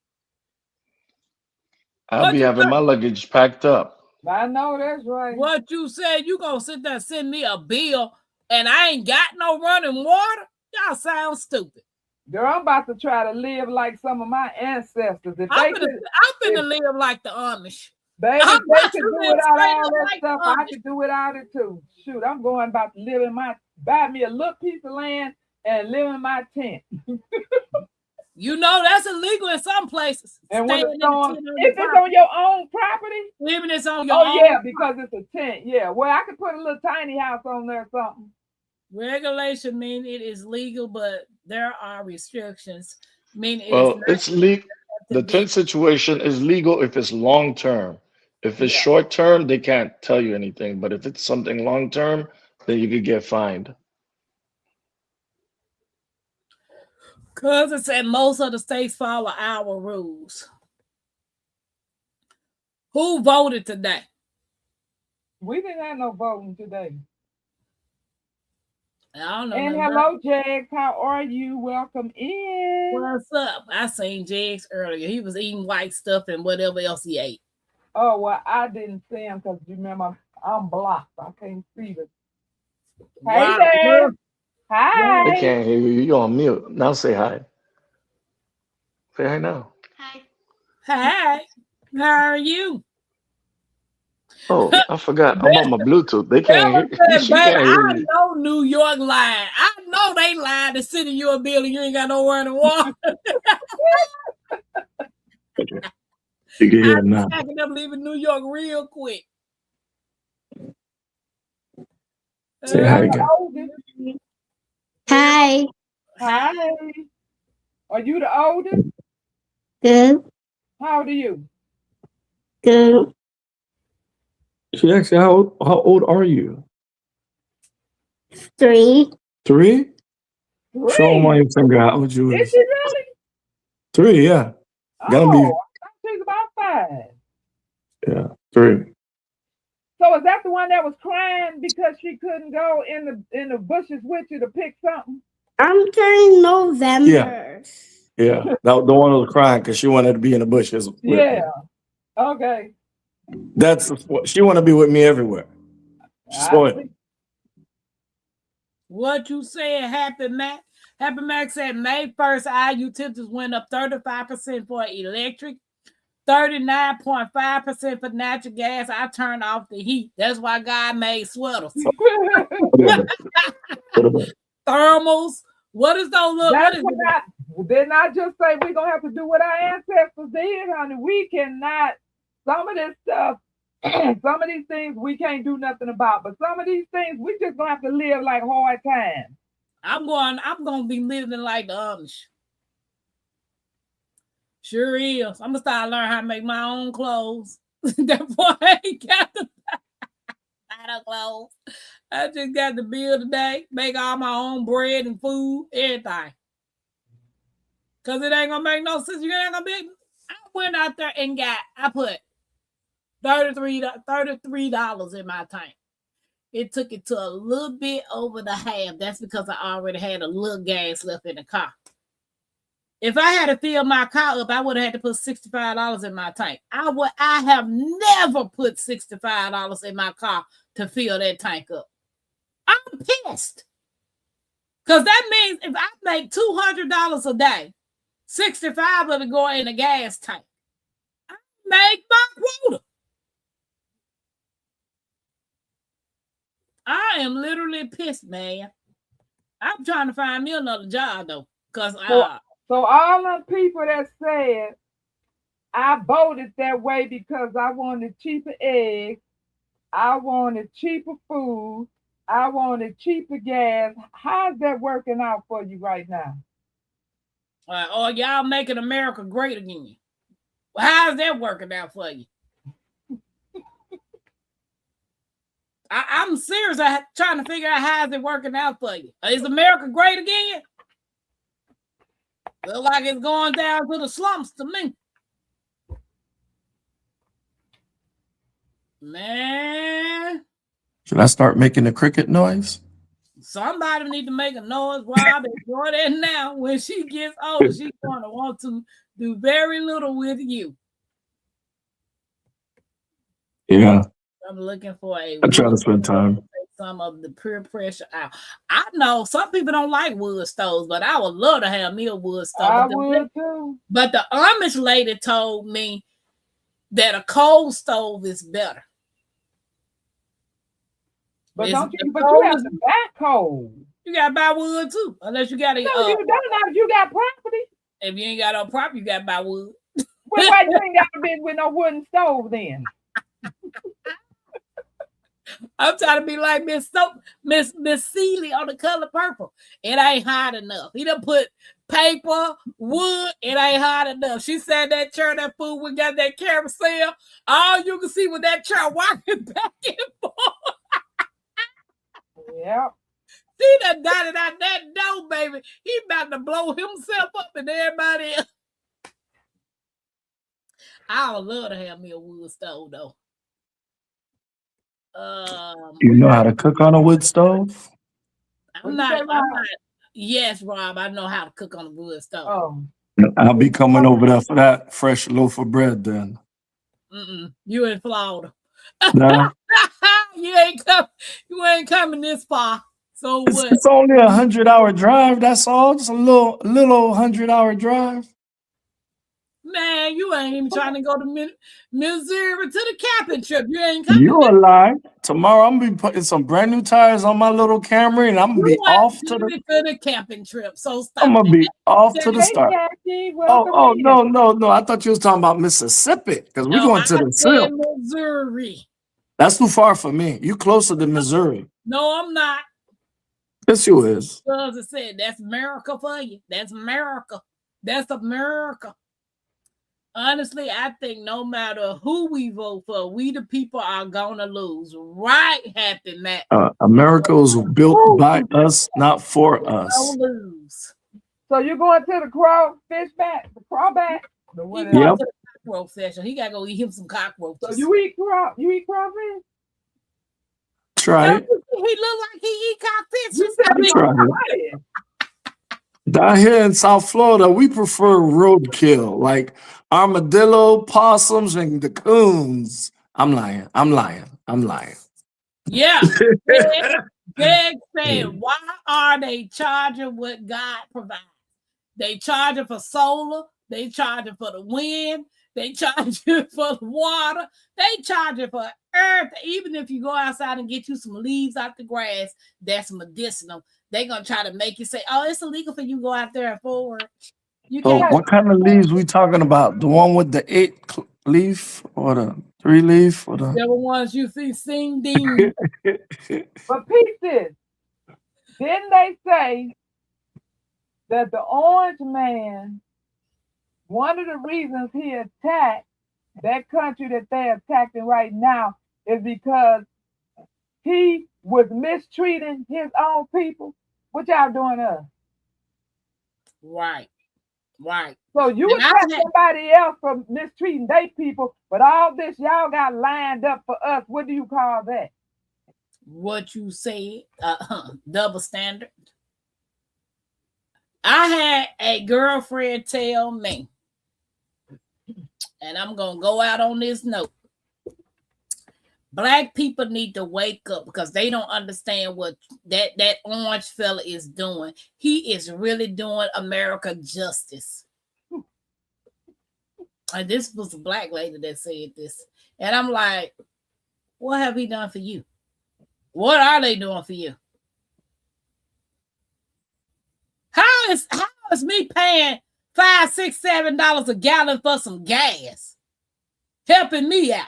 I'll be having my luggage packed up. I know that's right. What you said, you gonna sit there and send me a bill and I ain't got no running water? Y'all sound stupid. Girl, I'm about to try to live like some of my ancestors. If I'm they finna, could, I'm finna live like the Amish. baby, I'm if they about could to do live without straight all up that like stuff, the I Amish. could do without it too. Shoot, I'm going about to live in buy me a little piece of land and live in my tent. You know that's illegal in some places. And when Staying the in the storm, tent on your if it's on property, your own property, living this on your oh own. yeah, because it's a tent. Yeah, well, I could put a little tiny house on there or something. Regulation mean it is legal, but there are restrictions. Mean it is Well, not it's legal. to The be. tent situation is legal if it's long term. If it's Yeah. short term, they can't tell you anything. But if it's something long term, then you could get fined. Because it said most of the states follow our rules. Who voted today? We didn't have no voting today. I don't know. And nothing about hello, Jags. How are you? Welcome in. what's up. I seen Jags earlier. He was eating white stuff and whatever else he ate. Oh, well, I didn't see him because you remember I'm blocked. I can't see the. Hey Wow. there. They Hi. can't hear you. You're on mute. Now say hi. Say hi now. Hi. How are you? Oh, I forgot. I'm on my Bluetooth. They can't Bella hear. said, She baby, can't hear I you. know New York lying. I know they lied to send you a bill and you ain't got nowhere to walk. You can hear I'm him now. packing up leaving New York real quick. Say hi again. Hi. Hi. Are you the oldest? Good. How old are you? Good. She asked you how old are you? 3. 3? Show them on Three. your finger how old you Is is. she really? 3, yeah. Gotta Oh, be, I thought she's about 5. yeah, 3. So is that the one that was crying because she couldn't go in the bushes with you to pick something? I'm turning November. Yeah. That the one who was crying because she wanted to be in the bushes with me. Yeah. Okay. That's what she want to be with me everywhere. I Spoiled. see. What you said, Happy Mac? Happy Mac said May 1st, our utilities went up 35% for electric, 39.5% for natural gas. I turned off the heat. That's why God made sweaters. Thermals. What is those little? That's What is what didn't I just say we're gonna have to do what our ancestors did, honey? We cannot. Some of this stuff, some of these things we can't do nothing about, but some of these things we just gonna have to live like hard times. I'm gonna be living like the Amish. Sure is. I'm gonna start learning how to make my own clothes. That boy ain't got the clothes. I just got the bill today, make all my own bread and food, everything. Cause it ain't gonna make no sense. You ain't gonna be. I went out there and I put $33 in my tank. It took it to a little bit over the half. That's because I already had a little gas left in the car. If I had to fill my car up, I would have had to put $65 in my tank. I have never put $65 in my car to fill that tank up. I'm pissed. Because that means if I make $200 a day, 65 of it go in a gas tank. I make my quota. I am literally pissed, man. I'm trying to find me another job though. Because so all the people that said I voted that way because I wanted cheaper eggs, I wanted cheaper food, I wanted cheaper gas. How's that working out for you right now? or y'all making America great again. Well, how's that working out for you? I'm serious. I'm trying to figure out how's it working out for you. Is America great again? Look like it's going down to the slumps to me. Man. Should I start making the cricket noise? Somebody need to make a noise, Rob. Enjoy that now. When she gets older, she's going to want to do very little with you. Yeah. I'm looking for a I try to wood spend stove time. to take some of the peer pressure out. I know some people don't like wood stoves, but I would love to have me a wood stove. I would too. But the Amish lady told me that a coal stove is better. But It's don't the you? But you have coldest- to buy coal. You gotta buy wood too, unless you got a. No, you don't. Not if you got property. If you ain't got no property, you gotta buy wood. Well, why you ain't got to be with no wooden stove then? I'm trying to be like Miss Seeley on The Color Purple. It ain't hot enough. He done put paper, wood. It ain't hot enough. She said that chair, that fool, we got that carousel. All you can see with that chair walking back and forth. Yeah. He done got it out that door, baby. He about to blow himself up and everybody else. I would love to have me a wood stove though. You know how to cook on a wood stove? I'm not. Yes, Rob, I know how to cook on a wood stove. Oh. I'll be coming over there for that fresh loaf of bread then. You in Florida. Nah. You ain't coming this far. So what? It's only a 100-hour drive. That's all. Just a little 100-hour drive. Man, you ain't even trying to go to Missouri to the camping trip. You ain't coming. You a lie. Tomorrow I'm gonna be putting some brand new tires on my little Camry, and I'm gonna be off to the camping trip. So stop. I'm gonna be off to the start. Oh, no. I thought you was talking about Mississippi because we're going to the SIP. Missouri. That's too far for me. You closer to Missouri. No, I'm not. Yes, you is. Because it said that's America for you. That's America. That's America. Honestly, I think no matter who we vote for, we the people are gonna lose. Right, Happy Matt? America was built by us, not for us. Lose. So you're going to the crawfish back, the crawback? He going to the cockroach session. He gotta go eat him some cockroaches. So you eat crawfish? Try it. He look like he eat cockfish. Try it. Down here in South Florida, we prefer roadkill, like armadillo, possums, and the coons. I'm lying. Yeah. Greg said, why are they charging what God provides? They charging for solar. They charging for the wind. They charging for the water. They charging for earth. Even if you go outside and get you some leaves out the grass, that's medicinal. They're going to try to make you say, oh, it's illegal for you to go out there and forward. What kind of leaves we talking about? The one with the 8 leaf or the 3 leaf? Or the ones you see sing ding. But pieces, didn't they say that the orange man, one of the reasons he attacked that country that they're attacking right now is because he was mistreating his own people? What y'all doing to us? Right. So you attack somebody else for mistreating their people, but all this y'all got lined up for us. What do you call that? What you said, double standard. I had a girlfriend tell me, and I'm going to go out on this note. Black people need to wake up because they don't understand what that orange fella is doing. He is really doing America justice. And this was a black lady that said this. And I'm like, what have he done for you? What are they doing for you? How is me paying $5, $6, $7 a gallon for some gas helping me out?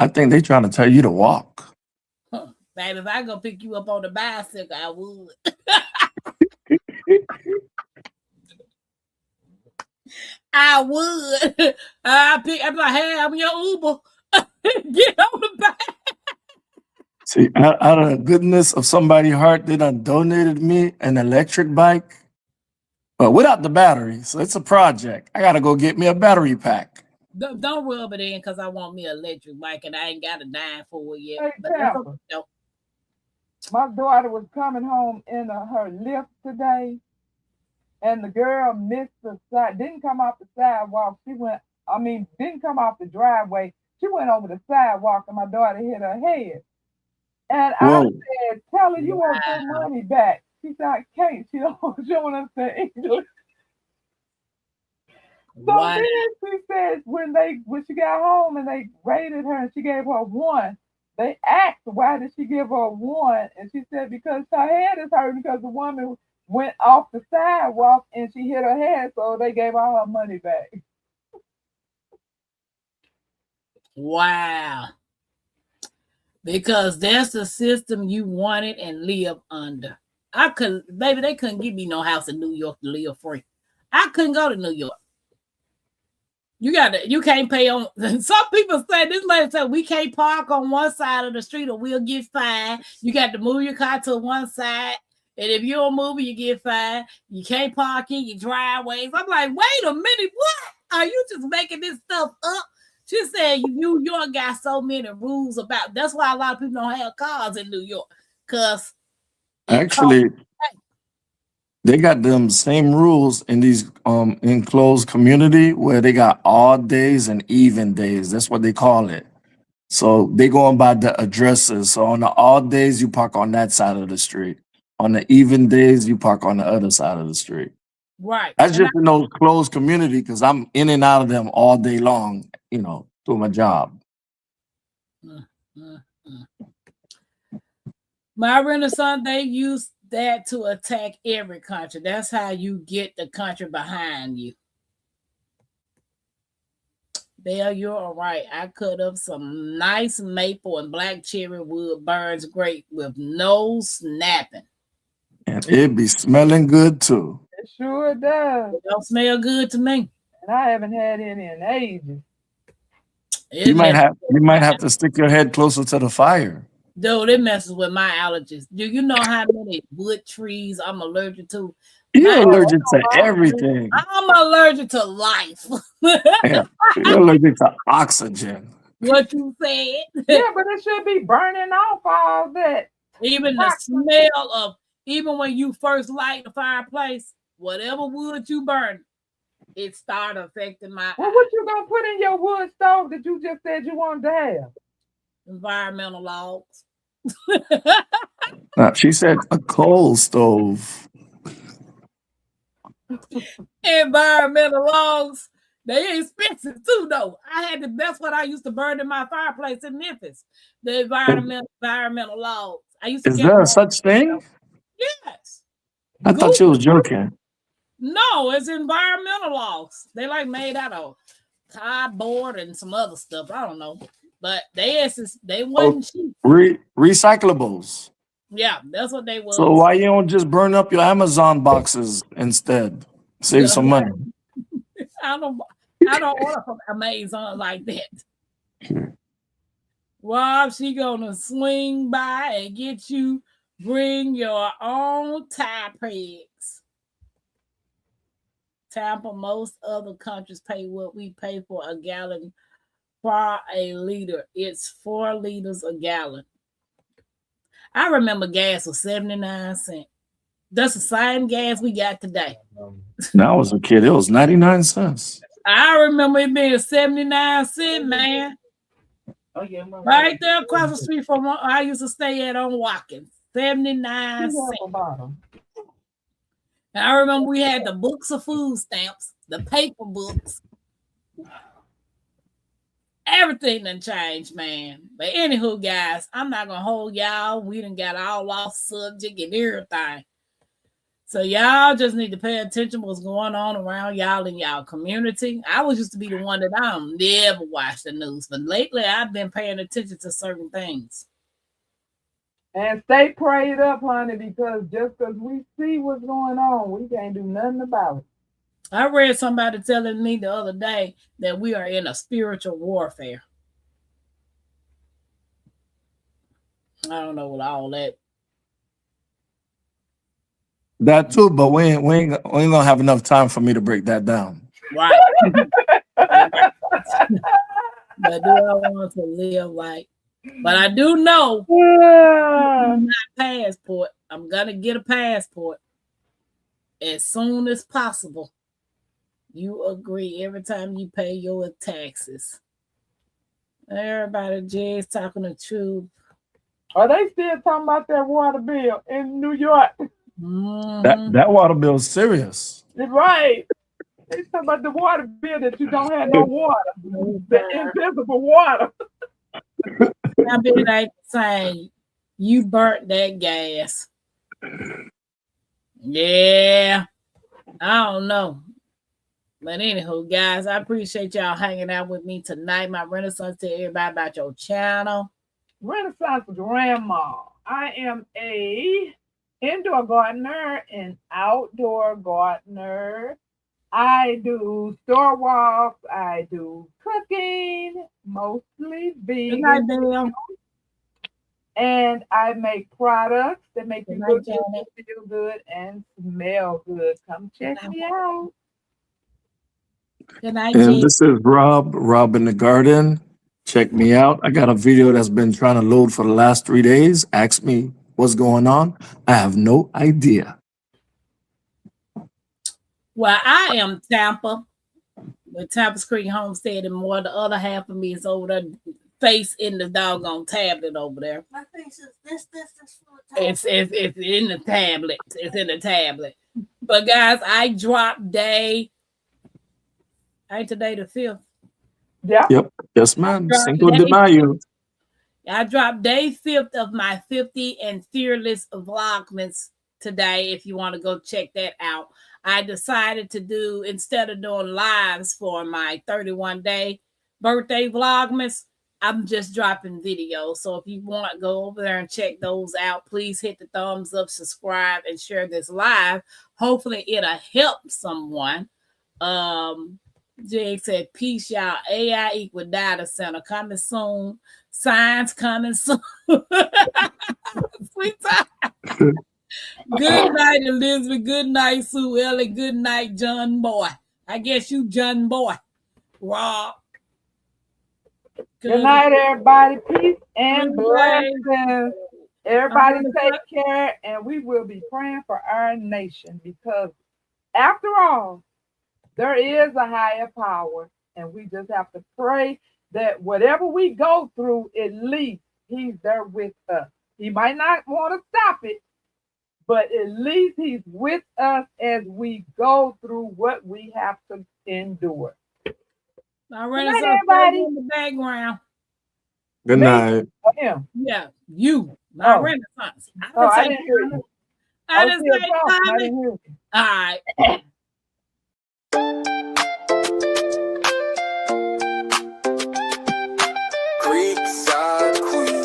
I think they trying to tell you to walk. Baby, if I go pick you up on the bicycle, I would. I would. I'm like, hey, I'm your Uber. Get on the back. See, out of the goodness of somebody's heart, they done donated me an electric bike, but without the battery. So it's a project. I got to go get me a battery pack. Don't rub it in because I want me an electric bike and I ain't got a dime for it yet. Hey, my daughter was coming home in her lift today, and the girl missed the side, didn't come off the sidewalk. She went didn't come off the driveway. She went over the sidewalk and my daughter hit her head. And I Whoa. said, tell her you want your money back. She said, I can't. She don't understand English. So Wow. then she said when she got home and they rated her and she gave her 1, they asked why did she give her 1, and she said because her head is hurting because the woman went off the sidewalk and she hit her head, so they gave her money back. Wow. Because that's the system you wanted and live under. They couldn't give me no house in New York to live free. I couldn't go to New York. You can't pay on. Some people say, this lady said, we can't park on one side of the street or we'll get fined. You got to move your car to one side. And if you don't move it, you get fined. You can't park in your driveways. I'm like, wait a minute, what? Are you just making this stuff up? She said, New York got so many rules about. That's why a lot of people don't have cars in New York. Because Actually, they got them same rules in these enclosed community where they got odd days and even days. That's what they call it. So they going by the addresses. So on the odd days, you park on that side of the street. On the even days, you park on the other side of the street. right. That's just in those closed community because I'm in and out of them all day long, doing my job. My Renaissance, they used that to attack every country. That's how you get the country behind you. There, you're all right. I cut up some nice maple and black cherry wood, burns great with no snapping. And it be smelling good too. It sure does. It don't smell good to me. And I haven't had any in ages. You might have to stick your head closer to the fire. Dude, it messes with my allergies. Do you know how many wood trees I'm allergic to? You're allergic to everything. I'm allergic to life. Yeah, you're allergic to oxygen. What you said? Yeah, but it should be burning off all that. Even the smell of, even when you first light the fireplace, whatever wood you burn, it started affecting my Well, what you gonna put in your wood stove that you just said you wanted to have? environmental logs. She said a coal stove. Environmental logs. They expensive too, though. That's what I used to burn in my fireplace in Memphis. The environmental logs. Is there such thing? Yes. I thought you was joking. No, it's environmental logs. They like made out of cardboard and some other stuff. I don't know. But they wasn't cheap. Recyclables. Yeah, that's what they was. So why you don't just burn up your Amazon boxes instead? Save some money. I don't order from Amazon like that. Rob, she gonna swing by and get you. Bring your own tie pegs. Tampa, most other countries pay what we pay for a gallon for a liter. It's 4 liters a gallon. I remember gas was 79 cents. That's the same gas we got today. When I was a kid, it was 99 cents. I remember it being 79 cents, man. Oh, yeah, right there across the street from where I used to stay at on Watkins. 79 cents. And I remember we had the books of food stamps, the paper books. Everything done changed, man. But anywho, guys, I'm not gonna hold y'all. We done got all off subject and everything. So y'all just need to pay attention to what's going on around y'all in y'all community. I was used to be the one that I don't never watch the news, but lately I've been paying attention to certain things. And stay prayed up, honey, because just because we see what's going on, we can't do nothing about it. I read somebody telling me the other day that we are in a spiritual warfare. I don't know what all that. That too, but we ain't gonna have enough time for me to break that down. Right. But do I want to live like? But I do know my passport. I'm gonna get a passport as soon as possible. You agree every time you pay your taxes. Everybody just talking the truth. Are they still talking about that water bill in New York? That water bill is serious. Right. They talking about the water bill that you don't have no water. The invisible water. I be like saying, you burnt that gas. Yeah. I don't know. But anywho, guys, I appreciate y'all hanging out with me tonight. My Renaissance, tell everybody about your channel. Renaissance Grandma. I am a indoor gardener and outdoor gardener. I do store walks. I do cooking, mostly Good night, vegan. Bill. And I make products that make you Good look night, good, feel good, and smell good. Come check me out. Good night, And G. this is Rob in the Garden. Check me out. I got a video that's been trying to load for the last 3 days. Ask me what's going on. I have no idea. Well, I am Tampa with Tampa's Creek Homestead, and more the other half of me is over there, face in the doggone tablet over there. My face is this. It's in the tablet. It's in the tablet. But guys, I dropped day. Ain't today the 5th? Yeah. Yep. Yes, ma'am. Cinco de Mayo. I dropped day 5th of my 50 and Fearless Vlogmas today. If you want to go check that out. I decided to do, instead of doing lives for my 31-day birthday Vlogmas, I'm just dropping videos. So if you want to go over there and check those out, please hit the thumbs up, subscribe, and share this live. Hopefully it'll help someone. Jake said, peace, y'all. AI equal data center coming soon. Science coming soon. Sweetheart. Good night, Elizabeth. Good night, Sue Ellie. Good night, John Boy. I guess you John Boy. Rob. Good night, everybody. Peace and blessings. Everybody take care, and we will be praying for our nation because, after all, there is a higher power, and we just have to pray that whatever we go through, at least He's there with us. He might not want to stop it, but at least He's with us as we go through what we have to endure. My Renaissance everybody in the background. Good night. Him. Yeah, you. My Renaissance. I didn't hear you. I didn't hear you. All right. Creekside Queen,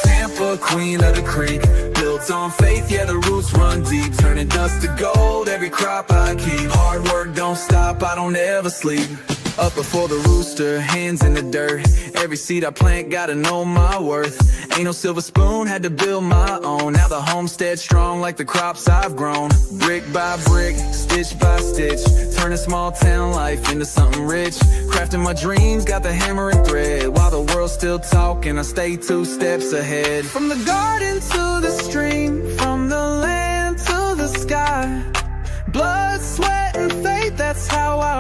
Tampa Queen of the Creek, built on faith, yeah the roots run deep, turning dust to gold, every crop I keep, hard work don't stop, I don't ever sleep, up before the rooster, hands in the dirt, every seed I plant gotta know my worth, ain't no silver spoon, had to build my own, now the homestead strong like the crops I've grown, brick by brick, stitch by stitch, turning small town life into something rich, crafting my dreams, got the hammer and thread, while the world's still talking, I stay 2 steps ahead, from the garden to the stream, from the land to the sky, blood, sweat, and faith, that's how I